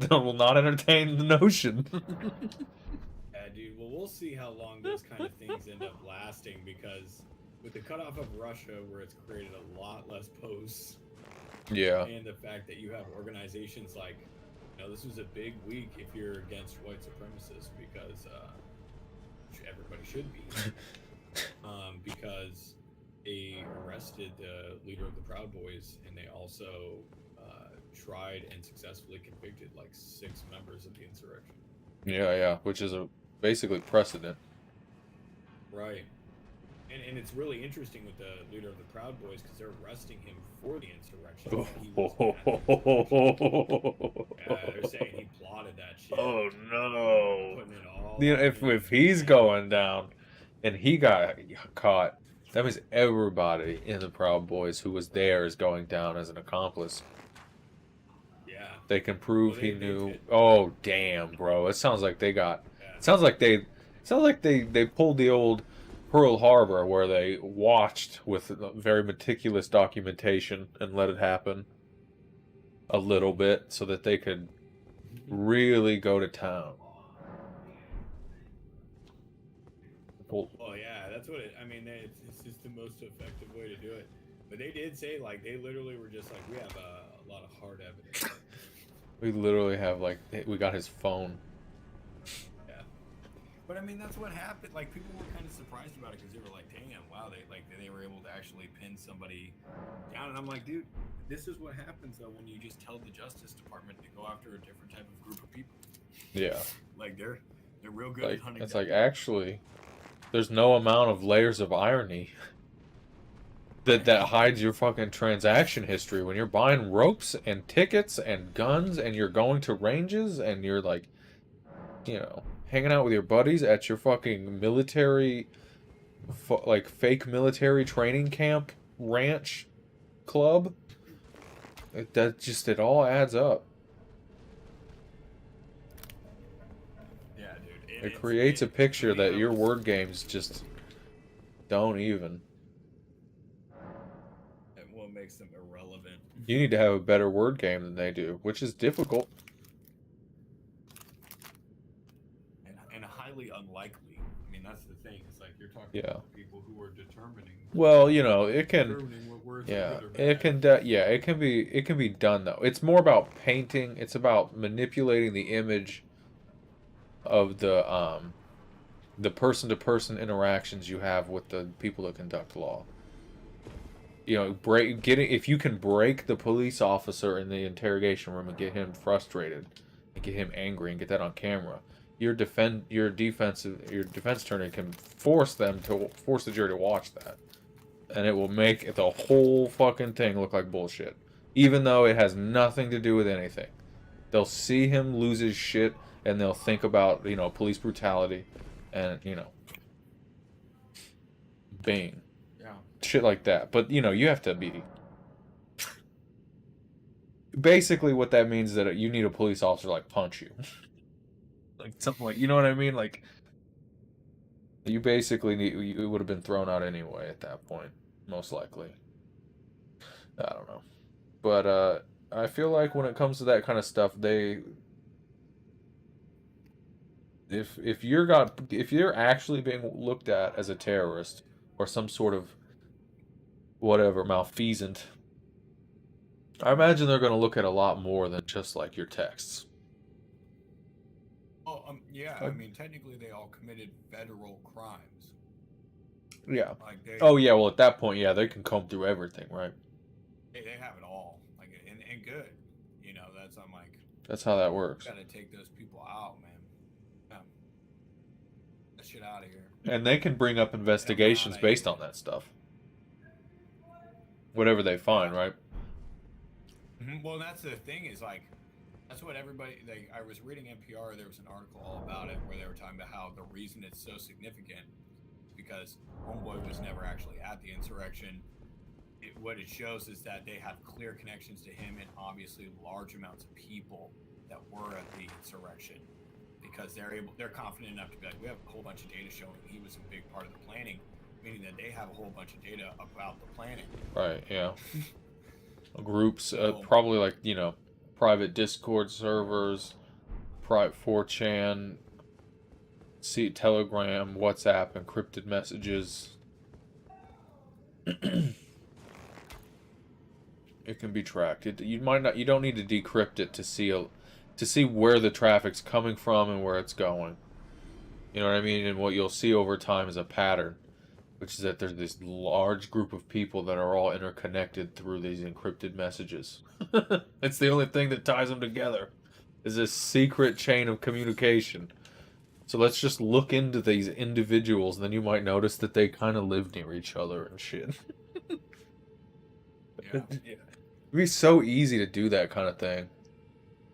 Speaker 1: will not entertain the notion.
Speaker 2: Yeah, dude. Well, we'll see how long those kind of things end up lasting, because with the cutoff of Russia, where it's created a lot less posts.
Speaker 1: Yeah.
Speaker 2: And the fact that you have organizations like, you know, this was a big week if you're against white supremacists, because everybody should be, because they arrested the leader of the Proud Boys, and they also tried and successfully convicted like 6 members of the insurrection.
Speaker 1: Yeah, which is basically precedent.
Speaker 2: Right. And it's really interesting with the leader of the Proud Boys, because they're arresting him for the insurrection. They're saying he plotted that shit.
Speaker 1: Oh no!
Speaker 2: Putting it all,
Speaker 1: you know, if he's going down, and he got caught, that means everybody in the Proud Boys who was there is going down as an accomplice. They can prove
Speaker 2: Well,
Speaker 1: he
Speaker 2: they
Speaker 1: knew.
Speaker 2: did.
Speaker 1: Oh, damn, bro. It sounds like they got.
Speaker 2: Yeah.
Speaker 1: It sounds like they pulled the old Pearl Harbor where they watched with very meticulous documentation and let it happen a little bit so that they could really go to town. Well,
Speaker 2: Well, yeah, that's what it. I mean, it's just the most effective way to do it. But they did say like they literally were just like we have a lot of hard evidence.
Speaker 1: we literally have like we got his phone.
Speaker 2: Yeah. But I mean, that's what happened. Like people were kind of surprised about it because they were like, "Damn, wow!" They were able to actually pin somebody down, and I'm like, dude, this is what happens though when you just tell the Justice Department to go after a different type of group of people.
Speaker 1: Yeah.
Speaker 2: Like they're real good
Speaker 1: Like
Speaker 2: at hunting.
Speaker 1: it's
Speaker 2: down
Speaker 1: like
Speaker 2: people.
Speaker 1: actually, there's no amount of layers of irony that hides your fucking transaction history when you're buying ropes and tickets and guns and you're going to ranges and you're like, you know, hanging out with your buddies at your fucking military, like fake military training camp ranch club. It all adds up.
Speaker 2: Yeah, dude.
Speaker 1: It creates a picture that your
Speaker 2: was-
Speaker 1: word games just don't even.
Speaker 2: what makes them irrelevant.
Speaker 1: You need to have a better word game than they do, which is difficult.
Speaker 2: And highly unlikely. I mean, that's the thing. It's like you're talking about people who are determining.
Speaker 1: Well, you know, it can.
Speaker 2: Determining what words
Speaker 1: Yeah,
Speaker 2: are good or bad.
Speaker 1: it can be done though. It's more about painting. It's about manipulating the image of the person-to-person interactions you have with the people that conduct law. You know, if you can break the police officer in the interrogation room and get him frustrated and get him angry and get that on camera, your defense attorney can force the jury to watch that, and it will make the whole fucking thing look like bullshit, even though it has nothing to do with anything. They'll see him lose his shit and they'll think about, you know, police brutality and, you know, bing.
Speaker 2: Yeah.
Speaker 1: Shit like that. But, you know, you have to be... Basically what that means is that you need a police officer, like, punch you. Like, something like... You know what I mean? Like, you basically need... You would have been thrown out anyway at that point. Most likely. I don't know. But, I feel like when it comes to that kind of stuff, if you're actually being looked at as a terrorist or some sort of whatever malfeasant, I imagine they're going to look at a lot more than just like your texts.
Speaker 2: Oh, yeah. I mean, technically, they all committed federal crimes.
Speaker 1: Yeah.
Speaker 2: Like
Speaker 1: Oh yeah. Well, at that point, yeah, they can comb through everything, right?
Speaker 2: They have it all. Like and good. You know, I'm like.
Speaker 1: That's how that works.
Speaker 2: Gotta take those people out, man. Yeah. Get that shit out of here.
Speaker 1: And they can bring up investigations based on that stuff. Whatever they find, right?
Speaker 2: Well, that's the thing is like, that's what everybody. Like, I was reading NPR. There was an article all about it where they were talking about how the reason it's so significant is because Homeboy was never actually at the insurrection. What it shows is that they have clear connections to him and obviously large amounts of people that were at the insurrection, because they're confident enough to be like, we have a whole bunch of data showing he was a big part of the planning, meaning that they have a whole bunch of data about the planning.
Speaker 1: Right. Yeah. Groups, probably like, you know, private Discord servers, private 4chan, Telegram, WhatsApp, encrypted messages. It can be tracked. You don't need to decrypt it to see where the traffic's coming from and where it's going. You know what I mean? And what you'll see over time is a pattern, which is that there's this large group of people that are all interconnected through these encrypted messages. It's the only thing that ties them together, is this secret chain of communication. So let's just look into these individuals, and then you might notice that they kind of live near each other and shit.
Speaker 2: Yeah.
Speaker 1: It'd be so easy to do that kind of thing.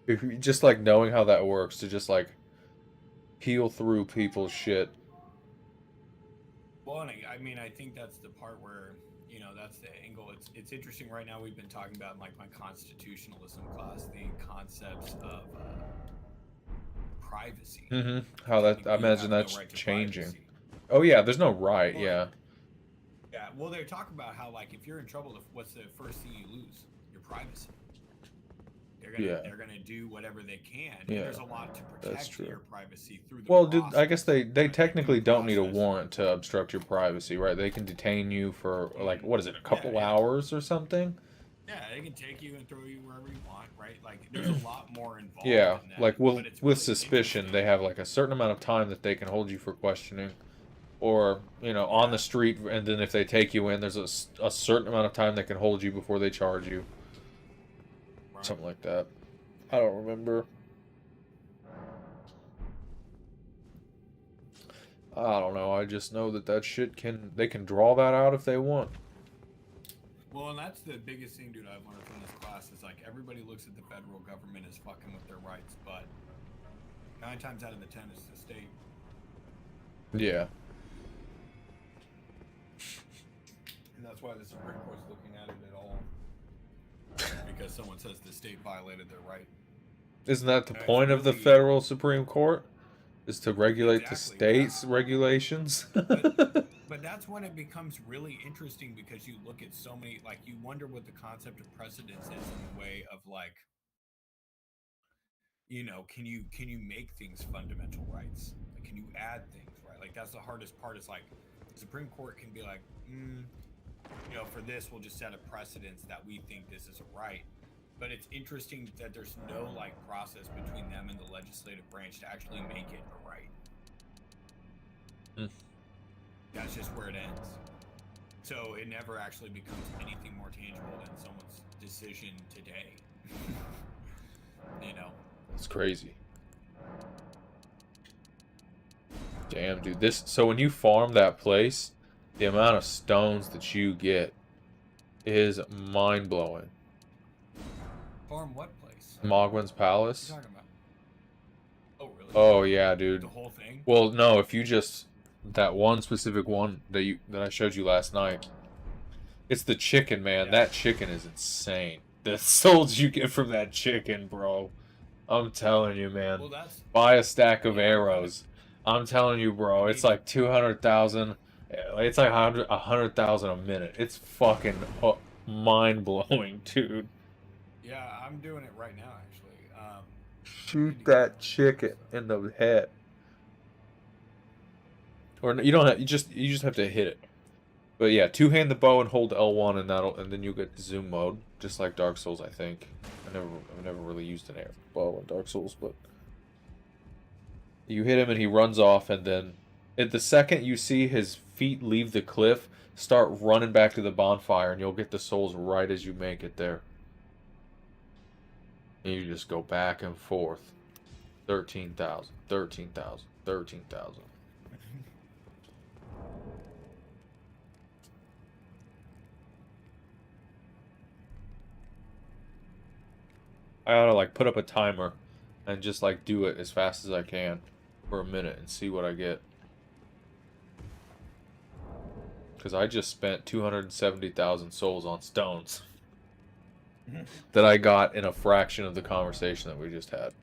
Speaker 1: If you just like knowing how that works, to just like peel through people's shit.
Speaker 2: Well, and I mean, I think that's the part where, you know, that's the angle. It's interesting right now. We've been talking about in, like, my constitutionalism class, the concepts of privacy.
Speaker 1: How that, I
Speaker 2: Technically, you
Speaker 1: imagine
Speaker 2: have no
Speaker 1: that's
Speaker 2: right to
Speaker 1: changing.
Speaker 2: privacy.
Speaker 1: Oh yeah, there's no right,
Speaker 2: Well,
Speaker 1: yeah.
Speaker 2: Yeah, well, they talk about how, like, if you're in trouble, what's the first thing you lose? Your privacy. They're gonna do whatever they can. And
Speaker 1: Yeah,
Speaker 2: there's a lot to
Speaker 1: that's
Speaker 2: protect
Speaker 1: true.
Speaker 2: your privacy through the
Speaker 1: Well,
Speaker 2: process.
Speaker 1: I guess they
Speaker 2: Due
Speaker 1: technically don't need a
Speaker 2: process.
Speaker 1: warrant to obstruct your privacy, right? They can detain you for like, what is it, a couple
Speaker 2: Yeah.
Speaker 1: hours or something?
Speaker 2: Yeah, they can take you and throw you wherever you want, right? Like, there's a lot more involved
Speaker 1: Yeah,
Speaker 2: in that.
Speaker 1: like
Speaker 2: but it's
Speaker 1: with
Speaker 2: really
Speaker 1: suspicion, they
Speaker 2: interesting.
Speaker 1: have like a certain amount of time that they can hold you for questioning, or on the street, and then if they take you in, there's a certain amount of time they can hold you before they charge you.
Speaker 2: Right.
Speaker 1: Something like that. I don't remember. I don't know. I just know that shit they can draw that out if they want.
Speaker 2: Well, and that's the biggest thing, dude, I've learned from this class is, like, everybody looks at the federal government as fucking with their rights, but 9 times out of the 10 it's the state.
Speaker 1: Yeah.
Speaker 2: And that's why the Supreme Court's looking at it at all. Because someone says the state violated their right.
Speaker 1: Isn't that the
Speaker 2: It's
Speaker 1: point of the
Speaker 2: really-
Speaker 1: federal Supreme Court? Is to regulate the
Speaker 2: Exactly,
Speaker 1: state's regulations?
Speaker 2: But that's when it becomes really interesting, because you look at so many, like, you wonder what the concept of precedence is in the way of, like, can you make things fundamental rights? Like, can you add things, right? Like, that's the hardest part, is, like, the Supreme Court can be like, for this, we'll just set a precedence that we think this is a right. But it's interesting that there's no, like, process between them and the legislative branch to actually make it a right. That's just where it ends. So it never actually becomes anything more tangible than someone's decision today.
Speaker 1: It's crazy. Damn, dude. So when you farm that place, the amount of stones that you get is mind-blowing.
Speaker 2: Farm what place?
Speaker 1: Mogwin's Palace.
Speaker 2: What are you talking about? Oh, really?
Speaker 1: Oh, yeah, dude.
Speaker 2: The whole thing?
Speaker 1: Well, no, if you just... That one specific one that I showed you last night. It's the chicken, man.
Speaker 2: Yeah.
Speaker 1: That chicken is insane. The souls you get from that chicken, bro. I'm telling you, man.
Speaker 2: Well, that's...
Speaker 1: Buy a stack of arrows. I'm telling you, bro. It's like 200,000. It's like 100,000 a minute. It's fucking mind-blowing, dude.
Speaker 2: Yeah, I'm doing it right now, actually.
Speaker 1: Shoot that chicken in the head. Or you don't have, you just have to hit it. But yeah, two-hand the bow and hold L1, and then you get zoom mode, just like Dark Souls, I think. I've never really used an air bow in Dark Souls, but you hit him and he runs off, and then at the second you see his feet leave the cliff, start running back to the bonfire, and you'll get the souls right as you make it there. And you just go back and forth. 13,000, 13,000, 13,000. I ought to like put up a timer and just like do it as fast as I can for a minute and see what I get. Because I just spent 270,000 souls on stones that I got in a fraction of the conversation that we just had.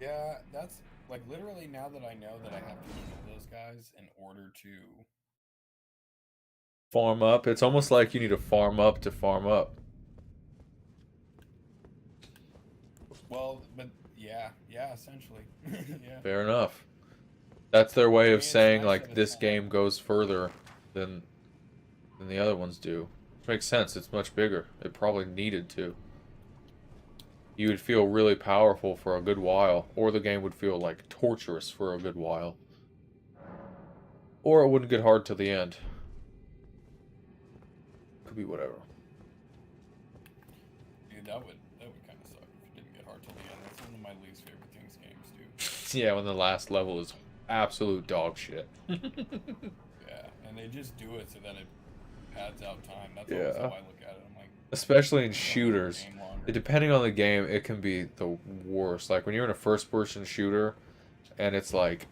Speaker 2: Yeah, that's, like, literally now that I know that I have to kill those guys in order to...
Speaker 1: Farm up. It's almost like you need to farm up to farm up.
Speaker 2: Well, but yeah, essentially. Yeah.
Speaker 1: Fair enough. That's their way of
Speaker 2: it's
Speaker 1: saying
Speaker 2: nice
Speaker 1: like
Speaker 2: that it's
Speaker 1: this
Speaker 2: not
Speaker 1: game goes further than the other ones do. Which makes sense. It's much bigger. It probably needed to. You would feel really powerful for a good while, or the game would feel like torturous for a good while. Or it wouldn't get hard till the end. Could be whatever.
Speaker 2: Dude, that would kind of suck if it didn't get hard till the end. That's one of my least favorite things games do.
Speaker 1: Yeah, when the last level is absolute dog shit.
Speaker 2: Yeah, and they just do it so that it pads out time. That's
Speaker 1: Yeah.
Speaker 2: always how I look at it. I'm like,
Speaker 1: Especially in
Speaker 2: "Don't make the
Speaker 1: shooters.
Speaker 2: game longer."
Speaker 1: Depending on the game, it can be the worst. Like when you're in a first-person shooter, and it's like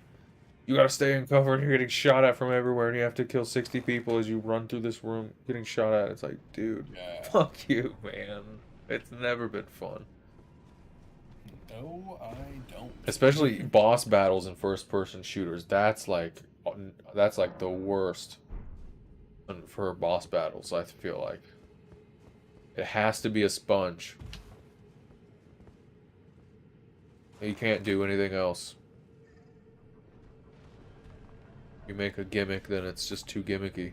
Speaker 1: You gotta stay in cover and you're getting shot at from everywhere and you have to kill 60 people as you run through this room getting shot at. It's like, dude,
Speaker 2: Yeah.
Speaker 1: fuck you, man. It's never been fun.
Speaker 2: No, I don't.
Speaker 1: Especially boss battles in first-person shooters. That's like the worst for boss battles, I feel like. It has to be a sponge. You can't do anything else. You make a gimmick, then it's just too gimmicky.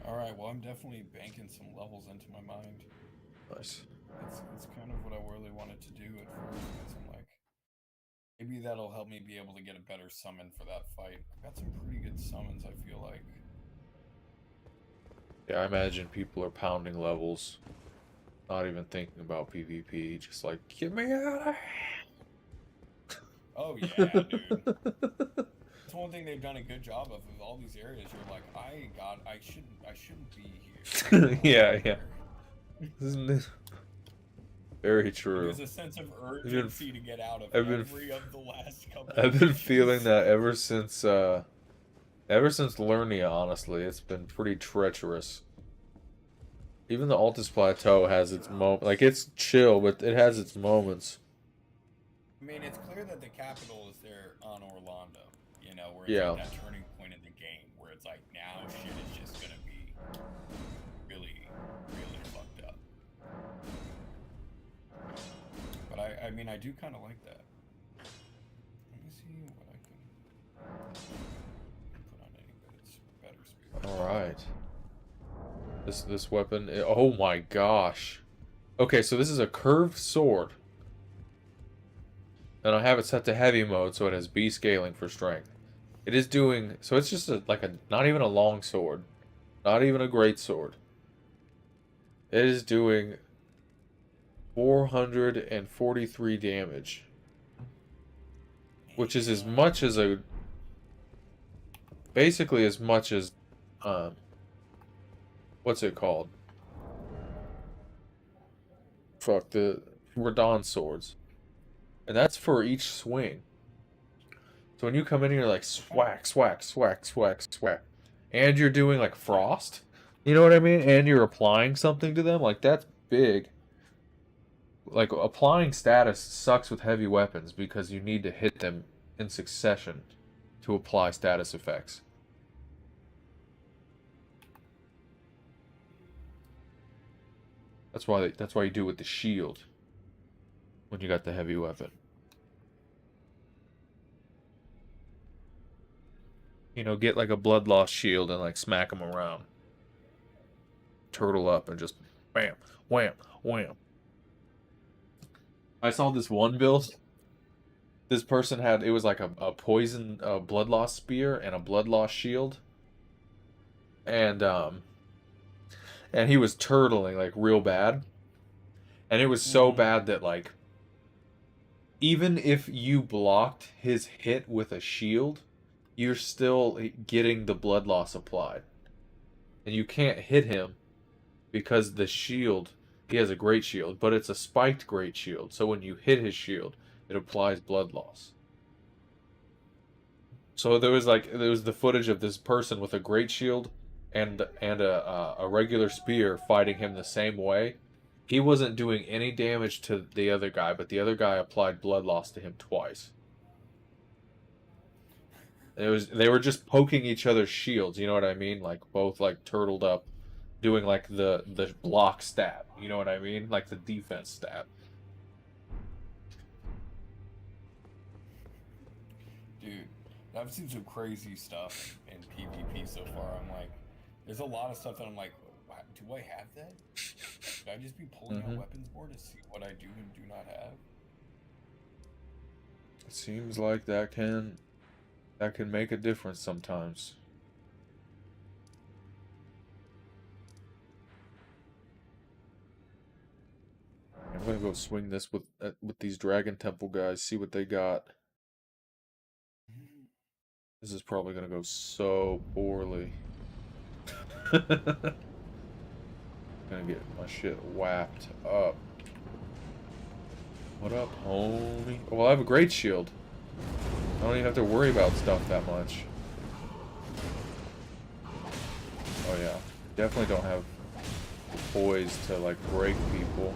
Speaker 2: Alright, well, I'm definitely banking some levels into my mind.
Speaker 1: Nice.
Speaker 2: It's kind of what I really wanted to do at first, because I'm like, maybe that'll help me be able to get a better summon for that fight. I've got some pretty good summons, I feel like.
Speaker 1: Yeah, I imagine people are pounding levels, not even thinking about PvP, just like, get me out of here.
Speaker 2: Oh yeah, dude. That's one thing they've done a good job of all these areas. You're like, I shouldn't be here.
Speaker 1: Yeah. Isn't this very true?
Speaker 2: There's a sense of urgency to get out of every of the last couple.
Speaker 1: I've been feeling that ever since Lernia, honestly. It's been pretty treacherous. Even the Altus Plateau has its moment. Like, it's chill, but it has its moments.
Speaker 2: I mean, it's clear that the capital is there on Orlando, you know, where it's like that turning point in the game, where it's like, now shit is just gonna be really, really fucked up. But I mean, I do kind of like that. Let me see what I can put on any better spirit.
Speaker 1: Alright. This weapon, oh my gosh. Okay, so this is a curved sword. And I have it set to heavy mode, so it has B scaling for strength. It is doing, so it's just not even a long sword. Not even a great sword. It is doing 443 damage. Which is as much as basically as much as, what's it called? Fuck, the Radon swords. And that's for each swing. So when you come in here, like, swack, swack, swack, swack, swack. And you're doing, like, frost. You know what I mean? And you're applying something to them. Like, that's big. Like, applying status sucks with heavy weapons because you need to hit them in succession to apply status effects. That's why you do it with the shield when you got the heavy weapon. You know, get like a blood loss shield and like smack them around. Turtle up and just bam, wham, wham. I saw this one build. This person had, it was like a poison blood loss spear and a blood loss shield. And he was turtling like real bad. And it was so bad that like even if you blocked his hit with a shield, you're still getting the blood loss applied. And you can't hit him because the shield, he has a great shield, but it's a spiked great shield. So when you hit his shield, it applies blood loss. So there was the footage of this person with a great shield and a regular spear fighting him the same way. He wasn't doing any damage to the other guy, but the other guy applied blood loss to him twice. They were just poking each other's shields, you know what I mean? Like both like turtled up, doing like the block stab, you know what I mean? Like the defense stab.
Speaker 2: Dude, I've seen some crazy stuff in PvP so far. I'm like, there's a lot of stuff that I'm like, do I have that? Should I just be pulling out weapons more to see what I do and do not have?
Speaker 1: It seems like that can make a difference sometimes. I'm gonna go swing this with these Dragon Temple guys, see what they got. This is probably gonna go so poorly. Gonna get my shit whapped up. What up, homie? Well, I have a great shield. I don't even have to worry about stuff that much. Oh yeah, definitely don't have the poise to like break people.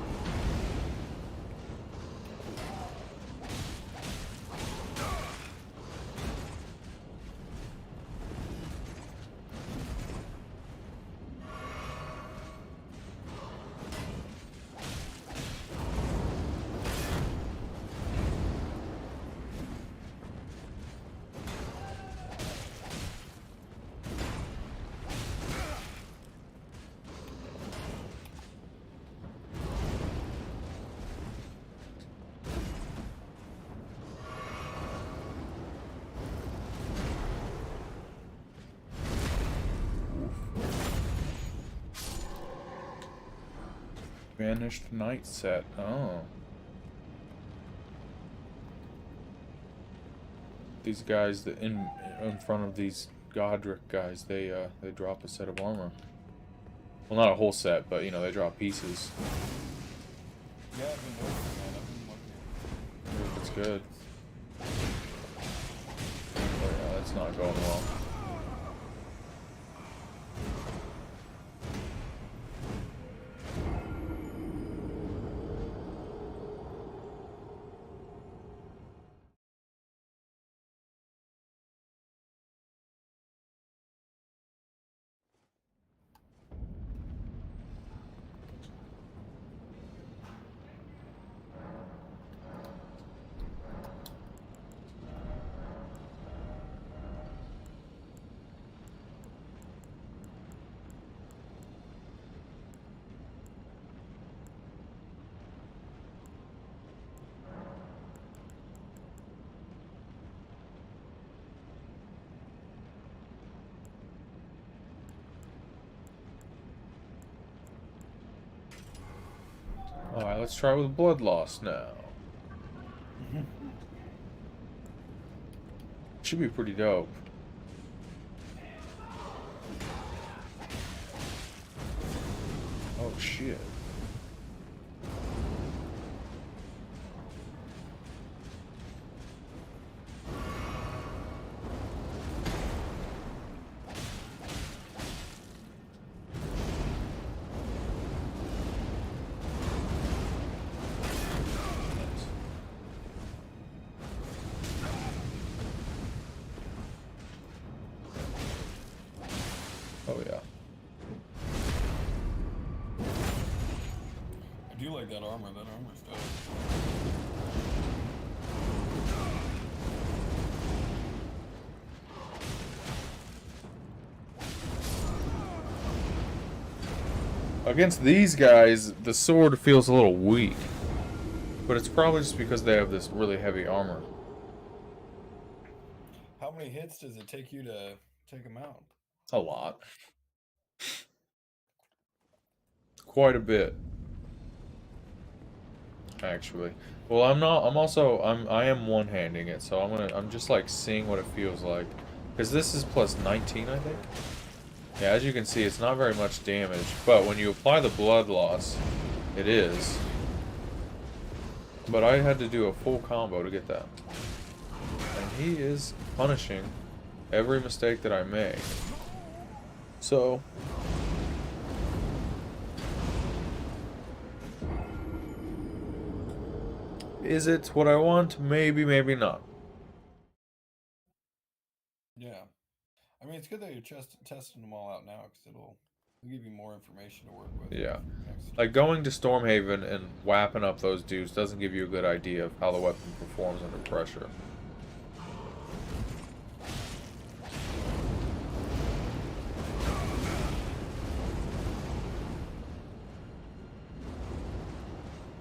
Speaker 1: Vanished Night set. Oh. These guys that in front of these Godric guys, they drop a set of armor. Well, not a whole set, but you know, they drop pieces.
Speaker 7: Yeah, I've been looking, man. I've been looking.
Speaker 1: That's good. Oh yeah, that's not going well. Alright, let's try with blood loss now. Should be pretty dope. Oh shit. Oh yeah.
Speaker 7: I do like that armor. That armor's dope.
Speaker 1: Against these guys, the sword feels a little weak. But it's probably just because they have this really heavy armor.
Speaker 7: How many hits does it take you to take him out?
Speaker 1: A lot. Quite a bit. Actually. Well, I am one-handing it, so I'm just like seeing what it feels like. Because this is plus 19, I think. Yeah, as you can see, it's not very much damage, but when you apply the blood loss, it is. But I had to do a full combo to get that. And he is punishing every mistake that I make. So... is it what I want? Maybe, maybe not.
Speaker 7: Yeah. I mean, it's good that you're testing them all out now, because it'll give you more information to work with.
Speaker 1: Yeah.
Speaker 7: For your next
Speaker 1: Like, going to Stormhaven and whapping up those dudes doesn't give you a good idea of how the weapon performs under pressure.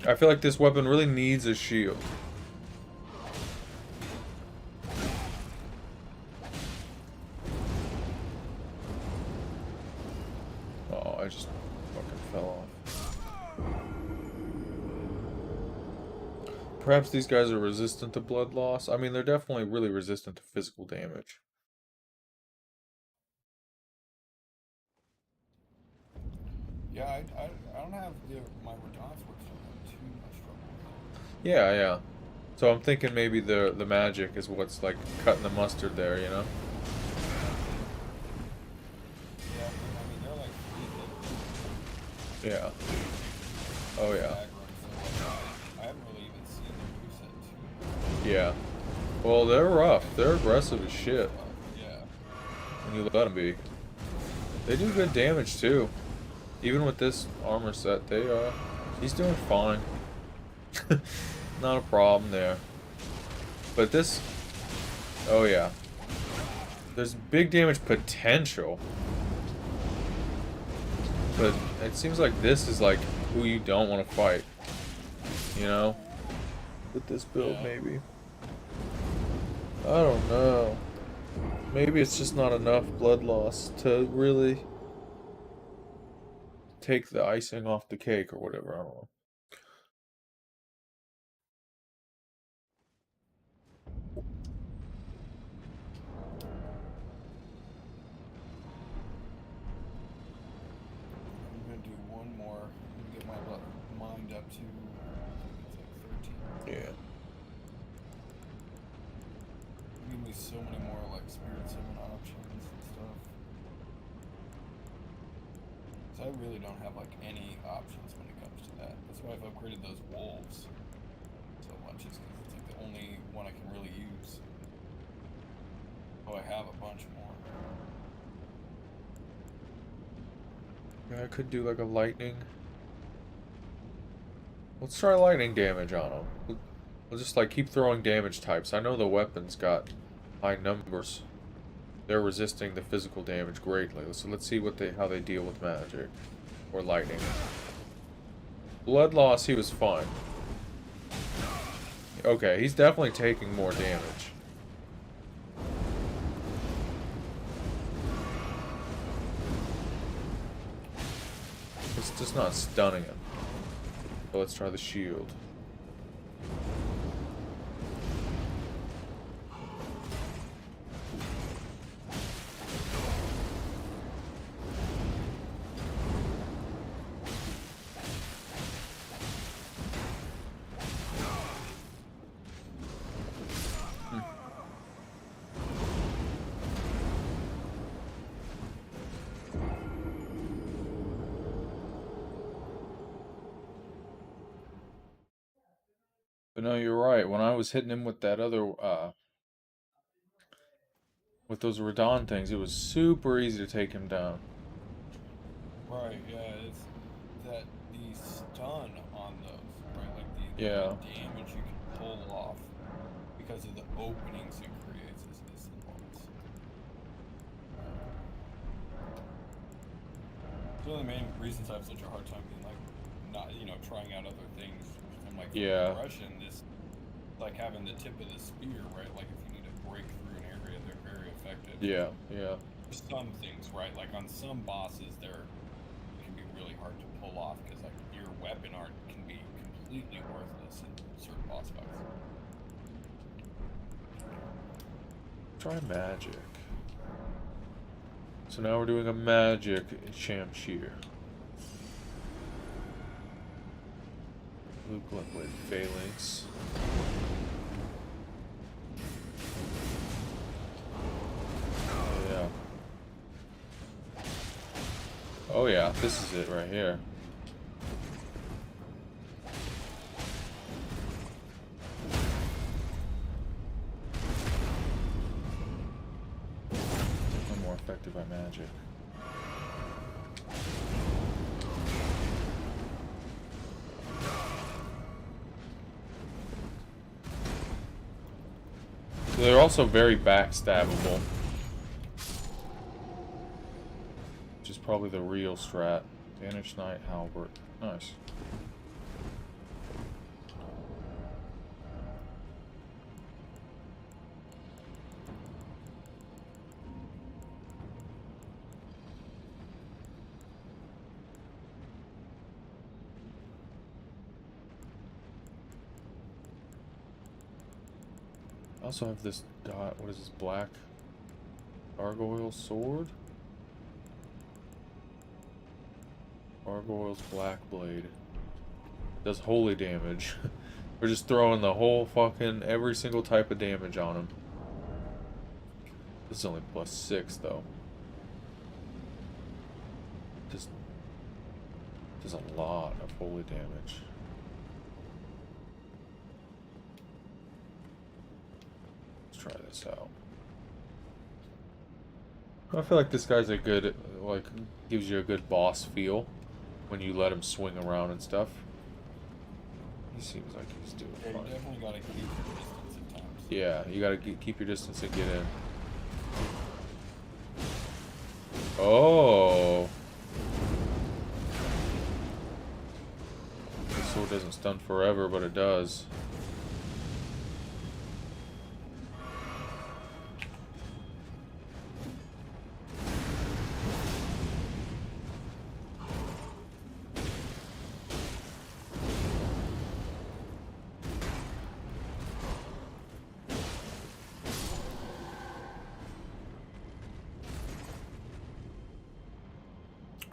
Speaker 1: I feel like this weapon really needs a shield. Oh, I just fucking fell off. Perhaps these guys are resistant to blood loss. I mean, they're definitely really resistant to physical damage.
Speaker 7: Yeah, I don't have my Radon Swords don't have too much trouble with it.
Speaker 1: Yeah, yeah. So I'm thinking maybe the magic is what's like cutting the mustard there, you know?
Speaker 7: Yeah, I mean, they're like 3 hit
Speaker 1: Yeah. Oh yeah.
Speaker 7: aggro, so like, I haven't really even seen them reset too.
Speaker 1: Yeah. Well, they're rough. They're aggressive as shit
Speaker 7: Yeah.
Speaker 1: when you let them be. They do good damage too. Even with this armor set, he's doing fine. Not a problem there. But this, oh yeah. There's big damage potential. But it seems like this is like who you don't want to fight. You know? With this build,
Speaker 7: Yeah.
Speaker 1: maybe. I don't know. Maybe it's just not enough blood loss to really take the icing off the cake or whatever. I don't know.
Speaker 7: I'm gonna do one more. I'm gonna get my mind up to, I think it's like 13.
Speaker 1: Yeah.
Speaker 7: Give me so many more like spirit summon options and stuff. So I really don't have like any options when it comes to that. That's why I've upgraded those wolves so much, is because it's like the only one I can really use. Oh, I have a bunch more.
Speaker 1: Yeah, I could do like a lightning. Let's try lightning damage on him. We'll just like keep throwing damage types. I know the weapons got high numbers. They're resisting the physical damage greatly. So let's see how they deal with magic or lightning. Blood loss, he was fine. Okay, he's definitely taking more damage. It's just not stunning him. So let's try the shield. But no, you're right. When I was hitting him with that other, with those Radon things, it was super easy to take him down.
Speaker 7: Right, yeah, it's that the stun on those, right? Like the
Speaker 1: Yeah.
Speaker 7: damage you can pull off because of the openings it creates is enormous. It's one of the main reasons I have such a hard time being like not, trying out other things. I'm like, for
Speaker 1: Yeah.
Speaker 7: progression, this like having the tip of the spear, right? Like if you need to break through an area, they're very effective.
Speaker 1: Yeah, yeah.
Speaker 7: For some things, right? Like on some bosses, they're can be really hard to pull off because like your weapon art can be completely worthless in certain boss fights.
Speaker 1: Try magic. So now we're doing a magic Shamshir. Blue Bloodblade Phalanx. Yeah. Oh yeah, this is it right here. I'm more effective by magic. So they're also very backstabbable. Which is probably the real strat. Banished Knight Halbert. Nice. I also have this dot. What is this? Black Gargoyle Sword? Gargoyle's Black Blade. Does holy damage. We're just throwing the whole fucking every single type of damage on him. This is only +6 though. Just does a lot of holy damage. Let's try this out. I feel like this guy's a good, like, gives you a good boss feel when you let him swing around and stuff. He seems like he's doing
Speaker 7: Yeah,
Speaker 1: fine.
Speaker 7: you definitely gotta keep your distance at times.
Speaker 1: Yeah, you gotta keep your distance and get in. Oh! This sword doesn't stun forever, but it does.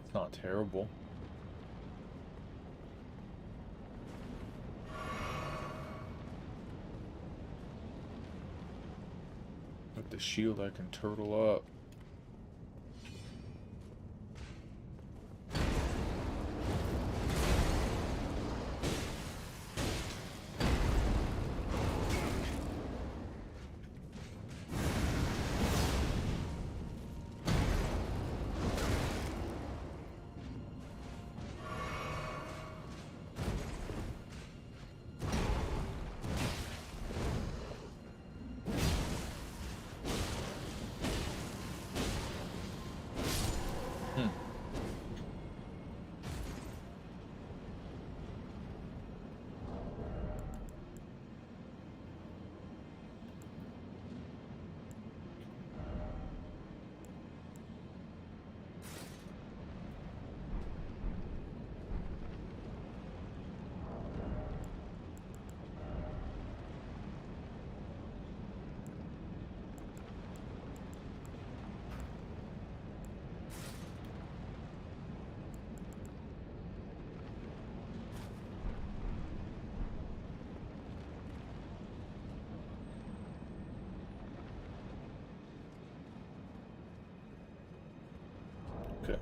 Speaker 1: It's not terrible. With the shield, I can turtle up. Okay.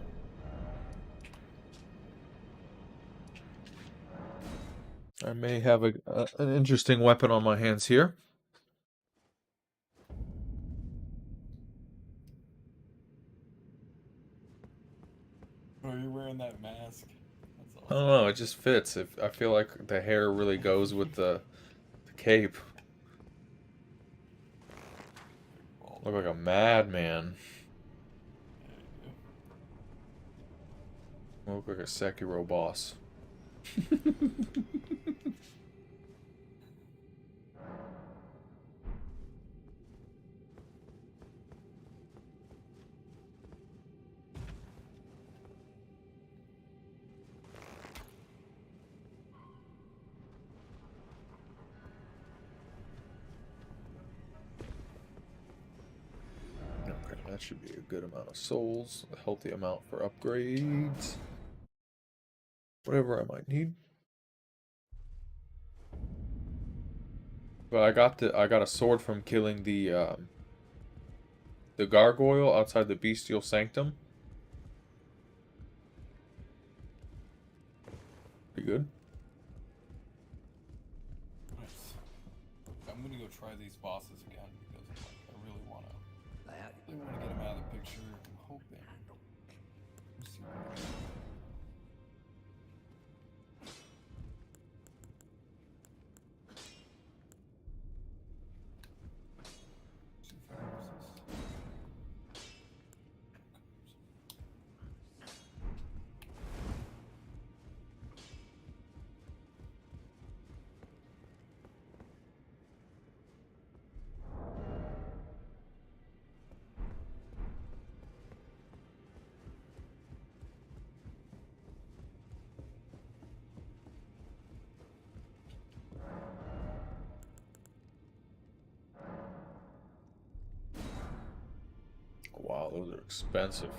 Speaker 1: I may have an interesting weapon on my hands here.
Speaker 7: Oh, you're wearing that mask. That's
Speaker 1: I
Speaker 7: awesome.
Speaker 1: don't know, it just fits. I feel like the hair really goes with the cape. Look like a madman.
Speaker 7: There you
Speaker 1: Look like a Sekiro boss. Okay, that should be a good amount of souls, a healthy amount for upgrades. Whatever I might need. But I got a sword from killing the gargoyle outside the bestial sanctum. Pretty good.
Speaker 7: Nice. I'm gonna go try these bosses again because like, I really wanna get them out of the picture. I'm hoping. Let's see what we got. See if I can use this.
Speaker 1: Wow, those are expensive.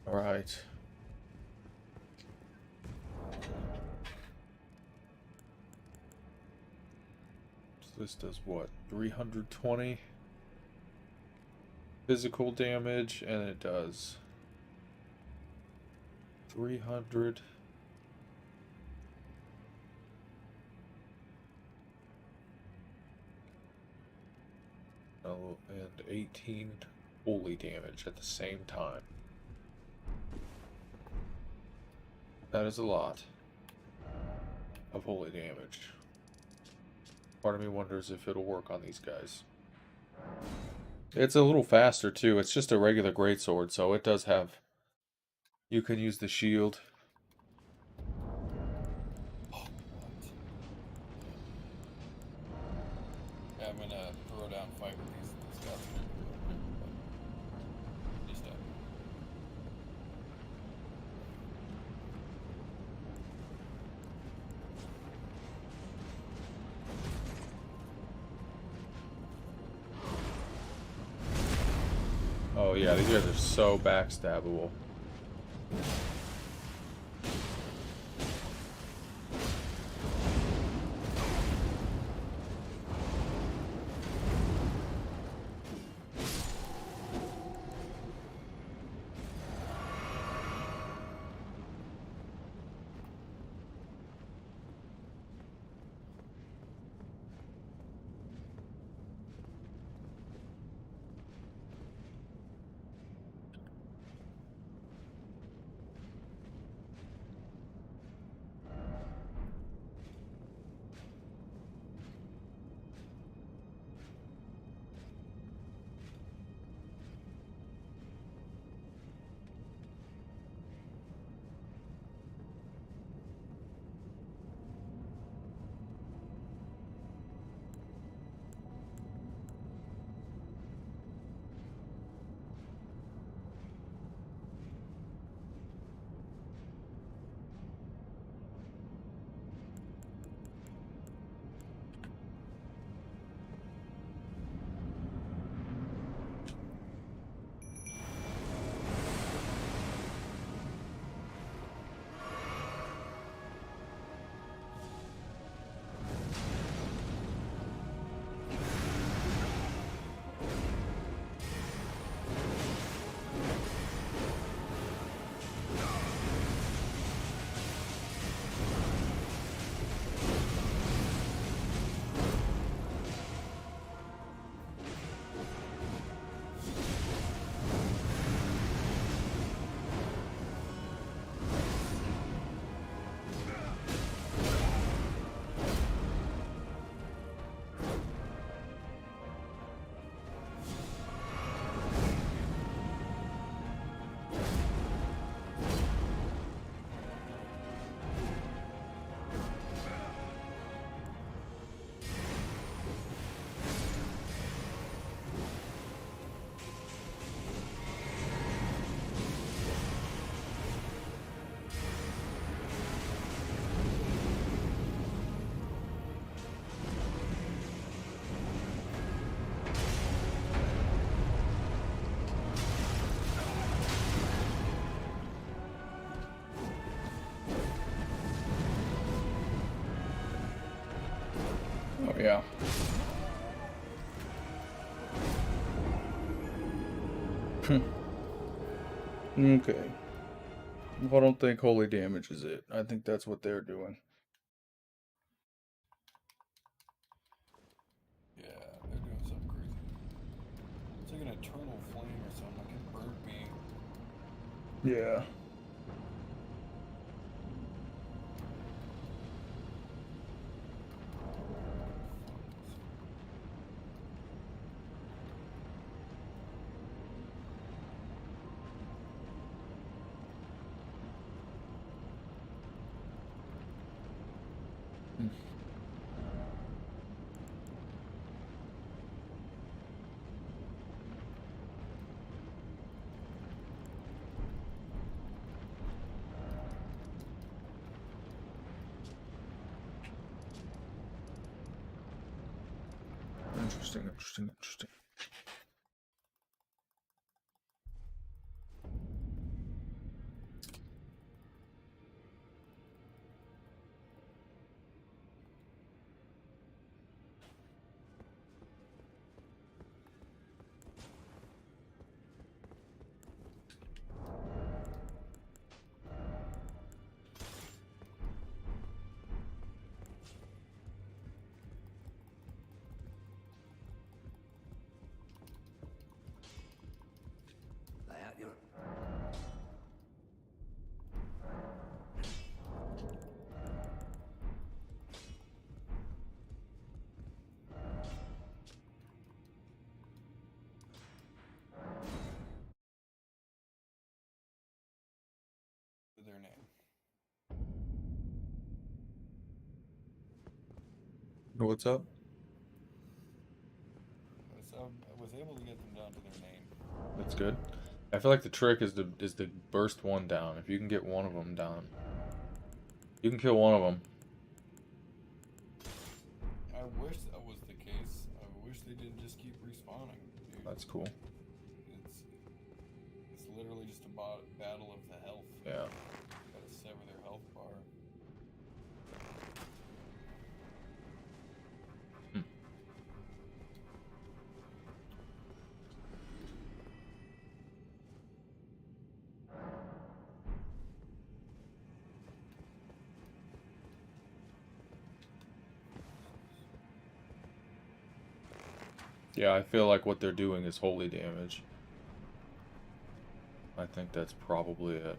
Speaker 1: Alright. So this does what? 320 physical damage, and it does 300. Oh, and 18 holy damage at the same time. That is a lot of holy damage. Part of me wonders if it'll work on these guys. It's a little faster too. It's just a regular greatsword, so it does have... You can use the shield.
Speaker 7: Oh, what? Yeah, I'm gonna throw down fight with these guys here real quick, but just
Speaker 1: Oh yeah, these guys are so backstabbable. Oh, yeah. Okay. Well, I don't think holy damage is it. I think that's what they're doing.
Speaker 7: yeah, they're doing something crazy. It's like an eternal flame or something. Like it burnt me.
Speaker 1: Yeah. Interesting, interesting, interesting. What's up?
Speaker 7: So I was able to get them down to their name.
Speaker 1: That's good. I feel like the trick is to burst one down. If you can get one of them down, you can kill one of them.
Speaker 7: I wish that was the case. I wish they didn't just keep respawning, dude.
Speaker 1: That's cool.
Speaker 7: It's literally just a battle of the health.
Speaker 1: Yeah.
Speaker 7: You gotta sever their health bar.
Speaker 1: Yeah, I feel like what they're doing is holy damage. I think that's probably it.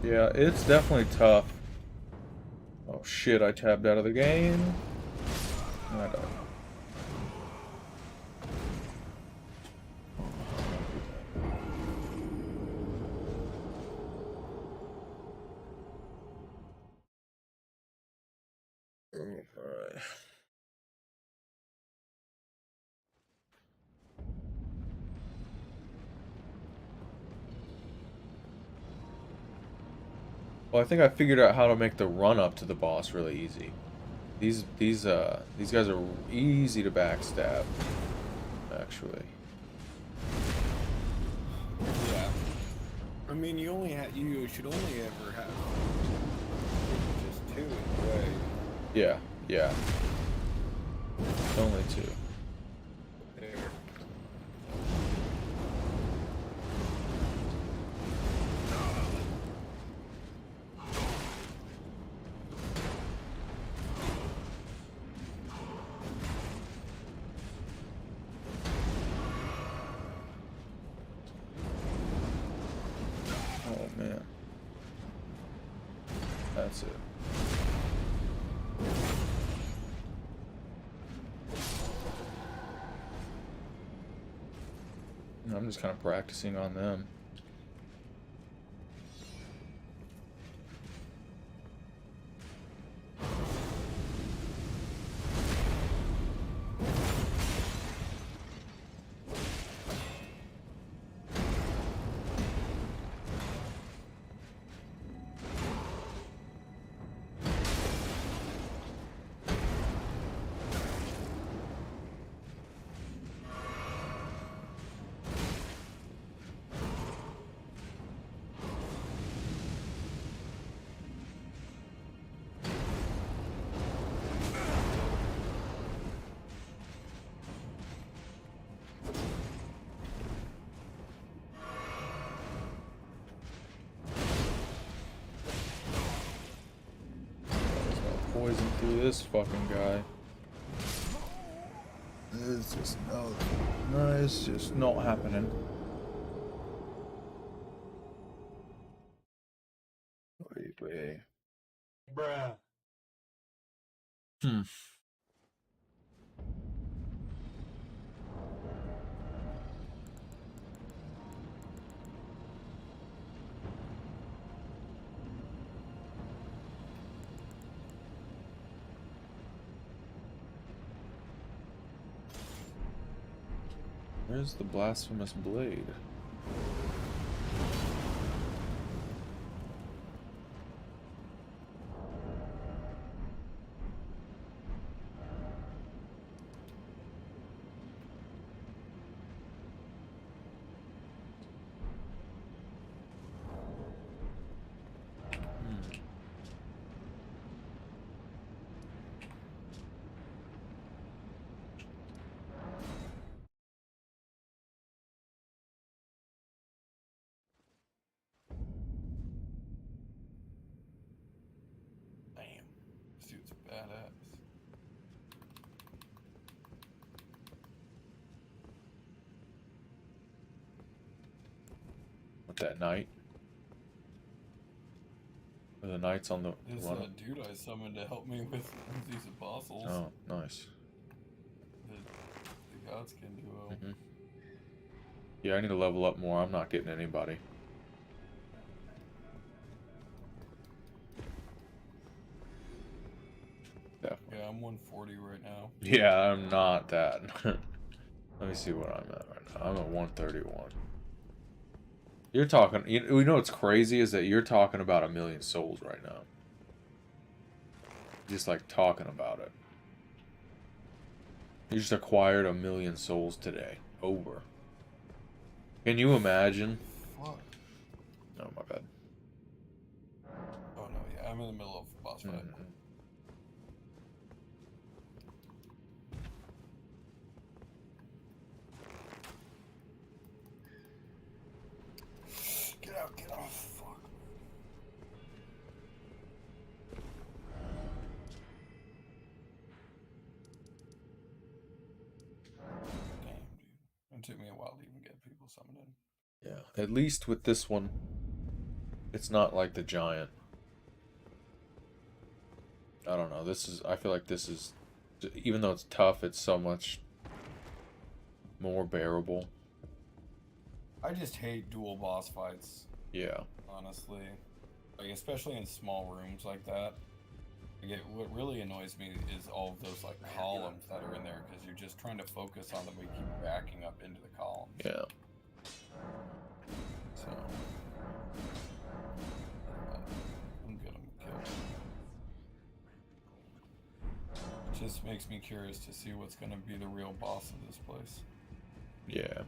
Speaker 1: Yeah, it's definitely tough. Oh shit, I tabbed out of the game. And I died. Alright. Well, I think I figured out how to make the run up to the boss really easy. These guys are easy to backstab, actually.
Speaker 2: Yeah. I mean, you should only ever have just two in a way.
Speaker 1: Yeah, yeah. Only two.
Speaker 2: There.
Speaker 1: Oh man. That's it. I'm just kind of practicing on them. Poison through this fucking guy. It's just no, it's just not happening. Wait.
Speaker 2: Bruh.
Speaker 1: Hmm. Where's the blasphemous blade?
Speaker 7: Damn. This dude's badass.
Speaker 1: With that knight? Or the knights on the
Speaker 7: This
Speaker 1: run?
Speaker 7: dude I summoned to help me with these apostles.
Speaker 1: Oh, nice.
Speaker 7: The Godskin duo.
Speaker 1: Mm-hmm. Yeah, I need to level up more. I'm not getting anybody. Definitely.
Speaker 7: Yeah, I'm 140 right now.
Speaker 1: Yeah, I'm not that. Let me see what I'm at right now. I'm at 131. You're talking... You know what's crazy is that you're talking about 1,000,000 souls right now. Just like talking about it. You just acquired 1,000,000 souls today. Over. Can you imagine?
Speaker 7: Fuck.
Speaker 1: Oh, my bad.
Speaker 7: Oh no, yeah, I'm in the middle of a boss fight.
Speaker 1: Mm-hmm.
Speaker 7: Get off, fuck. Damn, dude. It took me a while to even get people summoned in.
Speaker 1: Yeah, at least with this one, It's not like the giant. I don't know. I feel like this is, even though it's tough, it's so much more bearable.
Speaker 7: I just hate dual boss fights.
Speaker 1: Yeah.
Speaker 7: Honestly, like especially in small rooms like that. What really annoys me is all of those like columns that are in there because you're just trying to focus on them, but you keep backing up into the columns.
Speaker 1: Yeah.
Speaker 7: So I'm good. I'm killed. It just makes me curious to see what's going to be the real boss of this place.
Speaker 1: Yeah.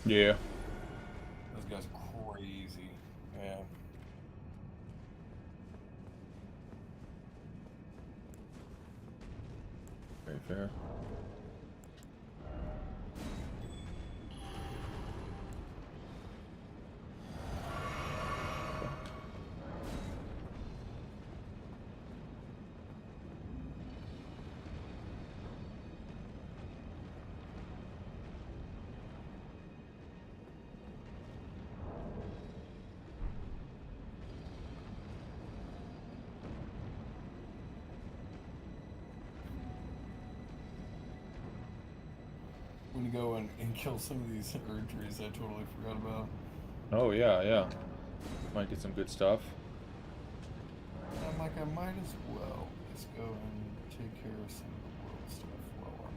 Speaker 1: Yeah.
Speaker 7: Those guys are crazy. Yeah.
Speaker 1: Very fair.
Speaker 7: When you go and kill some of these herb trees, I totally forgot about.
Speaker 1: Oh yeah, yeah. Might get some good stuff.
Speaker 7: I'm like, I might as well just go and take care of some of the world stuff while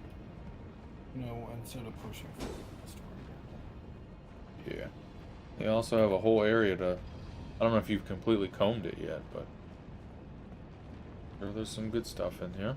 Speaker 7: I'm, you know, instead of pushing forward in the story.
Speaker 1: Yeah. They also have a whole area to... I don't know if you've completely combed it yet, but... there's some good stuff in here.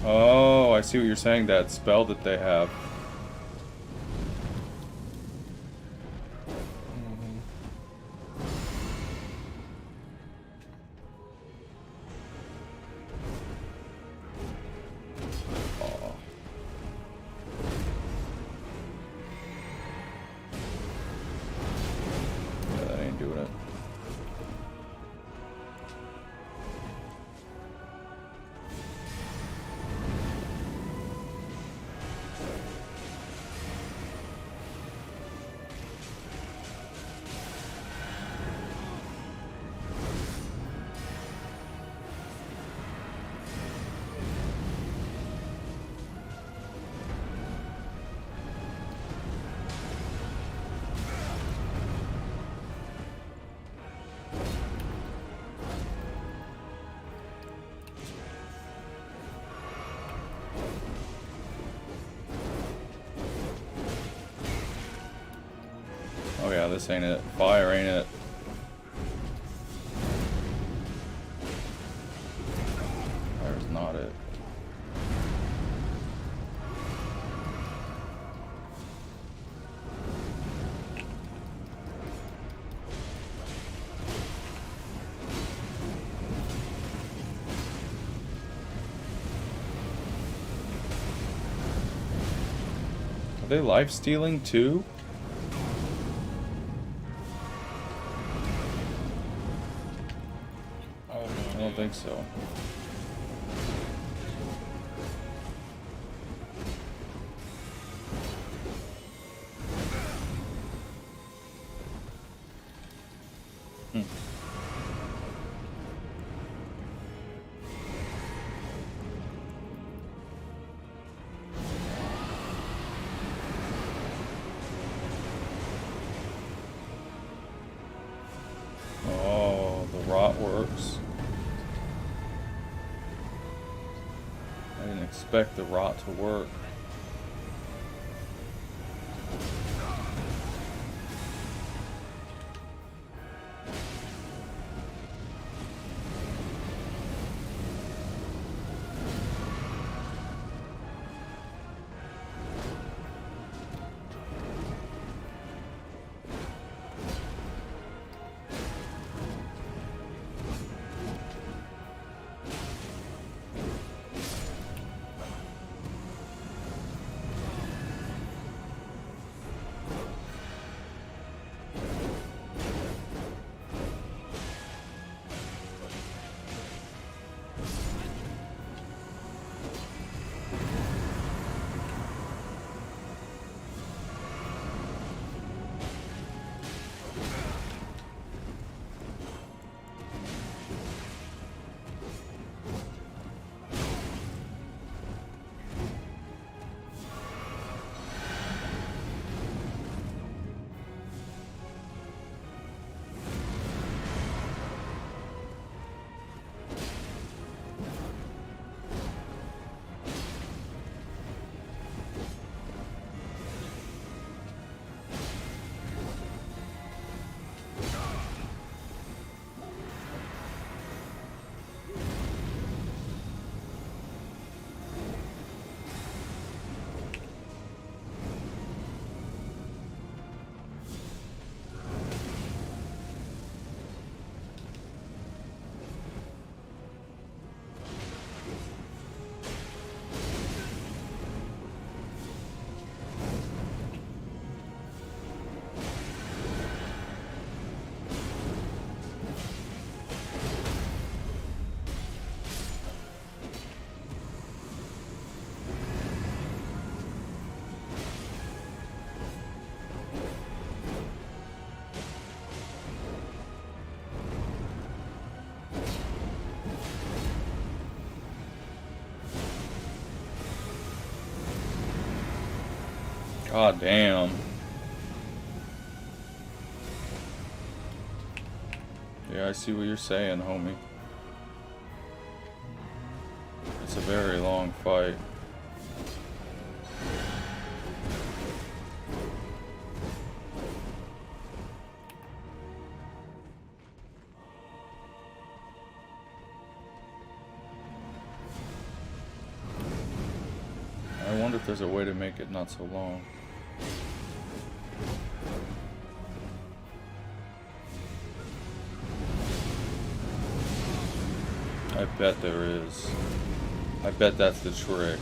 Speaker 1: Oh, I see what you're saying, that spell that they have. Oh. Yeah, that ain't doing it. Oh yeah, this ain't it. Fire ain't it. Fire's not it. they life stealing too? I don't think so. Oh, the rot works. I didn't expect the rot to work. God damn. Yeah, I see what you're saying, homie. It's a very long fight. I wonder if there's a way to make it not so long. I bet there is. I bet that's the trick.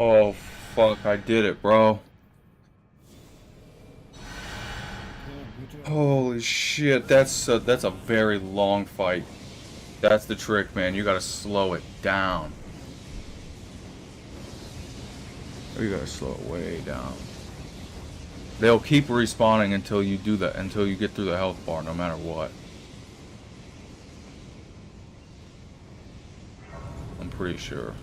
Speaker 1: Oh, fuck, I did it, bro. Holy shit, that's a very long fight. That's the trick, man. You gotta slow it down. You gotta slow it way down. They'll keep respawning until you do that, until you get through the health bar, no matter what. pretty sure.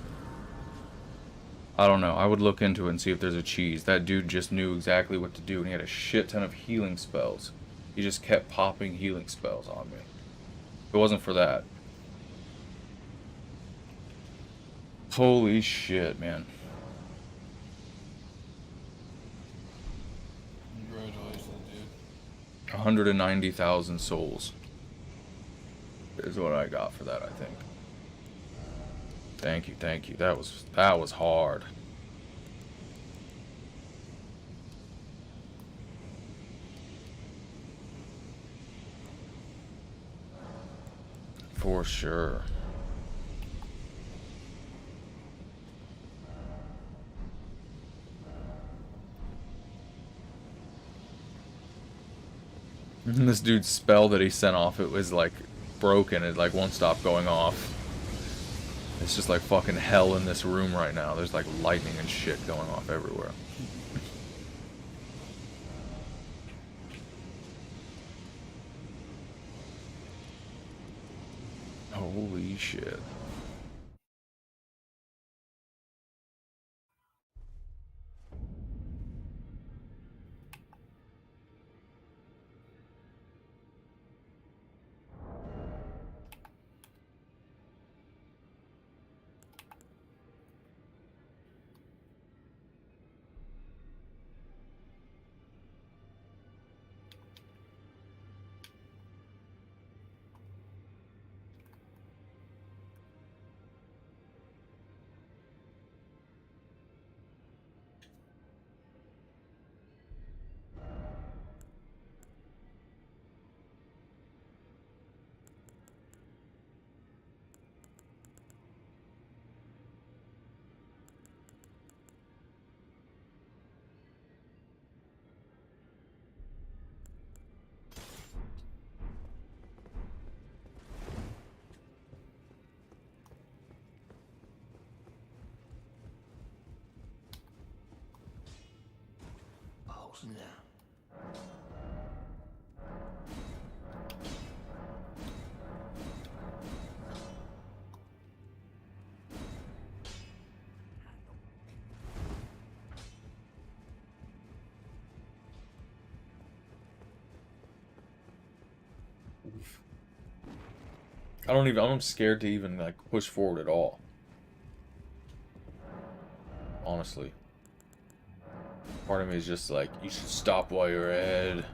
Speaker 1: I don't know. I would look into it and see if there's a cheese. That dude just knew exactly what to do, and he had a shit ton of healing spells. He just kept popping healing spells on me. If it wasn't for that. Holy shit, man.
Speaker 7: Congratulations, dude.
Speaker 1: 190,000 souls is what I got for that, I think. Thank you, thank you. That was hard. For sure. And this dude's spell that he sent off, it was like broken. It like won't stop going off. It's just like fucking hell in this room right now. There's like lightning and shit going off everywhere. Holy shit. I'm scared to even like push forward at all. Honestly. Part of me is just like, you should stop while you're ahead.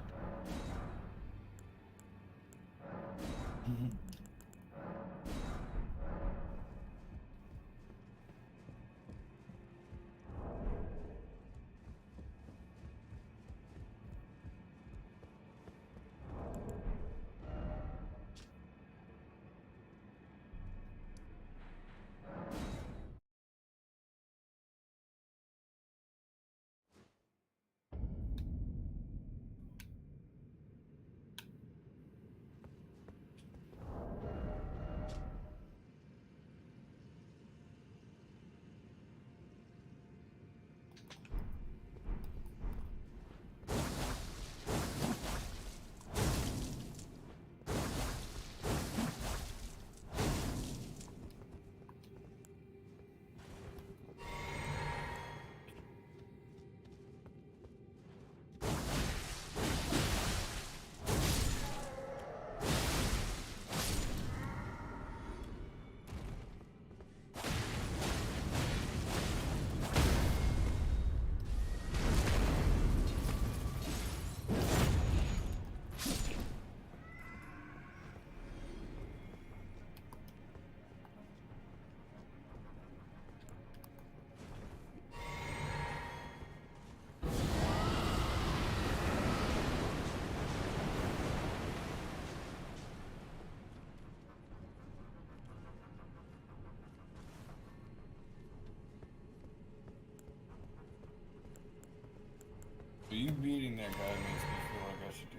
Speaker 7: So you beating that guy makes me feel like I should do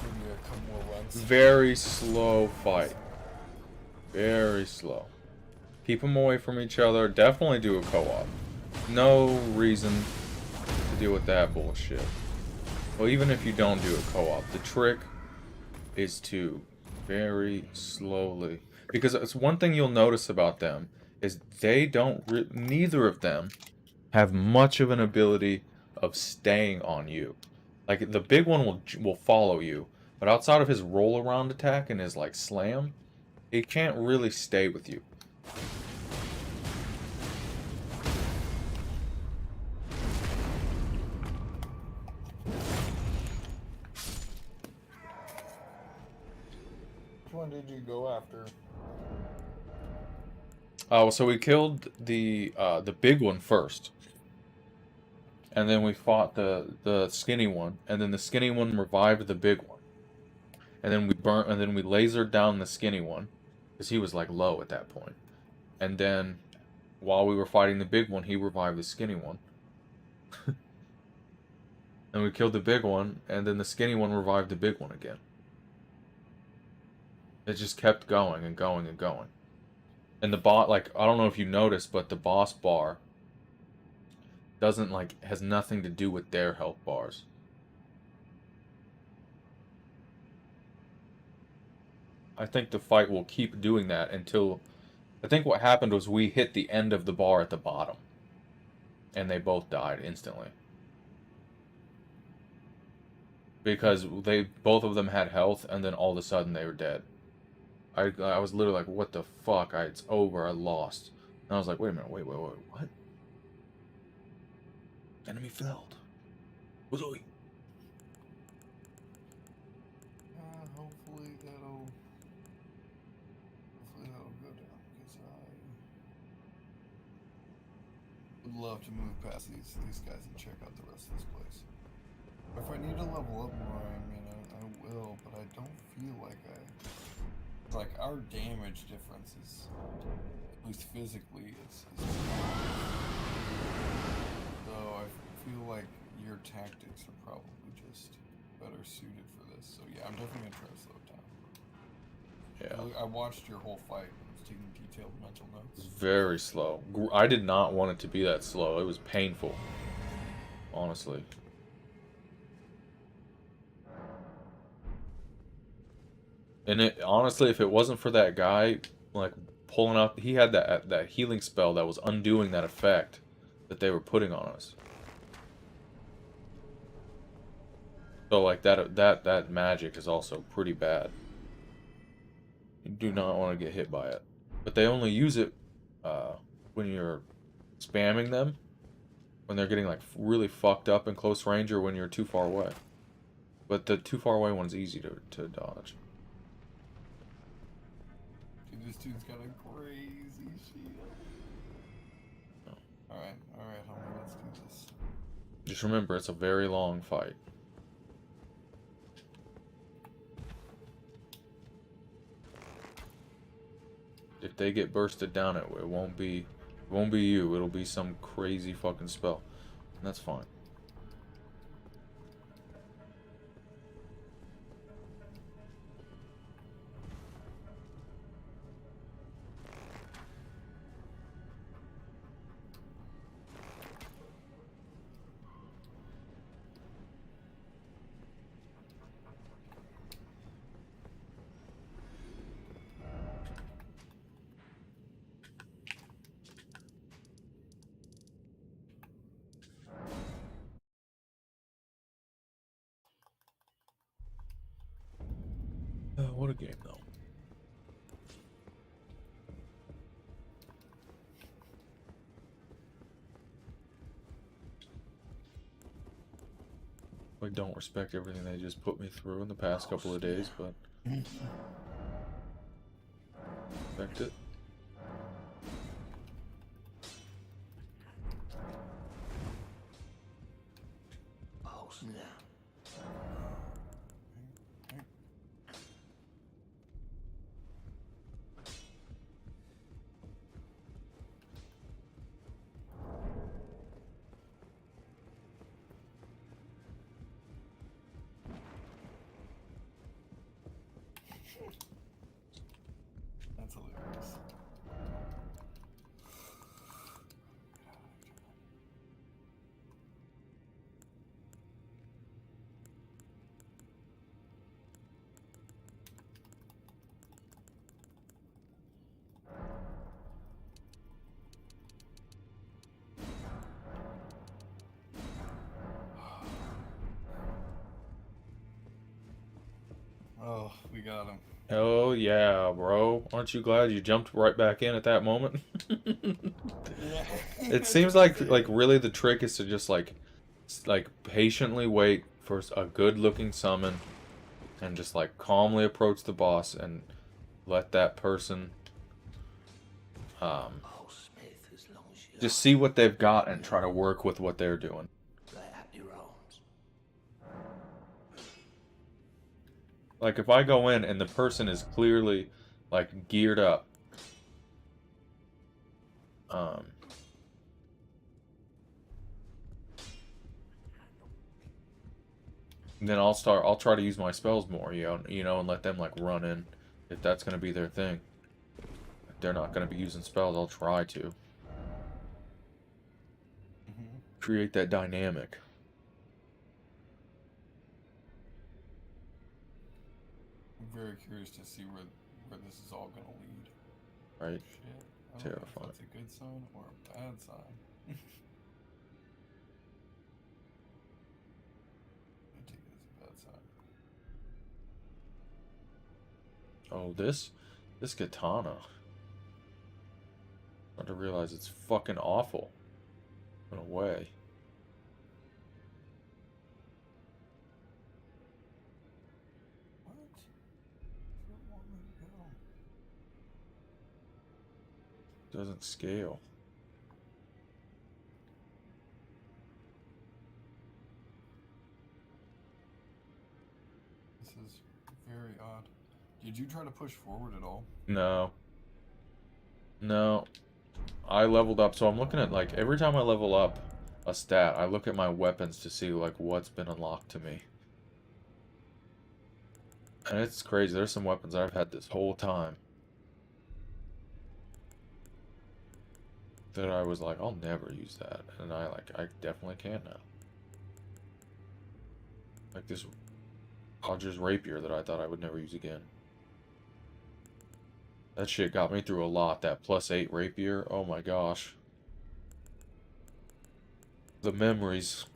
Speaker 7: maybe a couple more runs.
Speaker 1: Very slow fight. Very slow. Keep them away from each other. Definitely do a co-op. No reason to deal with that bullshit. Well, even if you don't do a co-op, the trick is to very slowly... Because it's one thing you'll notice about them is they don't neither of them have much of an ability of staying on you. Like the big one will follow you, but outside of his roll around attack and his like slam, he can't really stay with you.
Speaker 7: Which one did you go after?
Speaker 1: Oh, so we killed the big one first. And then we fought the skinny one, and then the skinny one revived the big one. And then we lasered down the skinny one because he was like low at that point. And then while we were fighting the big one, he revived the skinny one. And we killed the big one, and then the skinny one revived the big one again. It just kept going and going and going. And the bot, like, I don't know if you noticed, but the boss bar doesn't, like, has nothing to do with their health bars. I think the fight will keep doing that until... I think what happened was we hit the end of the bar at the bottom. And they both died instantly. Because both of them had health, and then all of a sudden they were dead. I was literally like, what the fuck? It's over. I lost. And I was like, wait a minute. Wait. What? Enemy felled.
Speaker 7: Hopefully that'll go down, because I would love to move past these guys and check out the rest of this place. If I need to level up more, I mean, I will, but I don't feel like like our damage difference is, at least physically, is so I feel like your tactics are probably just better suited for this. So yeah, I'm definitely gonna try to slow it down.
Speaker 1: Yeah.
Speaker 7: I watched your whole fight. I was taking detailed mental notes.
Speaker 1: It was very slow. I did not want it to be that slow. It was painful. Honestly. And honestly, if it wasn't for that guy, like, pulling up... He had that healing spell that was undoing that effect that they were putting on us. So, like, that magic is also pretty bad. You do not want to get hit by it. But they only use it when you're spamming them. When they're getting, like, really fucked up in close range, or when you're too far away. But the too far away one's easy to dodge.
Speaker 7: Dude, this dude's got a crazy shield. Alright, homie, let's do this.
Speaker 1: Just remember, it's a very long fight. If they get bursted down, it won't be you. It'll be some crazy fucking spell. And that's fine. What a game, though. I don't respect everything they just put me through in the past couple of days, but... respect it.
Speaker 5: Oh, snap.
Speaker 7: That's hilarious. Oh, we got him.
Speaker 1: Oh yeah, bro. Aren't you glad you jumped right back in at that moment?
Speaker 7: Yeah.
Speaker 1: It seems like really the trick is to just like patiently wait for a good looking summon and just like calmly approach the boss and let that person um
Speaker 5: Oh, Smith, as long as you
Speaker 1: just see what they've got and try to work with what they're doing.
Speaker 5: play at your own.
Speaker 1: Like if I go in and the person is clearly like geared up, um then I'll try to use my spells more, and let them like run in if that's gonna be their thing. If they're not gonna be using spells, I'll try to create that dynamic.
Speaker 7: I'm very curious to see where this is all gonna lead.
Speaker 1: Right?
Speaker 7: Shit. I don't know if
Speaker 1: Terrifying.
Speaker 7: that's a good sign or a bad sign. I take it as a bad sign.
Speaker 1: Oh, this katana. I to realize it's fucking awful. In a way.
Speaker 7: What? You don't want me to go.
Speaker 1: Doesn't scale.
Speaker 7: This is very odd. Did you try to push forward at all?
Speaker 1: No. No. I leveled up, so I'm looking at, like, every time I level up a stat, I look at my weapons to see, like, what's been unlocked to me. And it's crazy. There's some weapons I've had this whole time that I was like, I'll never use that. And I definitely can now. Like this Roger's rapier that I thought I would never use again. That shit got me through a lot, that +8 rapier. Oh my gosh. The memories.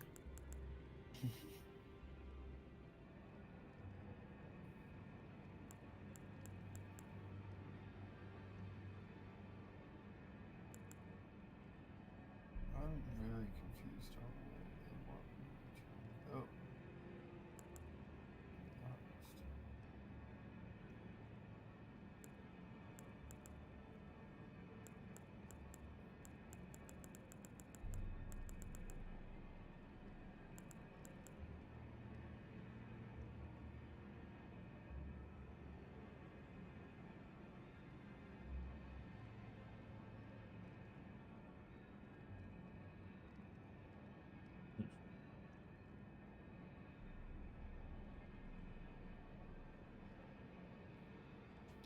Speaker 7: I'm very confused on where they want me to go. To be honest.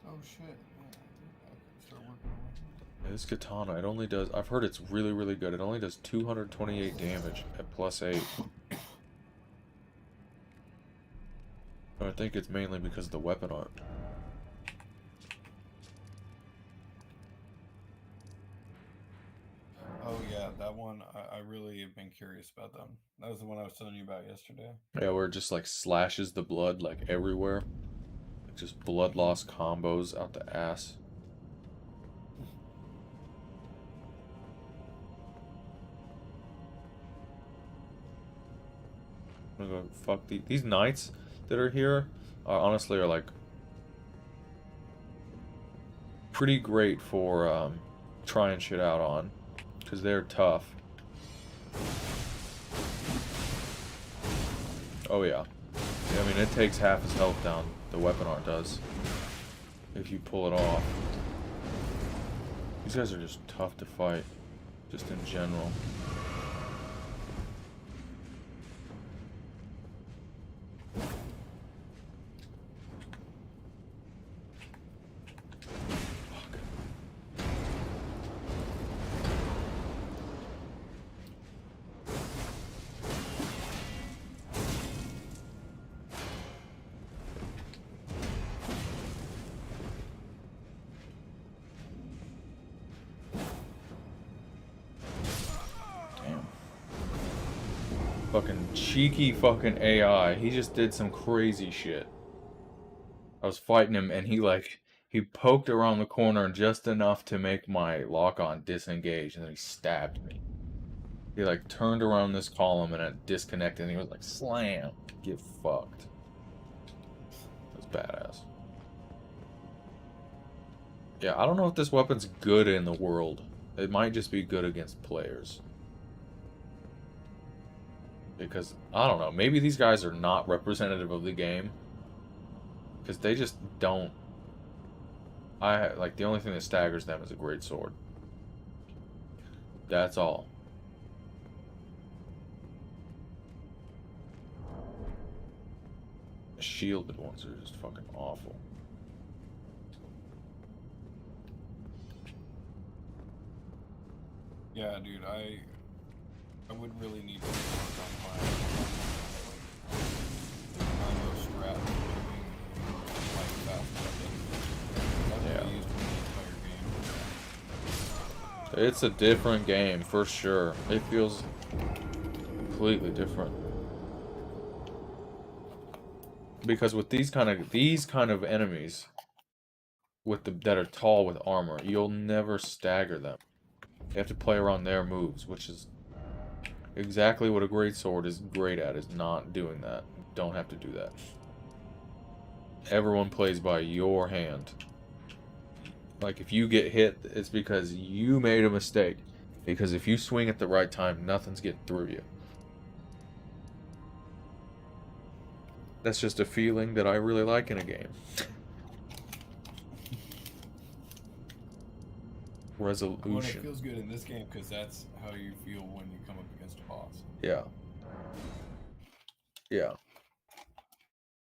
Speaker 7: Oh shit. Yeah, I can start working on my hand.
Speaker 1: Yeah, this katana, it only does, I've heard it's really, really good. It only does 228 damage at +8. But I think it's mainly because of the weapon art.
Speaker 7: Oh yeah, that one, I really have been curious about them. That was the one I was telling you about yesterday.
Speaker 1: Yeah, where it just like slashes the blood like everywhere. Like just blood loss combos out the ass. I'm gonna go fuck these knights that are here honestly are like pretty great for trying shit out on, because they're tough. Oh yeah. I mean, it takes half his health down, the weapon art does, if you pull it off. These guys are just tough to fight, just in general. Fucking cheeky fucking AI. He just did some crazy shit. I was fighting him, and he poked around the corner just enough to make my lock-on disengage, and then he stabbed me. He like turned around this column and it disconnected, and he was like, "Slam! Get fucked." That's badass. Yeah, I don't know if this weapon's good in the world. It might just be good against players. Because, I don't know, maybe these guys are not representative of the game. Because they just don't... like, the only thing that staggers them is a great sword. That's all. The shielded ones are just fucking awful.
Speaker 7: Yeah, dude, I would really need to work on my combo strat moving like fast weapon. That's what I used for the entire game.
Speaker 1: It's a different game, for sure. It feels completely different. Because with these kind of enemies that are tall with armor, you'll never stagger them. You have to play around their moves, which is exactly what a greatsword is great at, is not doing that. You don't have to do that. Everyone plays by your hand. Like, if you get hit, it's because you made a mistake. Because if you swing at the right time, nothing's getting through you. That's just a feeling that I really like in a game. Resolution.
Speaker 7: Well, it feels good in this game because that's how you feel when you come up against a boss.
Speaker 1: Yeah. Yeah.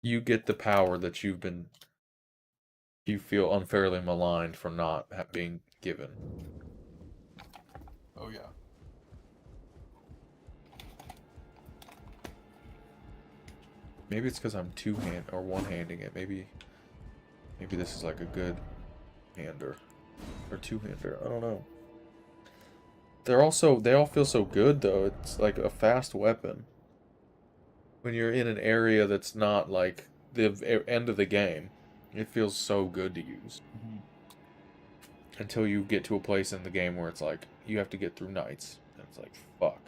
Speaker 1: You get the power that you feel unfairly maligned for not being given.
Speaker 7: Oh yeah.
Speaker 1: Maybe it's because I'm one-handing it. Maybe this is like a good hander. Or two-hander, I don't know. They all feel so good though. It's like a fast weapon. When you're in an area that's not like the end of the game, it feels so good to use.
Speaker 7: Mm-hmm.
Speaker 1: Until you get to a place in the game where it's like, you have to get through nights. And it's like, fuck.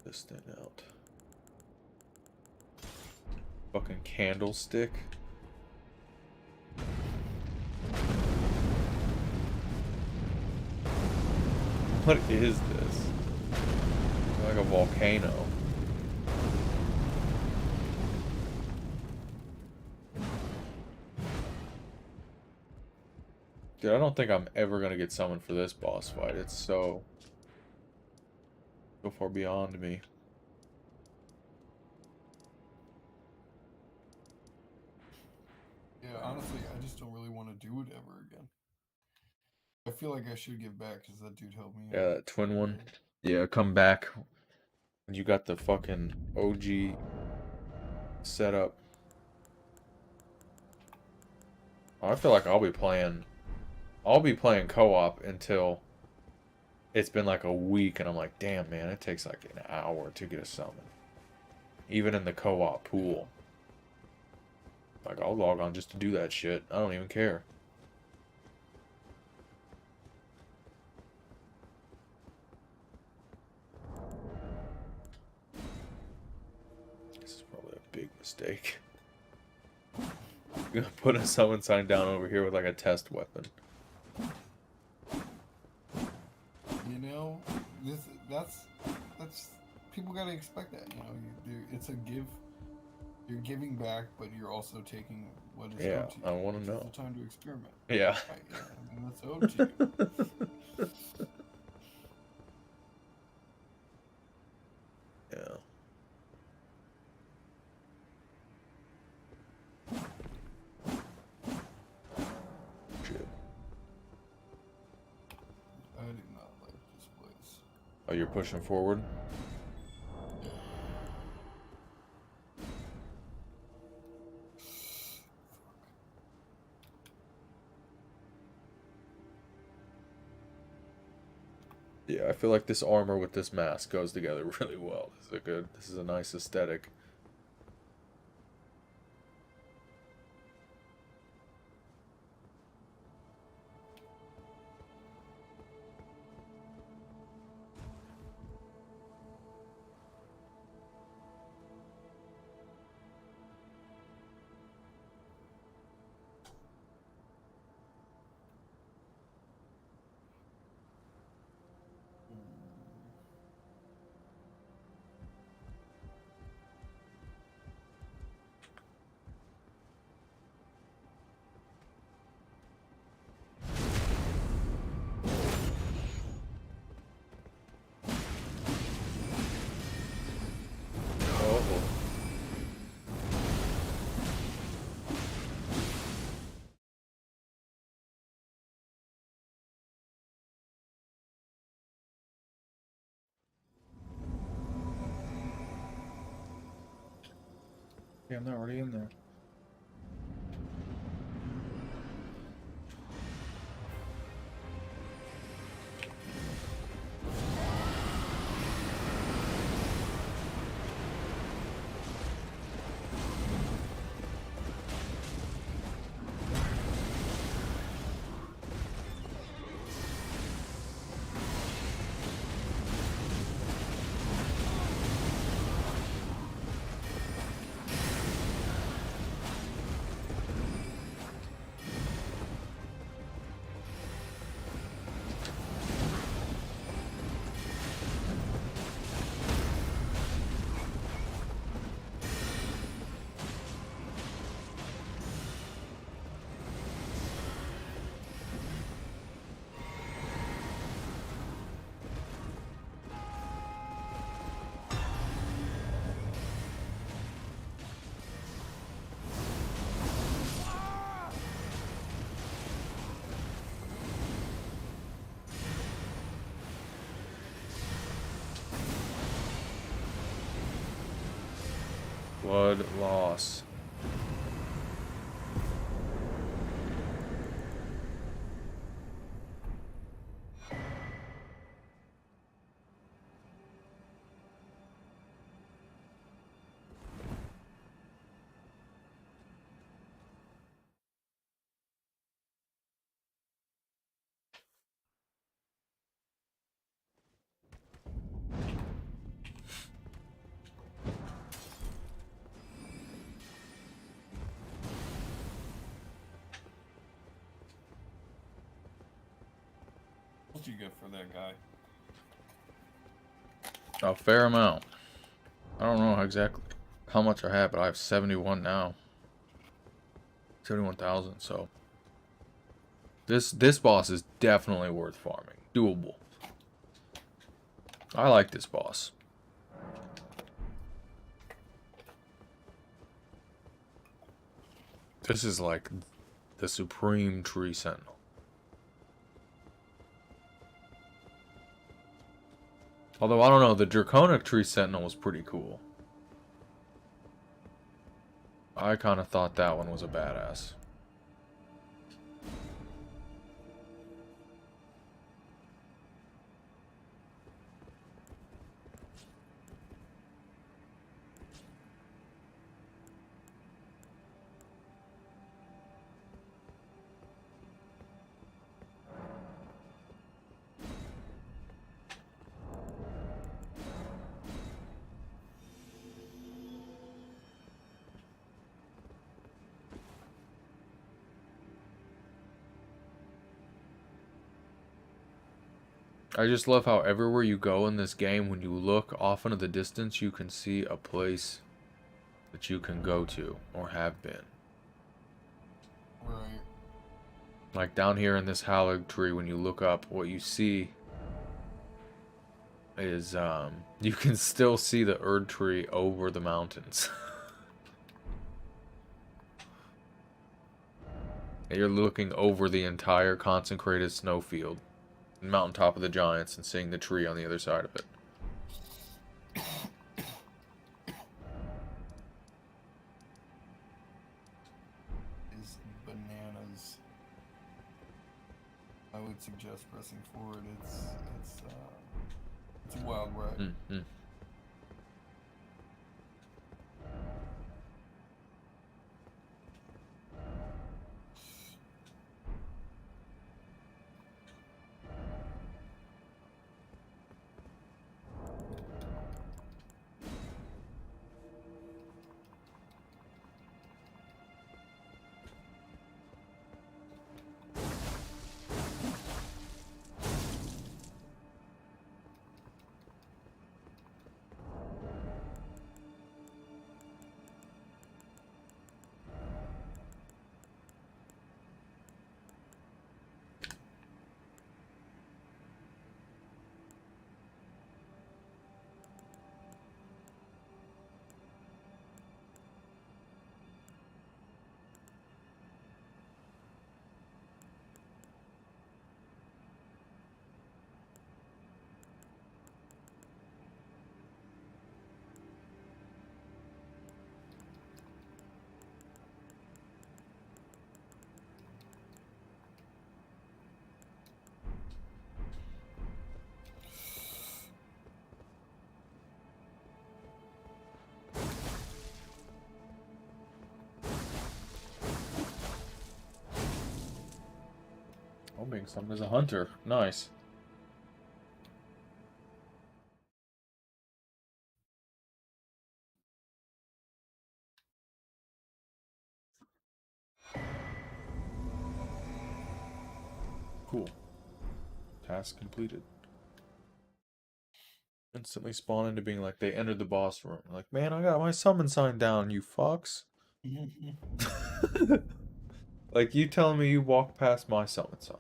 Speaker 1: This thing out. Fucking candlestick. What is this? Like a volcano. Dude, I don't think I'm ever gonna get summoned for this boss fight. It's so far beyond me.
Speaker 7: Yeah, honestly, I just don't really want to do it ever again. I feel like I should give back because that dude helped me.
Speaker 1: Yeah, that twin one. Yeah, come back. You got the fucking OG setup. I feel like I'll be playing co-op until it's been like a week, and I'm like, damn, man, it takes like an hour to get a summon. Even in the co-op pool. Like, I'll log on just to do that shit. I don't even care. This is probably a big mistake. I'm gonna put a summon sign down over here with like a test weapon.
Speaker 7: You know, that's people gotta expect that. You know, it's a give. You're giving back, but you're also taking what is owed to you.
Speaker 1: I want to know.
Speaker 7: It's the time to experiment.
Speaker 1: Yeah.
Speaker 7: Right, yeah, and that's owed to you.
Speaker 1: Yeah. Shit.
Speaker 7: I do not like this place.
Speaker 1: Oh, you're pushing forward? Yeah, I feel like this armor with this mask goes together really well. This is a nice aesthetic. Oh. Yeah, I'm not already in there. Blood loss.
Speaker 7: What did you get for that guy?
Speaker 1: A fair amount. I don't know exactly how much I have, but I have 71 now. 71,000, so. This boss is definitely worth farming. Doable. I like this boss. This is like the supreme tree sentinel. Although, I don't know, the draconic tree sentinel was pretty cool. I kind of thought that one was a badass. I just love how everywhere you go in this game, when you look off into the distance, you can see a place that you can go to, or have been.
Speaker 7: Right.
Speaker 1: Like down here in this hallowed tree, when you look up, what you see is, you can still see the Erd tree over the mountains. You're looking over the entire consecrated snowfield, mountaintop of the giants, and seeing the tree on the other side of it.
Speaker 7: Is bananas. I would would suggest pressing forward. It's a wild ride.
Speaker 1: Mm-hmm. Oh, being summoned as a hunter. Nice. Cool. Task completed. Instantly spawn into being like, they entered the boss room. Like, man, I got my summon sign down, you fucks. Like, you telling me you walked past my summon sign.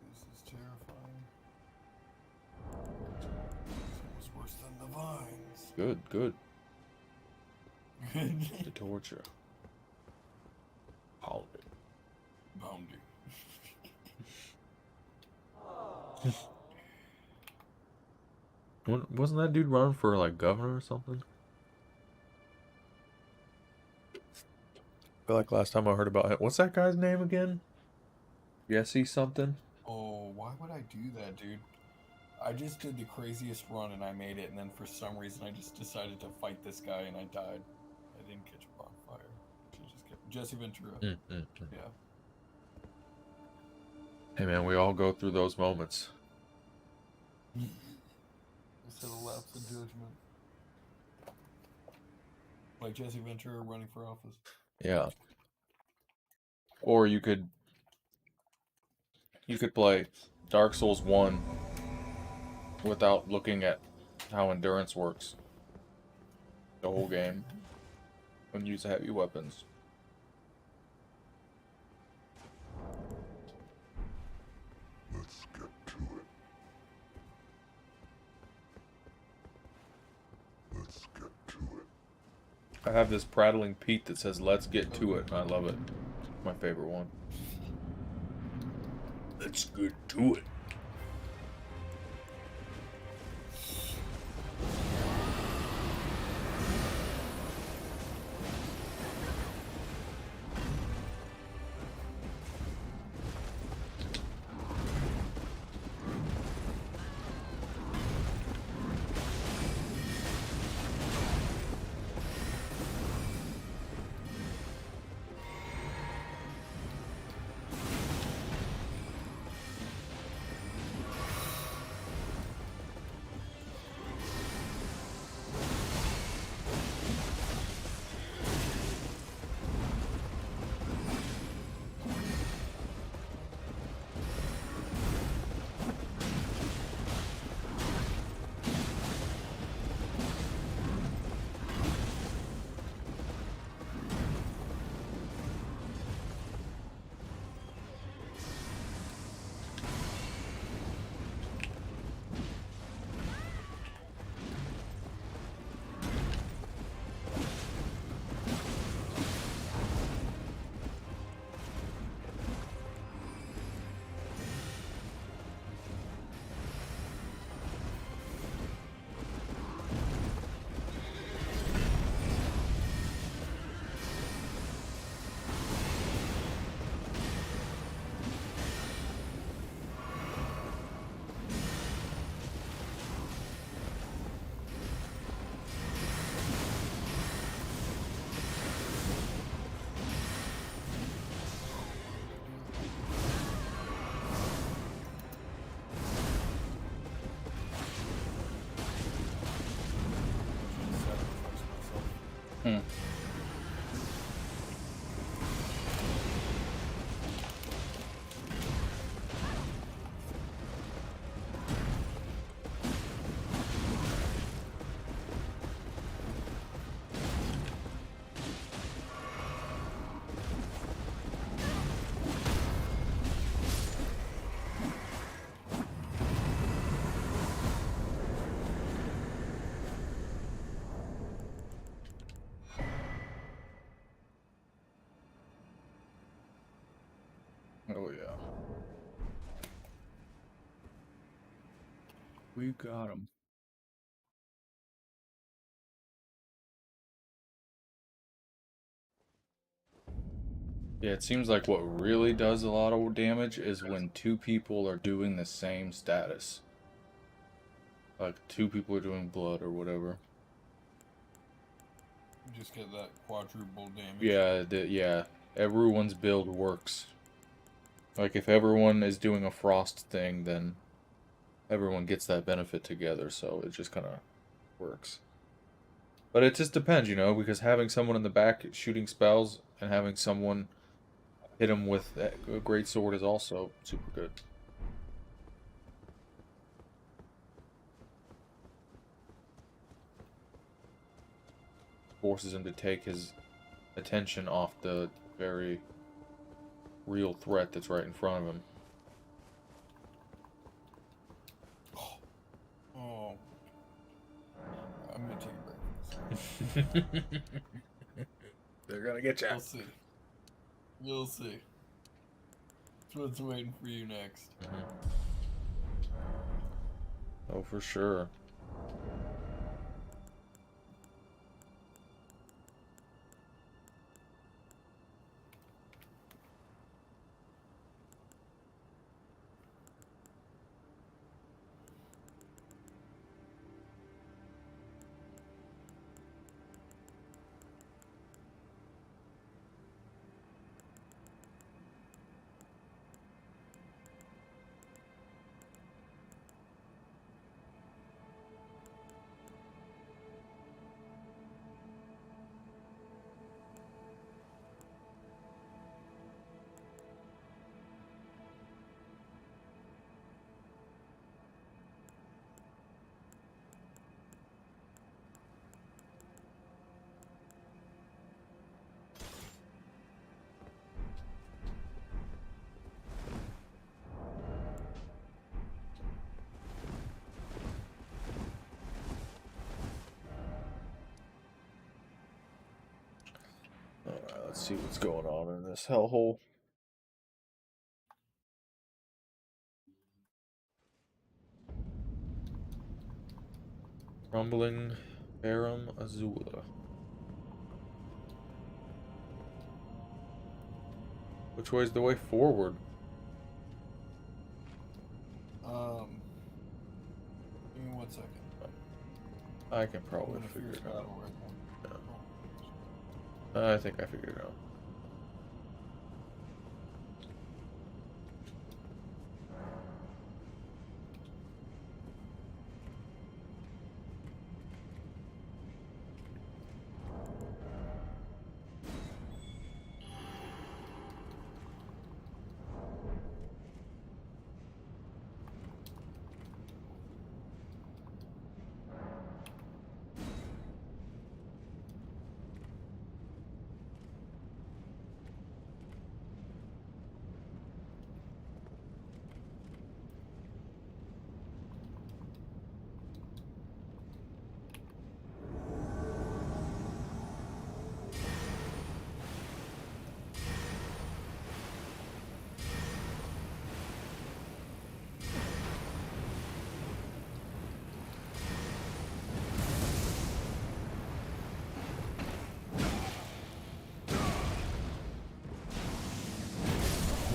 Speaker 7: This is terrifying. It's almost worse than the vines.
Speaker 1: Good, good.
Speaker 7: Good.
Speaker 1: The torture. Pound it.
Speaker 7: Bounty.
Speaker 1: Wasn't that dude running for, like, governor or something? I feel like last time I heard about him. What's that guy's name again? Jesse something?
Speaker 7: Oh, why would I do that, dude? I just did the craziest run and I made it, and then for some reason I just decided to fight this guy and I died. I didn't catch a bonfire. Jesse Ventura. Yeah.
Speaker 1: Hey man, we all go through those moments.
Speaker 7: Instead of lapse in judgment. Like Jesse Ventura running for office.
Speaker 1: Yeah. Or you could play Dark Souls 1 without looking at how endurance works. The whole game. And use heavy weapons.
Speaker 5: Let's get to it. Let's get to it.
Speaker 1: I have this prattling Pete that says, "Let's get to it," and I love it. My favorite one. Let's get to it. Oh yeah. We got him. Yeah, it seems like what really does a lot of damage is when two people are doing the same status. Like two people are doing blood or whatever.
Speaker 7: You just get that quadruple damage.
Speaker 1: Yeah, everyone's build works. Like if everyone is doing a frost thing, then everyone gets that benefit together, so it just kind of works. But it just depends, you know, because having someone in the back shooting spells and having someone hit him with a great sword is also super good. Forces him to take his attention off the very real threat that's right in front of him.
Speaker 7: Oh. I'm gonna take a break.
Speaker 1: They're gonna get you.
Speaker 7: We'll see. We'll see. That's what's waiting for you next.
Speaker 1: Oh, for sure. Alright, let's see what's going on in this hellhole. Rumbling Aram Azula. Which way is the way forward?
Speaker 7: Give me 1 second.
Speaker 1: I can probably figure it out. I think I figured it out.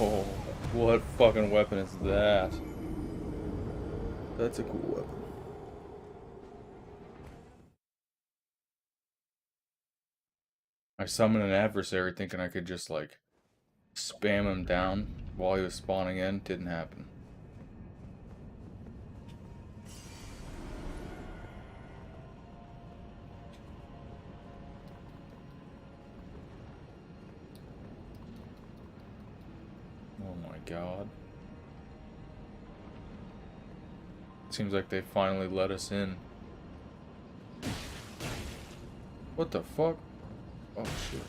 Speaker 1: Oh, what fucking weapon is that? That's a cool weapon. I summoned an adversary thinking I could just, like, spam him down while he was spawning in. Didn't happen. Oh my god. Seems like they finally let us in. What the fuck? Oh shit.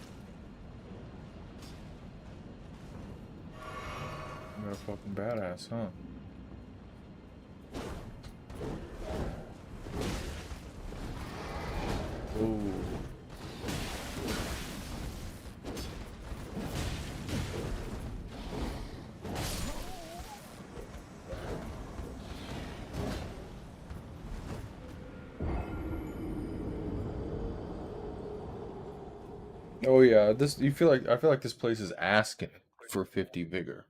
Speaker 1: You're a fucking badass, huh? Ooh. Oh yeah, this you feel like I feel like this place is asking for 50 vigor.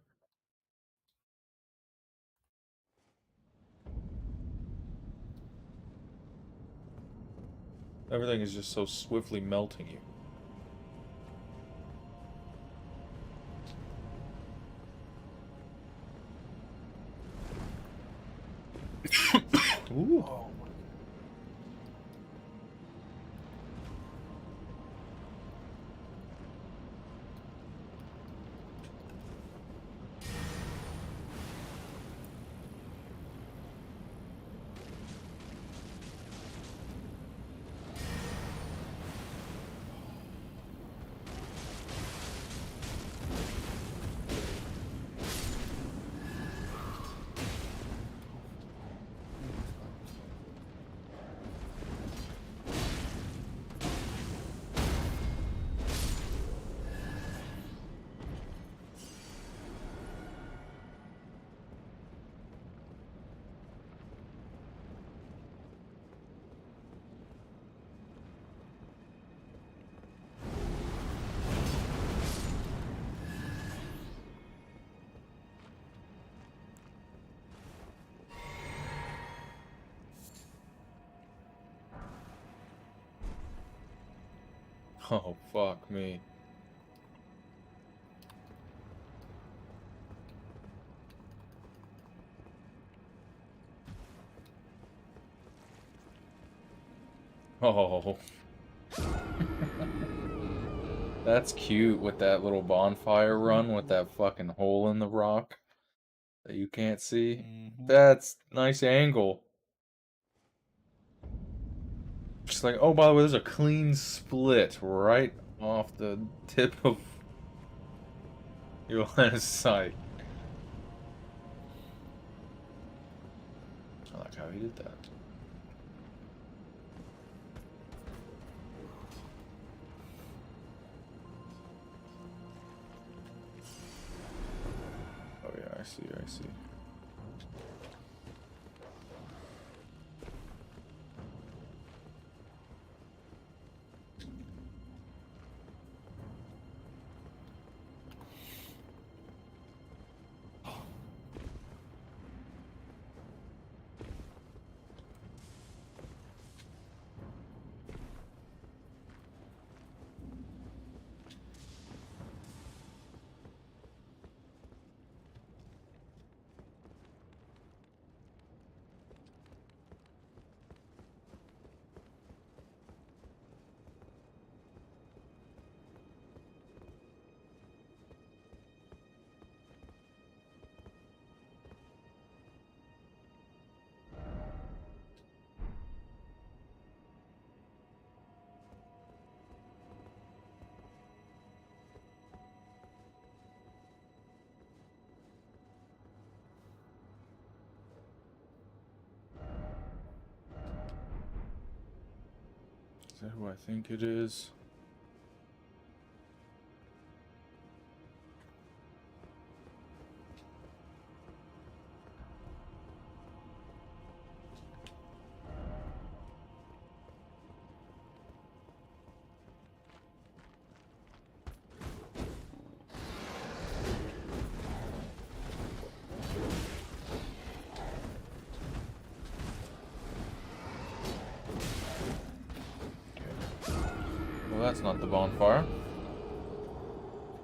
Speaker 1: Everything is just so swiftly melting you. Ooh.
Speaker 7: Oh.
Speaker 1: Oh, fuck me. Oh. That's cute with that little bonfire run with that fucking hole in the rock that you can't see.
Speaker 7: Mm-hmm.
Speaker 1: That's nice angle. Just like, oh, by the way, there's a clean split right off the tip of your line of sight. I like how he did that. Oh yeah, I see, I see. Is that who I think it is? Well, that's not the bonfire,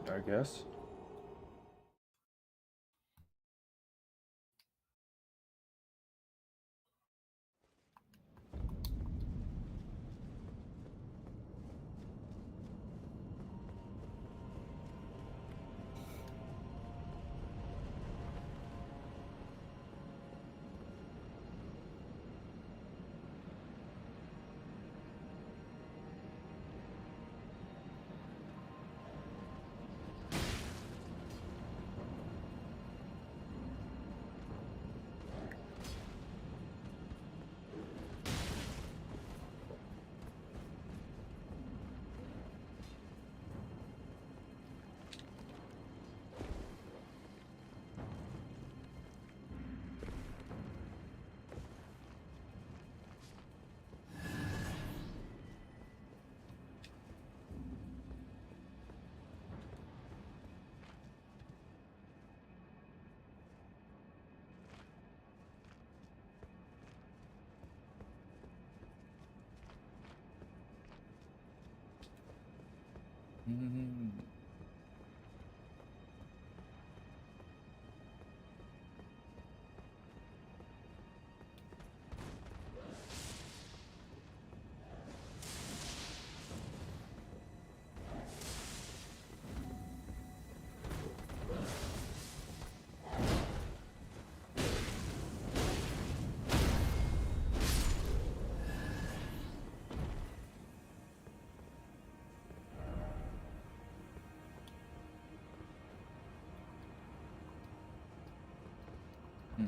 Speaker 1: I guess. Mm. Hmm.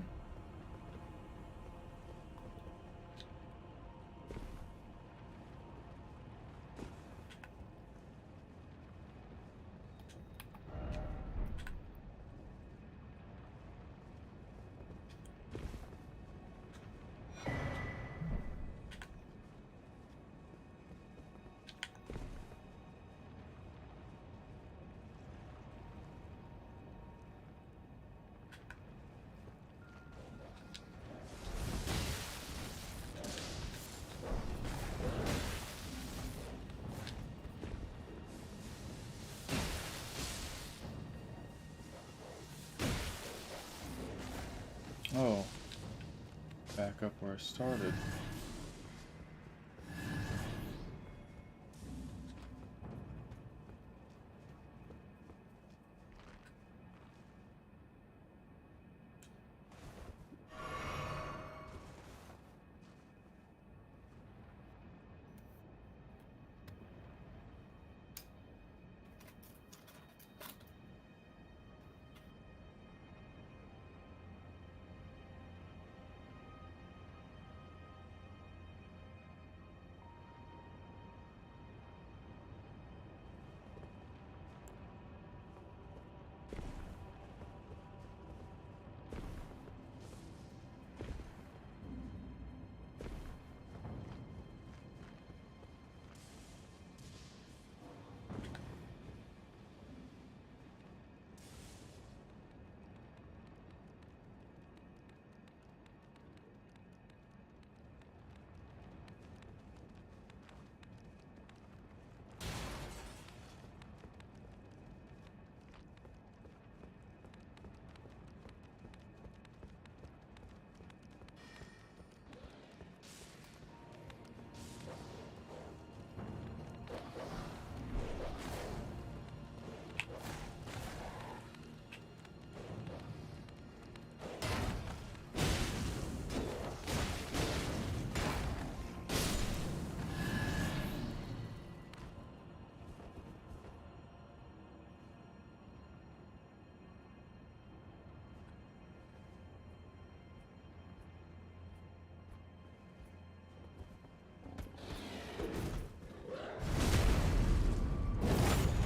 Speaker 1: Oh, back up where I started.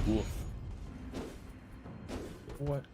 Speaker 1: Woof. What?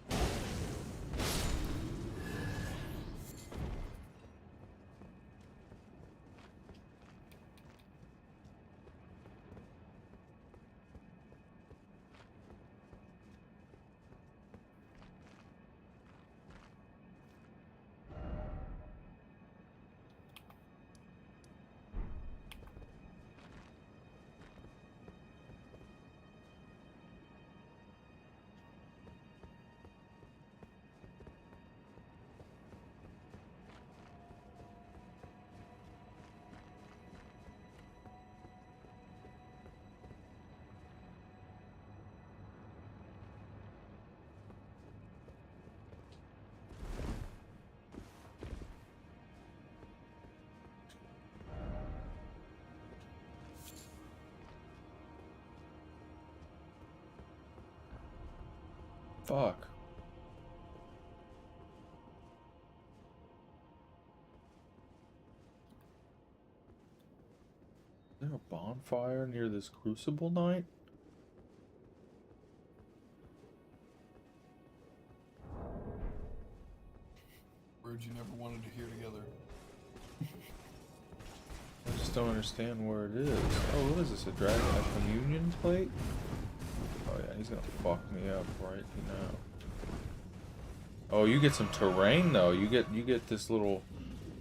Speaker 1: Fuck. Is there a bonfire near this crucible night?
Speaker 7: Words you never wanted to hear together.
Speaker 1: I just don't understand where it is. Oh, what is this? A dragon? A communion plate? Oh yeah, he's gonna fuck me up right now. Oh, you get some terrain though. You get this little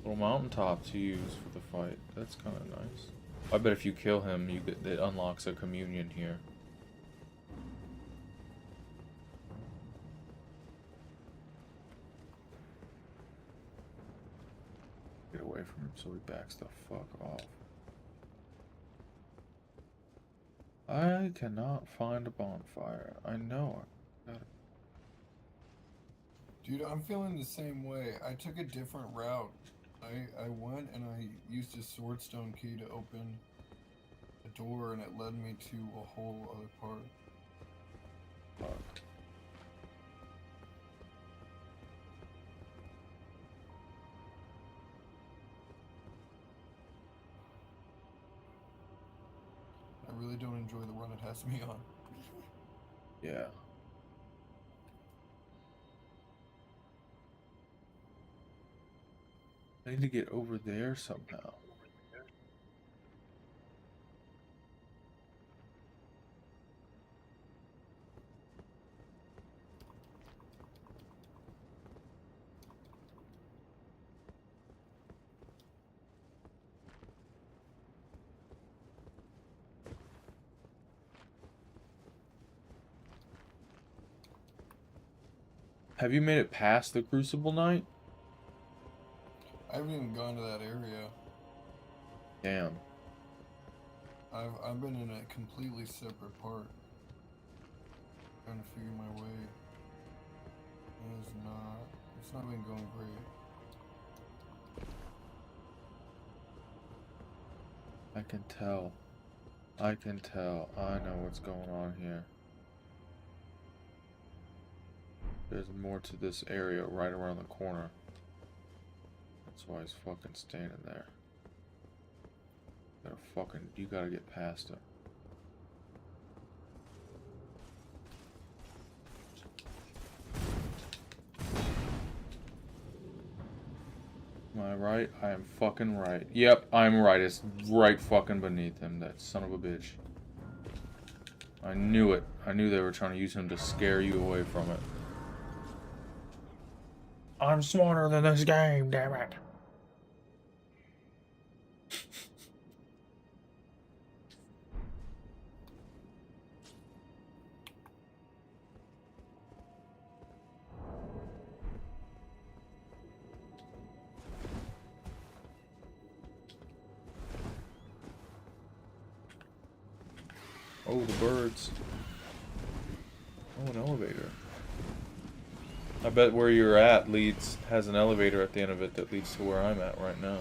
Speaker 1: mountaintop to use for the fight. That's kind of nice. I bet if you kill him, it unlocks a communion here. from him so he backs the fuck off. I cannot find a bonfire. I know.
Speaker 7: Dude, I'm feeling the same way. I took a different route. I went and I used a swordstone key to open a door, and it led me to a whole other part.
Speaker 1: Fuck.
Speaker 7: I really don't enjoy the run it has me on.
Speaker 1: Yeah. I need to get over there somehow. Have you made it past the Crucible Night?
Speaker 7: I haven't even gone to that area.
Speaker 1: Damn.
Speaker 7: I've been in a completely separate part. Trying to figure my way. It's not been going great.
Speaker 1: I can tell. I can tell. I know what's going on here. There's more to this area right around the corner. That's why he's fucking standing there. You gotta get past him. Am I right? I am fucking right. Yep, I'm right. It's right fucking beneath him, that son of a bitch. I knew it. I knew they were trying to use him to scare you away from it. I'm smarter than this game, damn it. Oh, the birds. Oh, an elevator. I bet where you're at has an elevator at the end of it that leads to where I'm at right now.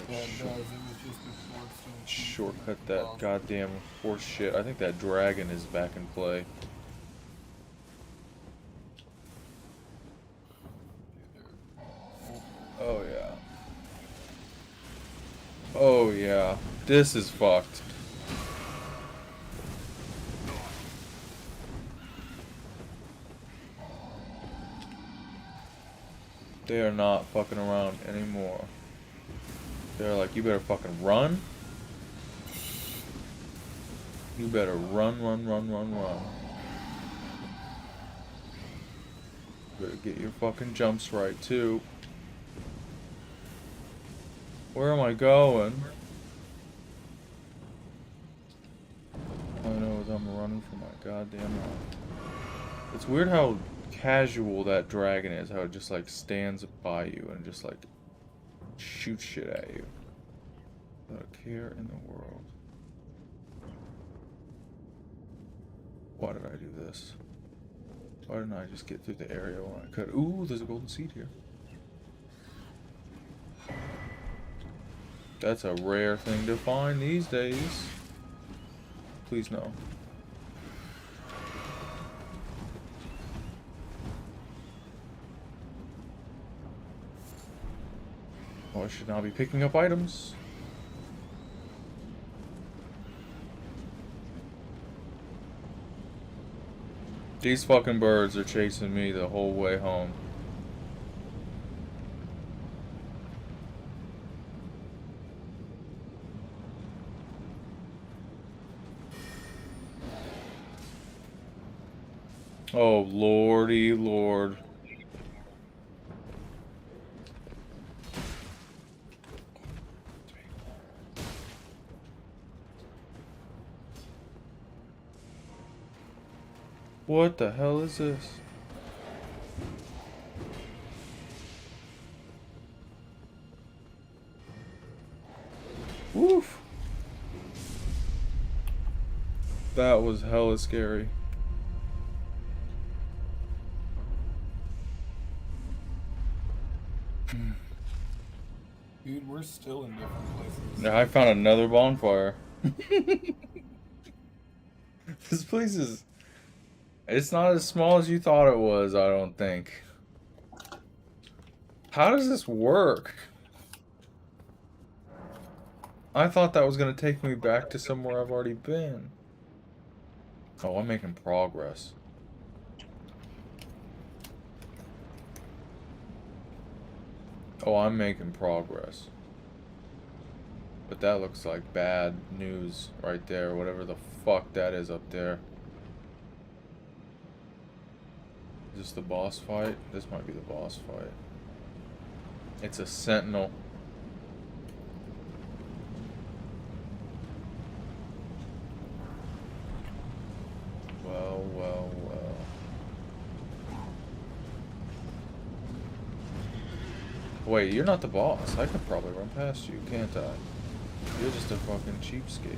Speaker 7: Yeah, it does. It was just a swordstone key.
Speaker 1: Shortcut that goddamn horse shit. I think that dragon is back in play. Oh yeah. Oh yeah. This is fucked. They are not fucking around anymore. They're like, you better fucking run. You better run, run, run, run, run. You better get your fucking jumps right, too. Where am I going? All I know is I'm running for my goddamn life. It's weird how casual that dragon is, how it just like stands by you and just like shoots shit at you without a care in the world. Why did I do this? Why didn't I just get through the area when I could? Ooh, there's a golden seed here. That's a rare thing to find these days. Please no. Oh, I should now be picking up items. These fucking birds are chasing me the whole way home. Oh, lordy lord. What the hell is this? Woof. That was hella scary.
Speaker 7: Dude, we're still in different places.
Speaker 1: Now I found another bonfire. This place is... It's not as small as you thought it was, I don't think. How does this work? I thought that was gonna take me back to somewhere I've already been. Oh, I'm making progress. Oh, I'm making progress. But that looks like bad news right there, whatever the fuck that is up there. Is this the boss fight? This might be the boss fight. It's a sentinel. Well, well, well. Wait, you're not the boss. I could probably run past you, can't I? You're just a fucking cheapskate.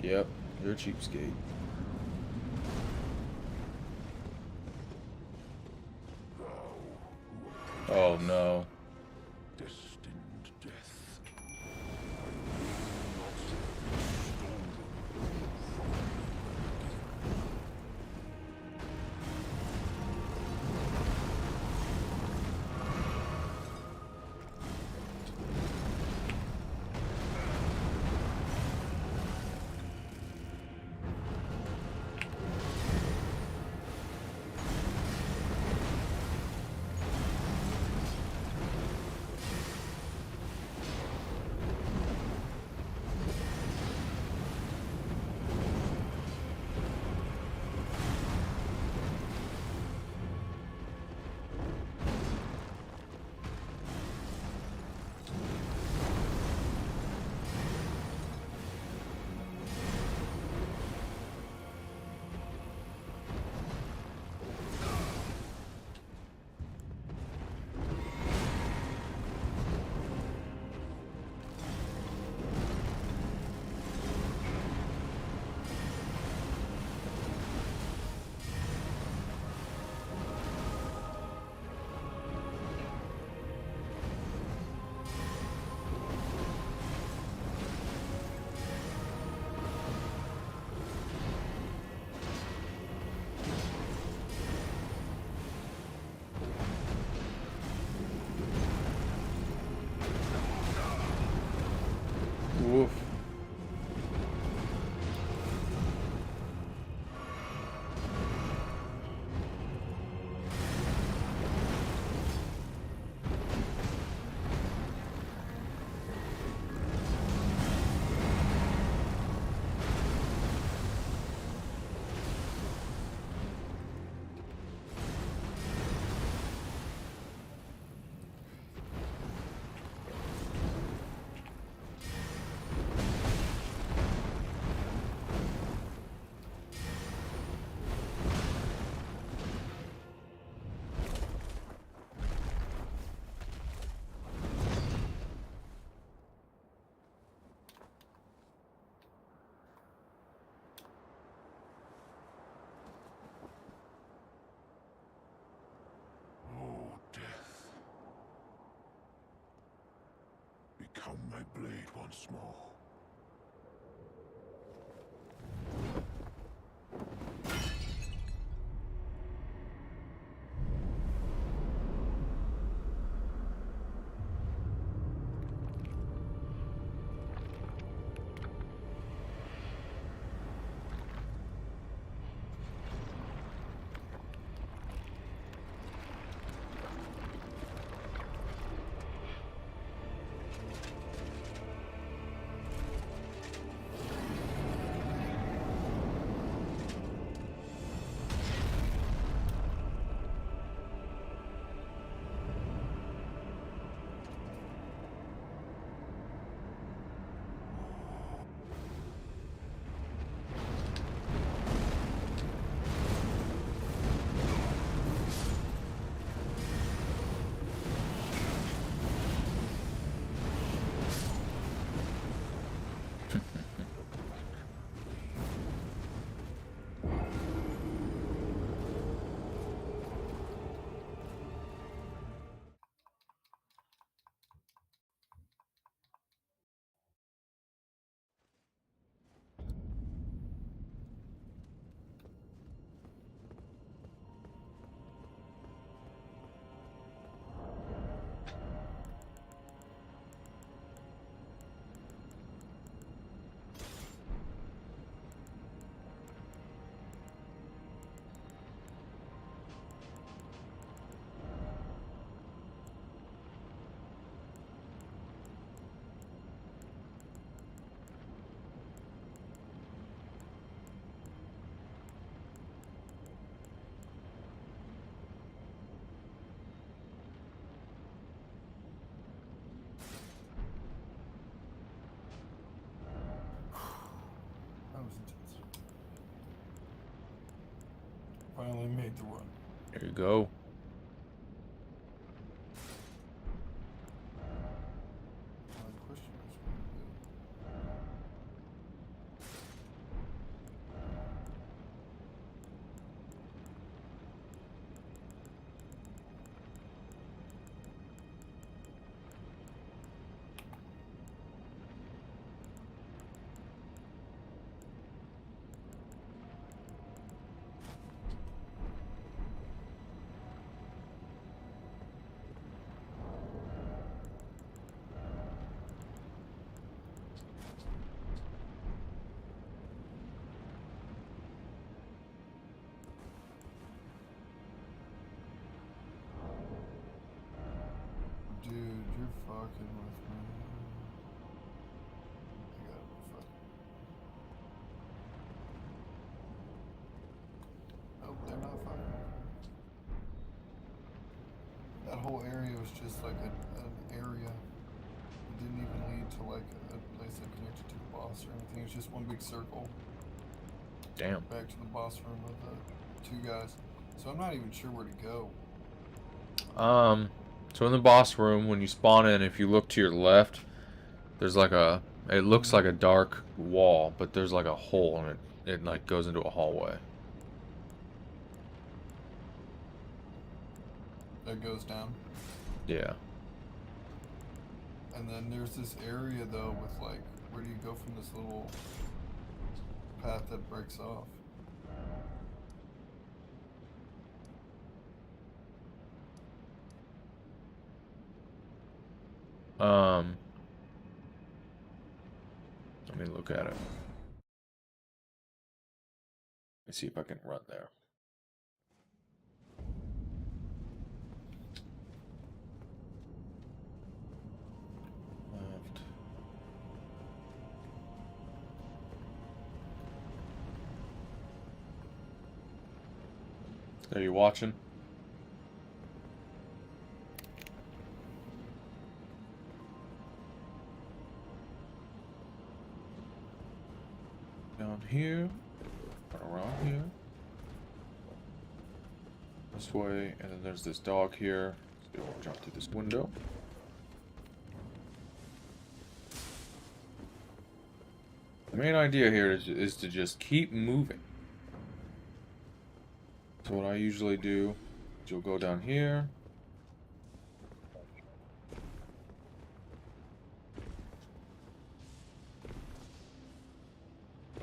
Speaker 1: Yep, you're a cheapskate. Oh no.
Speaker 5: Destined death.
Speaker 1: Woof.
Speaker 5: Oh, death. Become my blade once more.
Speaker 7: Finally made the run.
Speaker 1: There you go.
Speaker 7: My question is, dude, you're fucking with me. I gotta be fucking. Nope, they're not fucking with me. That whole area was just like an area. It didn't even lead to like a place that connected to the boss or anything. It was just one big circle.
Speaker 1: Damn.
Speaker 7: Back to the boss room with the 2 guys. So I'm not even sure where to go.
Speaker 1: So in the boss room, when you spawn in, if you look to your left, there's like a, it looks like a dark wall, but there's like a hole and it like goes into a hallway.
Speaker 7: That goes down.
Speaker 1: Yeah.
Speaker 7: And then there's this area though with like, where do you go from this little path that breaks off?
Speaker 1: Let me look at it. Let's see if I can run there. Left. Are you watching? Down here, around here, this way, and then there's this dog here. So we'll jump through this window. The main idea here is to just keep moving. So what I usually do is you'll go down here.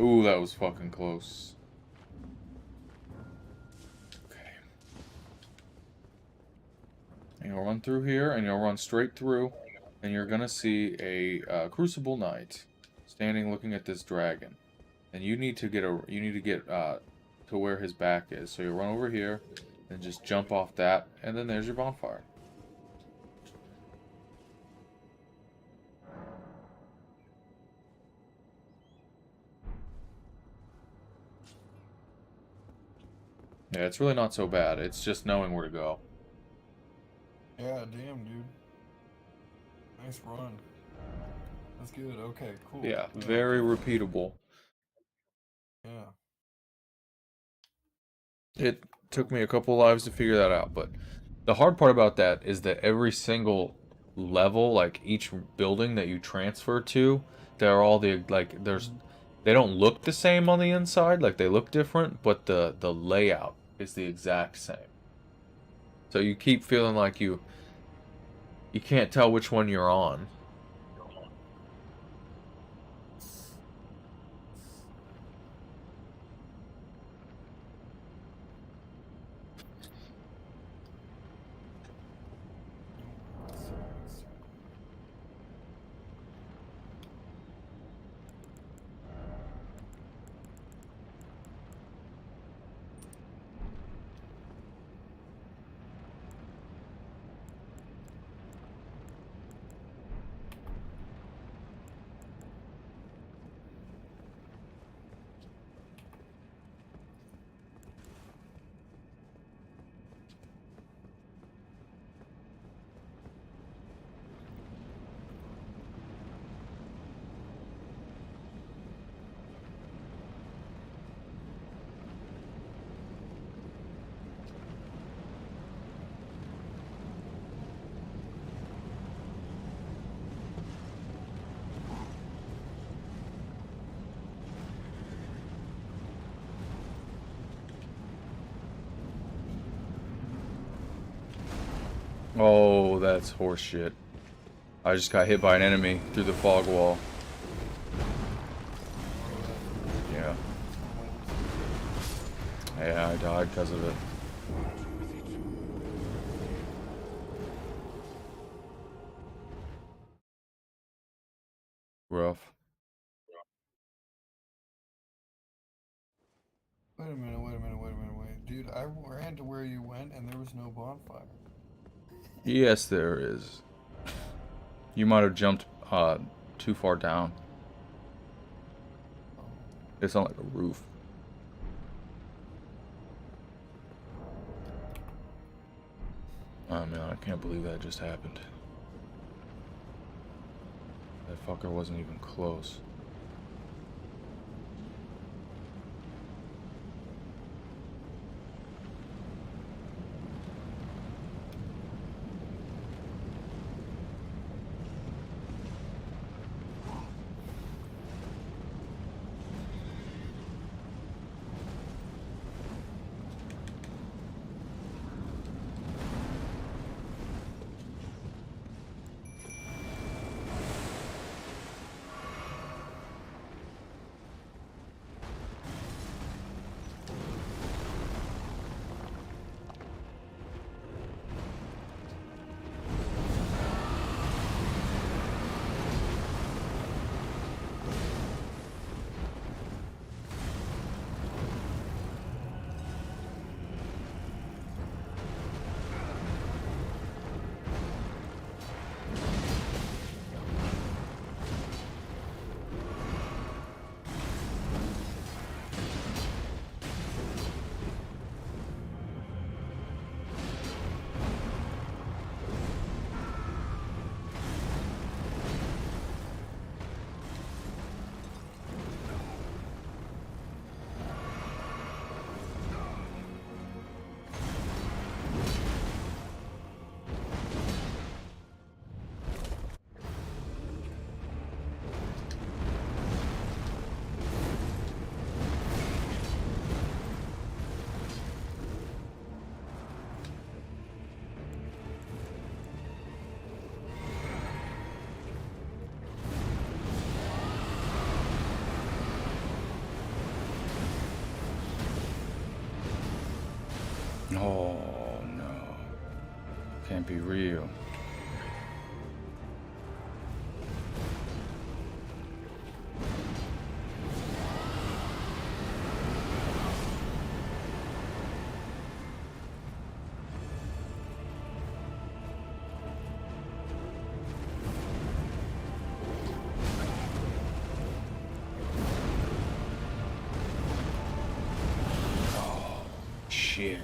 Speaker 1: Ooh, that was fucking close. Okay. And you'll run through here, and you'll run straight through, and you're gonna see a Crucible Knight standing looking at this dragon. And you need to get to where his back is. So you run over here, and just jump off that, and then there's your bonfire. Yeah, it's really not so bad. It's just knowing where to go.
Speaker 7: Yeah, damn, dude. Nice run. That's good. Okay, cool.
Speaker 1: Yeah, very repeatable.
Speaker 7: Yeah.
Speaker 1: It took me a couple lives to figure that out, but the hard part about that is that every single level, like each building that you transfer to, they're all they don't look the same on the inside, like they look different, but the layout is the exact same. So you keep feeling like you can't tell which one you're on. Oh, that's horseshit. I just got hit by an enemy through the fog wall. Yeah. Yeah, I died because of it. Rough.
Speaker 7: Wait a minute, Dude, I ran to where you went and there was no bonfire.
Speaker 1: Yes, there is. You might have jumped too far down.
Speaker 7: Oh.
Speaker 1: It's on like a roof. Oh man, I can't believe that just happened. That fucker wasn't even close. Oh no. Can't be real. Oh shit.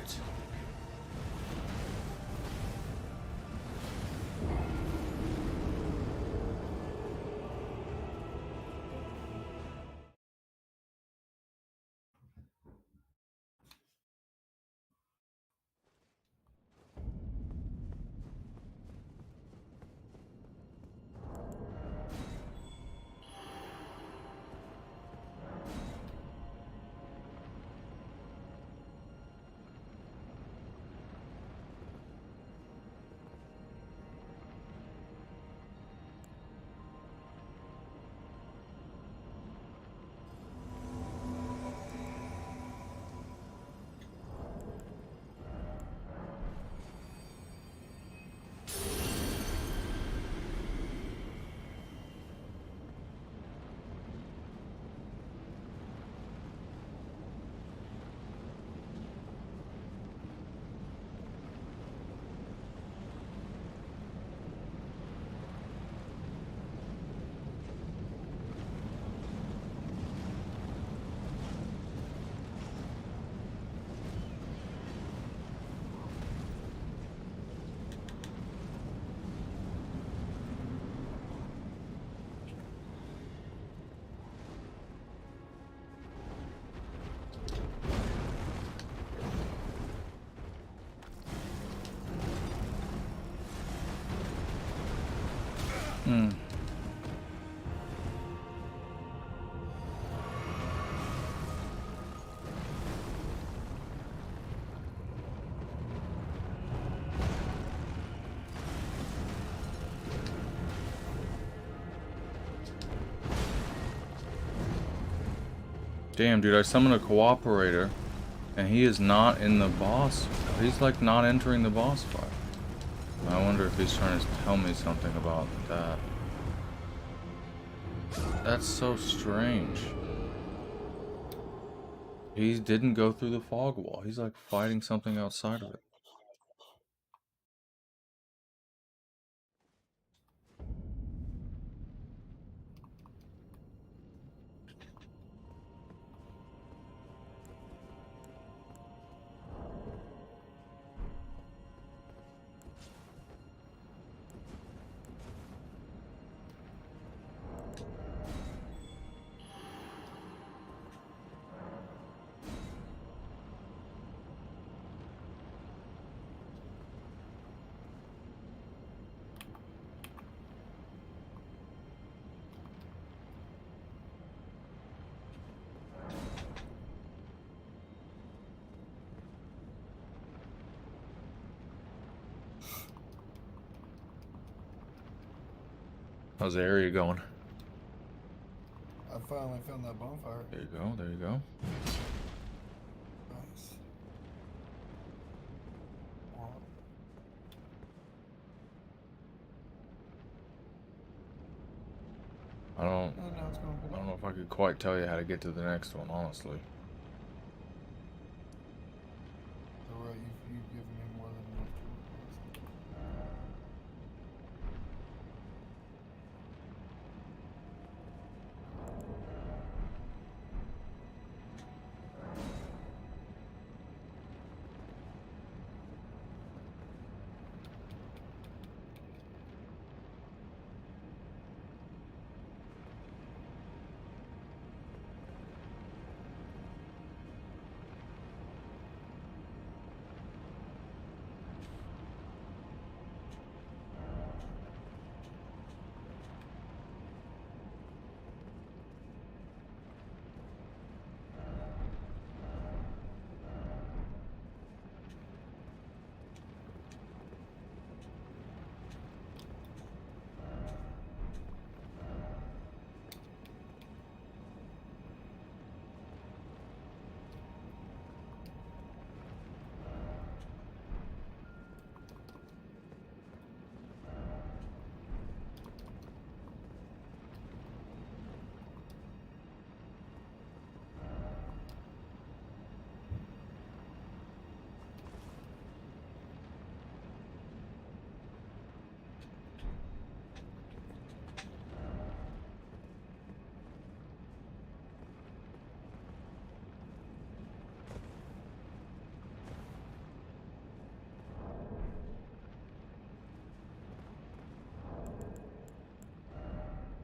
Speaker 1: Hmm. Damn, dude, I summoned a cooperator, and he is not in the boss. He's like not entering the boss fight. I wonder if he's trying to tell me something about that. That's so strange. He didn't go through the fog wall. He's like fighting something outside of it. How's the area going?
Speaker 7: I finally found that bonfire.
Speaker 1: There you go, there you go.
Speaker 7: Nice. Wow.
Speaker 1: I don't
Speaker 7: And now it's going
Speaker 1: I don't know if I could quite tell you how to get to the next one, honestly.
Speaker 7: Alright, you've given me more than enough to work with.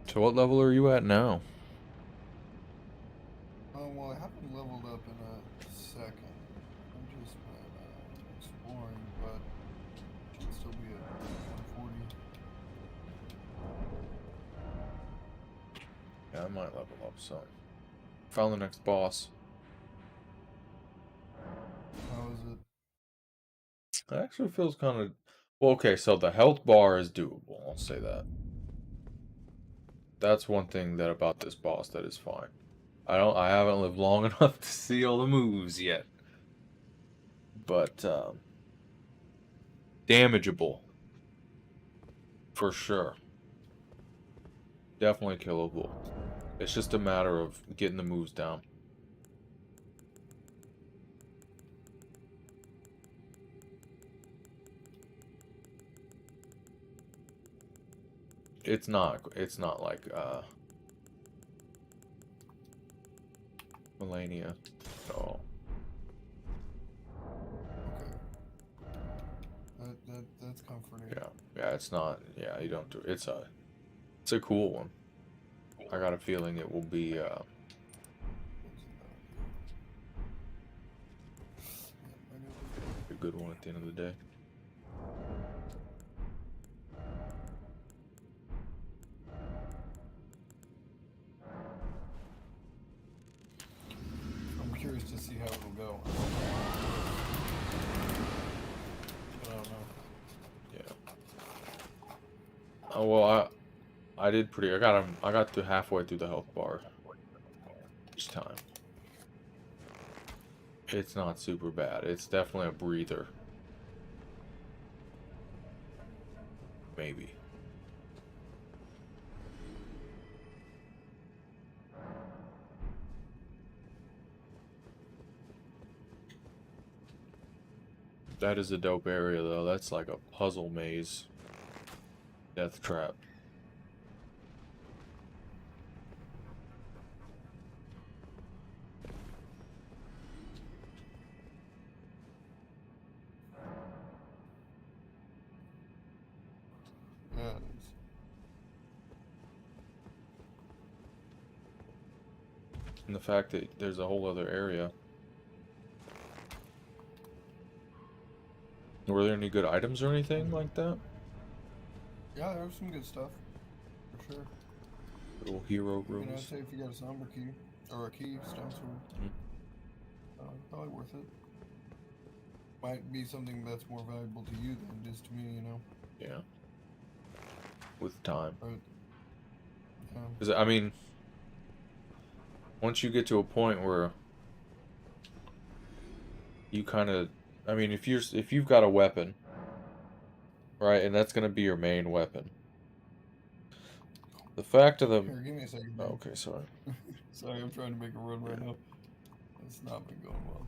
Speaker 1: So what level are you at now?
Speaker 7: Well, I haven't leveled up in a second. I've just been exploring, but should still be at 140.
Speaker 1: Yeah, I might level up some. Found the next boss.
Speaker 7: How is it?
Speaker 1: It actually feels kind of... Well, okay, so the health bar is doable, I'll say that. That's one thing that about this boss that is fine. I haven't lived long enough to see all the moves yet. But, damageable. For sure. Definitely killable. It's just a matter of getting the moves down. It's not like, Melania. So,
Speaker 7: Okay. That's comforting.
Speaker 1: yeah, it's not, yeah, you don't do, it's a cool one. I got a feeling it will be,
Speaker 7: Yeah,
Speaker 1: a good one at the end of the day.
Speaker 7: I'm curious to see how it'll go. But I don't know.
Speaker 1: Yeah. Oh well, I did pretty. I got to halfway through the health bar each time. It's not super bad. It's definitely a breather. Maybe. That is a dope area, though. That's like a puzzle maze. Death trap.
Speaker 7: Yeah, it is.
Speaker 1: And the fact that there's a whole other area. Were there any good items or anything like that?
Speaker 7: Yeah, there was some good stuff. For sure.
Speaker 1: Little hero
Speaker 7: You know, I'd
Speaker 1: rooms.
Speaker 7: say if you got a somber key, or a key, stone sword, probably worth it. Might be something that's more valuable to you than it is to me, you know?
Speaker 1: Yeah. With time.
Speaker 7: But, yeah.
Speaker 1: Because, I mean, once you get to a point where you kind of, I mean, if you've got a weapon, right, and that's gonna be your main weapon. The fact of the,
Speaker 7: Here, give me a second,
Speaker 1: oh,
Speaker 7: man.
Speaker 1: okay, sorry.
Speaker 7: Sorry, I'm trying to make a run right now. It's not been going well.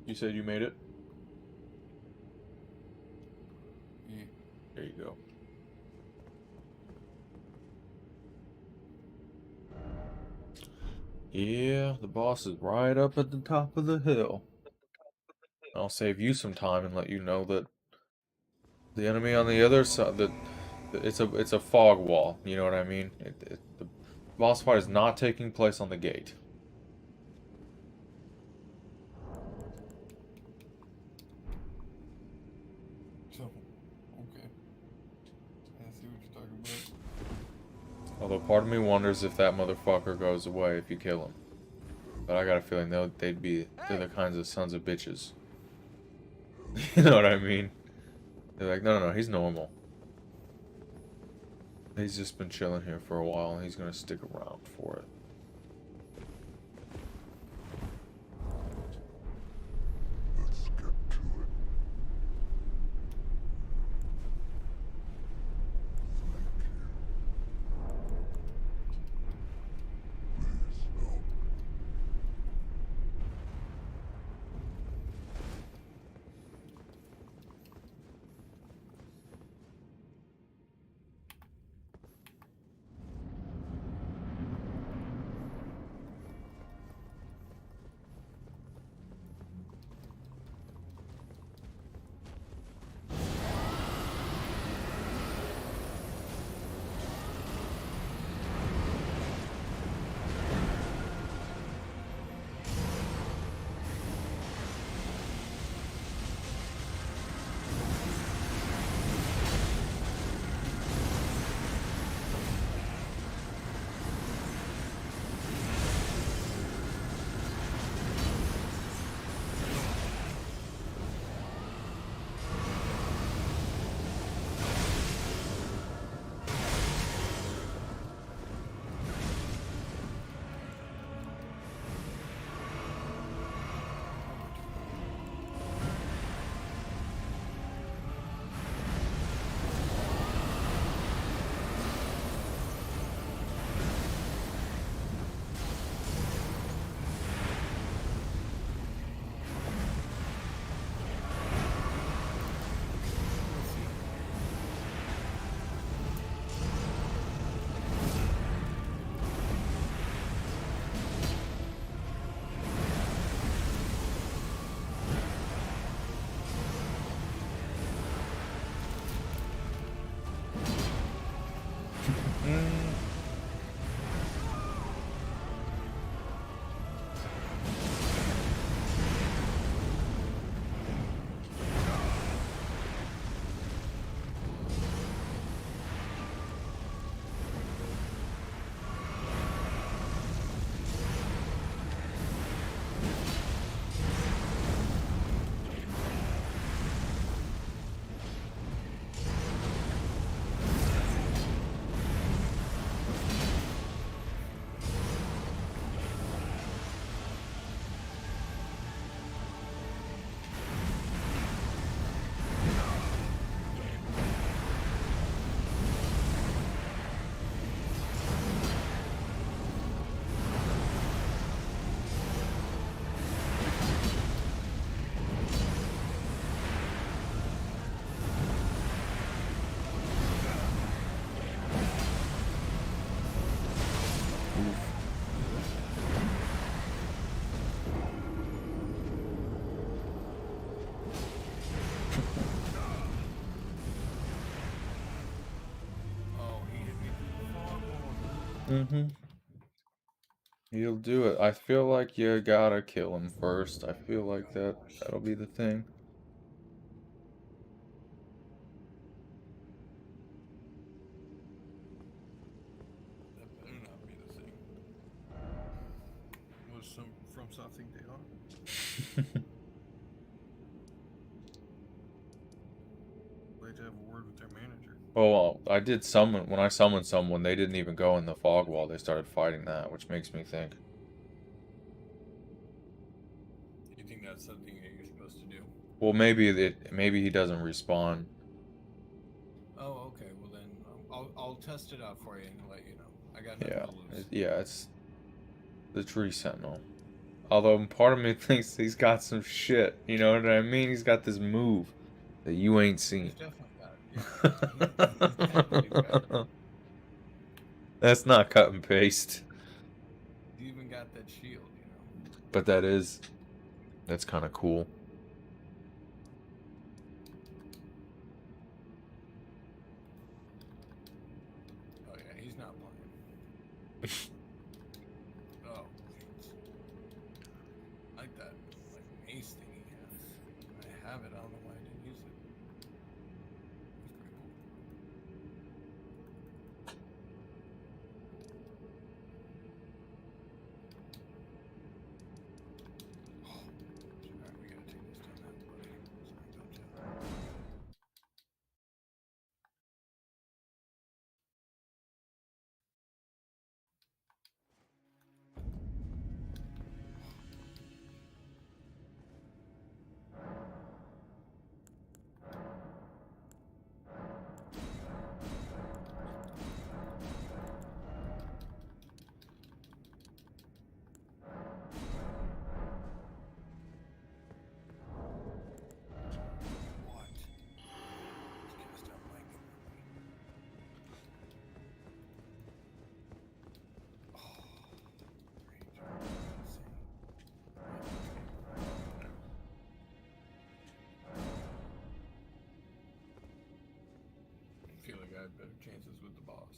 Speaker 1: You said you made it?
Speaker 7: Yeah.
Speaker 1: There you go. Yeah, the boss is right up at the top of the hill. I'll save you some time and let you know that the enemy on the other side, it's a fog wall. You know what I mean? The boss fight is not taking place on the gate.
Speaker 7: So, okay. I see what you're talking about.
Speaker 1: Although part of me wonders if that motherfucker goes away if you kill him. But I got a feeling they're the kinds of sons of bitches. You know what I mean? They're like, no, he's normal. He's just been chilling here for a while, and he's gonna stick around for it.
Speaker 5: Let's get to it.
Speaker 1: Mm-hmm. He'll do it. I feel like you gotta kill him first. I feel like that'll be the thing.
Speaker 7: That better not be the thing. Was some from something they are? Like to have a word with their manager.
Speaker 1: Oh, well, I did summon, when I summoned someone, they didn't even go in the fog wall. They started fighting that, which makes me think.
Speaker 7: Do you think that's something that you're supposed to do?
Speaker 1: Well, maybe he doesn't respawn.
Speaker 7: Oh, okay. Well then, I'll test it out for you and let you know. I got nothing
Speaker 1: Yeah,
Speaker 7: to lose.
Speaker 1: yeah, it's the tree sentinel. Although part of me thinks he's got some shit. You know what I mean? He's got this move that you ain't seen.
Speaker 7: He's definitely got, yeah. He's definitely got.
Speaker 1: That's not cut and paste.
Speaker 7: He's even got that shield, you know.
Speaker 1: But that's kind of cool.
Speaker 7: Oh yeah, he's not playing. Oh, jeez. I like that, like mace thing he has. I have it. I don't know why I didn't use it. It's pretty cool. Alright, we gotta take this down now, buddy. Sorry about that. What? Just cast out lightning on me. Oh, great. Let's see. I feel like I had better chances with the boss.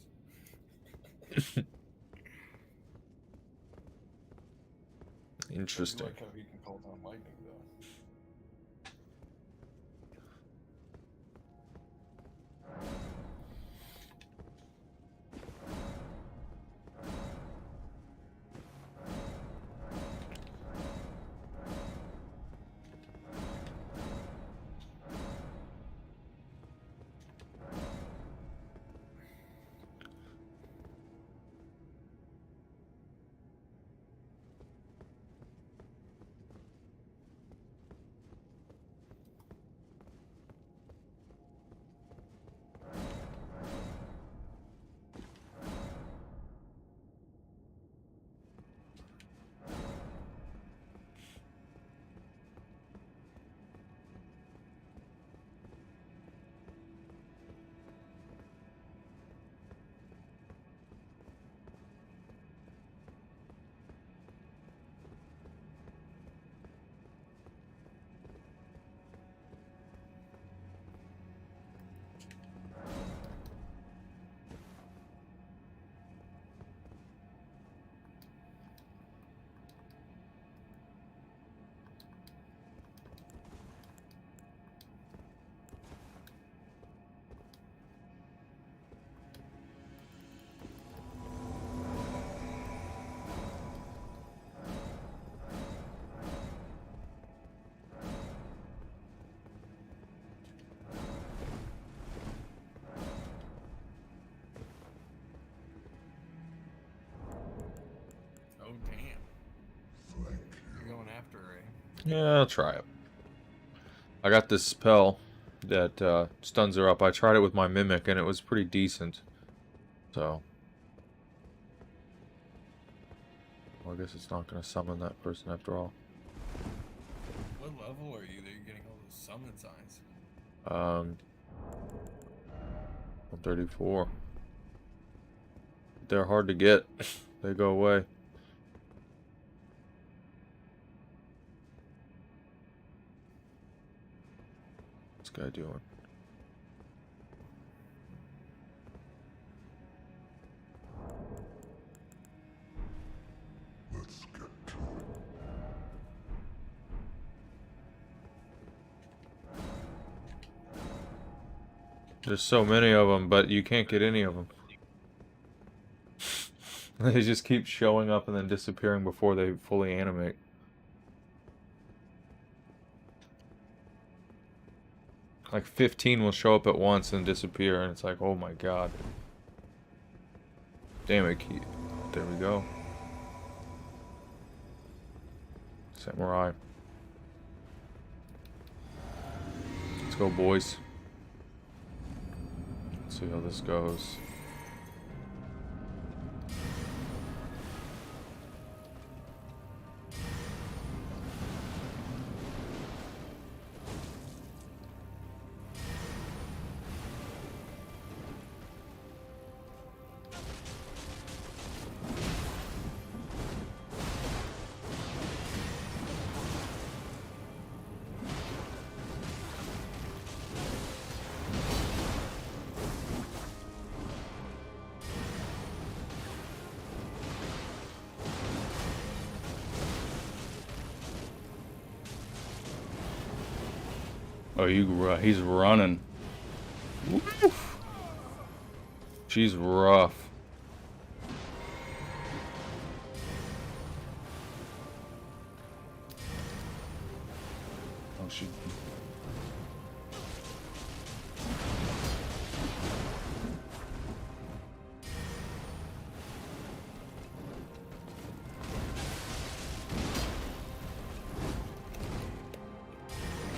Speaker 1: Interesting.
Speaker 7: I do like how he can call down lightning, though. Oh, damn. You're going after her, eh?
Speaker 1: Yeah, I'll try it. I got this spell that stuns her up. I tried it with my Mimic, and it was pretty decent. So... well, I guess it's not going to summon that person after all.
Speaker 7: What level are you that you're getting all those summon signs?
Speaker 1: 134. They're hard to get. They go away. What's this guy doing?
Speaker 5: Let's get to it.
Speaker 1: There's so many of them, but you can't get any of them. They just keep showing up and then disappearing before they fully animate. Like 15 will show up at once and disappear, and it's like, oh my god. Damn it, there we go. Samurai. Let's go, boys. Let's see how this goes. Oh, he's running. Woof. She's rough. Oh, she...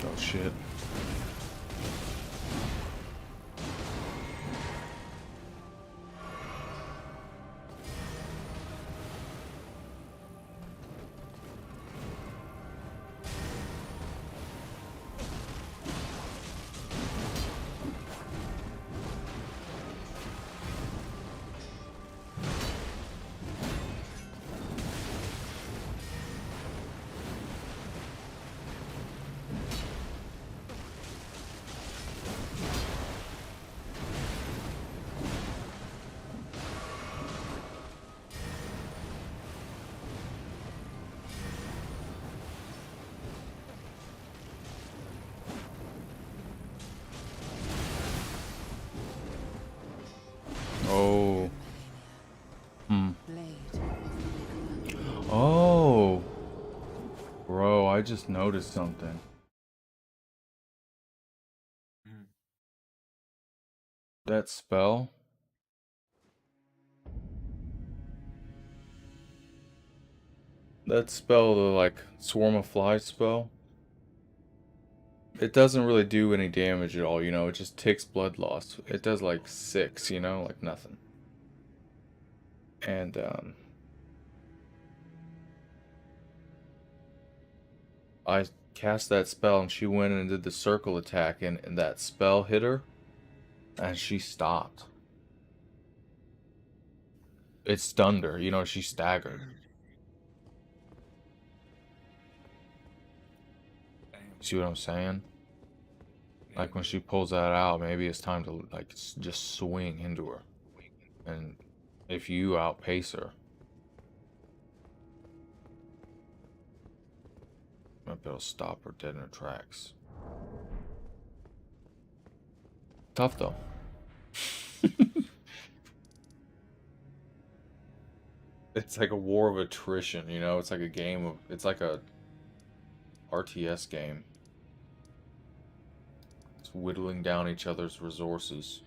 Speaker 1: Oh, shit. Oh. Hmm. Oh. Bro, I just noticed something. That spell? That spell, the like swarm of flies spell, it doesn't really do any damage at all, you know, it just takes blood loss. It does like 6, you know, like nothing. And I cast that spell and she went and did the circle attack and that spell hit her and she stopped. It stunned her, you know, she staggered. See what I'm saying? Like when she pulls that out, maybe it's time to like just swing into her. And if you outpace her, might be able to stop her dead in her tracks. Tough though. It's like a war of attrition, you know? It's like a game of, it's like a RTS game. It's whittling down each other's resources.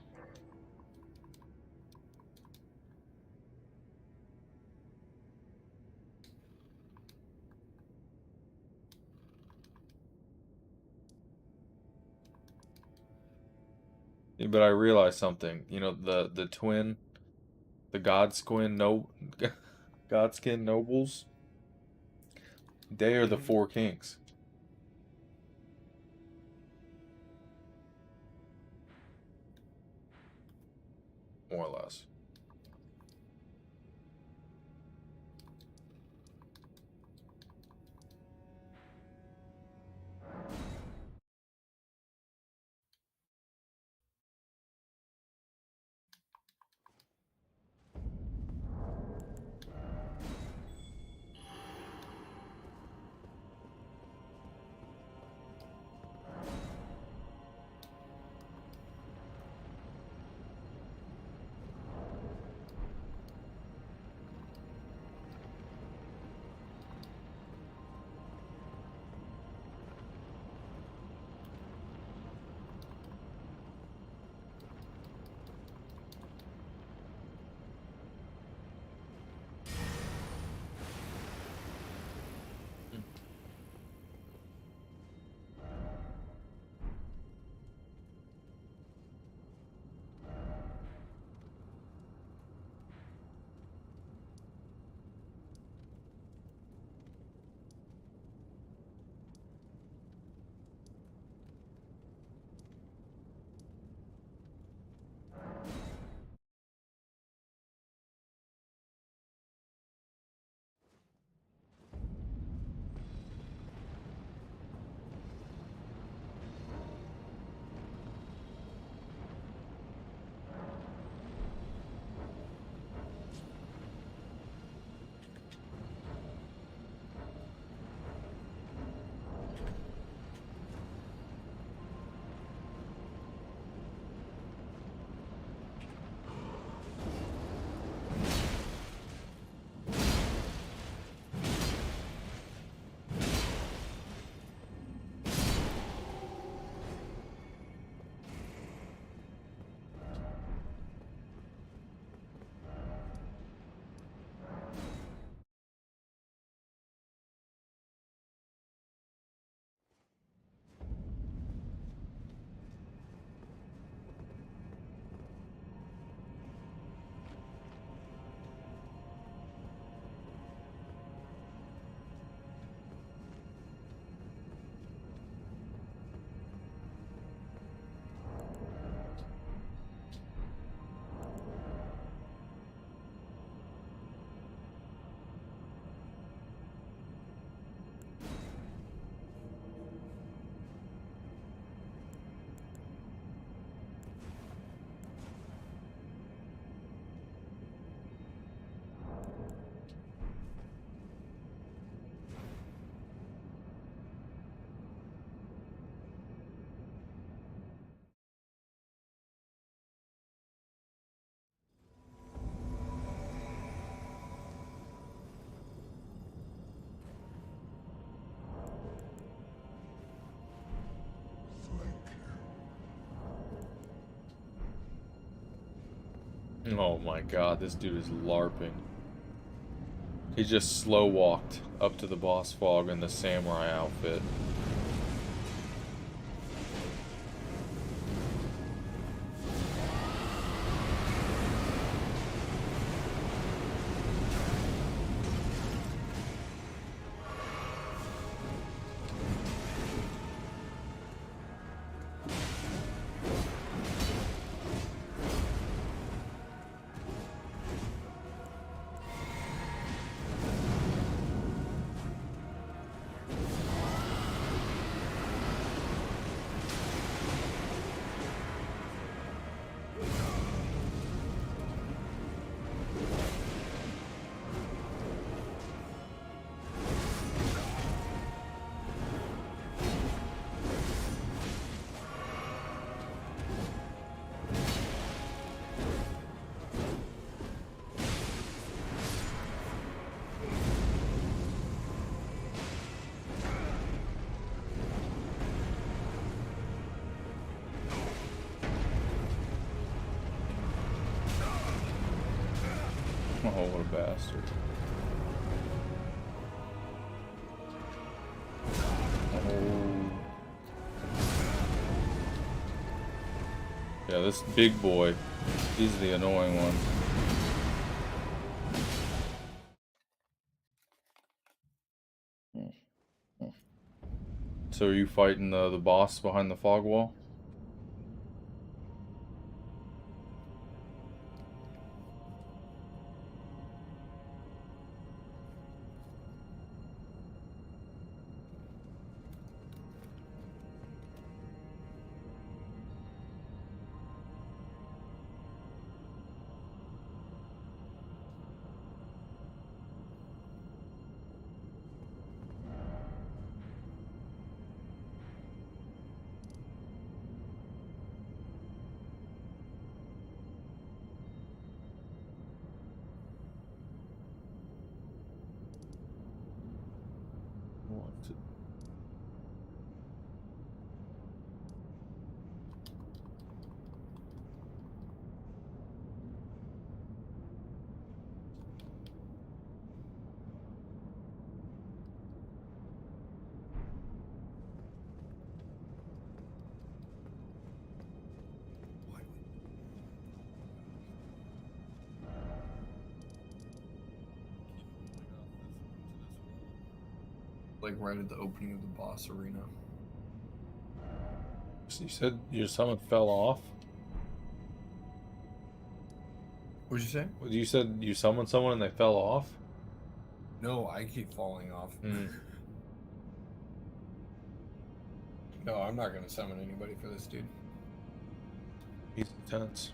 Speaker 1: Yeah, but I realized something. You know, the twin, the Godskin no Godskin nobles, they are the four kings. More or less. Oh my god, this dude is LARPing. He just slow walked up to the boss fog in the samurai outfit. Oh, what a bastard. Oh. Yeah, this big boy, he's the annoying one. So are you fighting the boss behind the fog wall? What?
Speaker 7: Like right at the opening of the boss arena.
Speaker 1: So you said your summon fell off?
Speaker 7: What'd you say?
Speaker 1: You said you summoned someone and they fell off?
Speaker 7: No, I keep falling off.
Speaker 1: Hmm.
Speaker 7: No, I'm not gonna summon anybody for this dude.
Speaker 1: He's intense.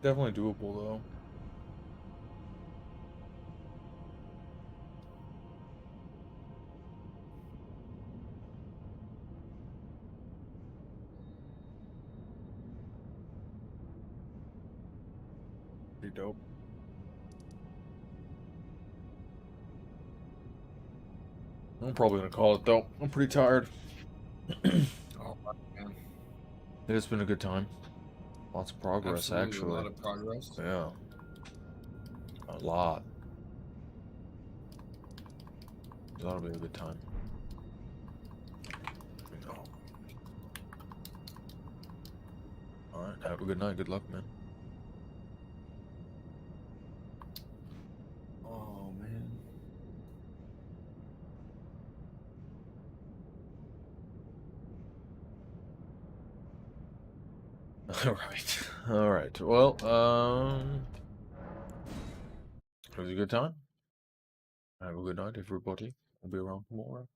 Speaker 1: Definitely doable though. Pretty dope. I'm probably gonna call it though. I'm pretty tired.
Speaker 7: Oh man.
Speaker 1: It's been a good time. Lots of progress,
Speaker 7: Absolutely,
Speaker 1: actually.
Speaker 7: a lot of progress.
Speaker 1: Yeah. A lot. That'll be a good time. Alright, have a good night. Good luck, man.
Speaker 7: Oh man.
Speaker 1: Alright. Alright. Well, it was a good time. Have a good night, everybody. I'll be around tomorrow.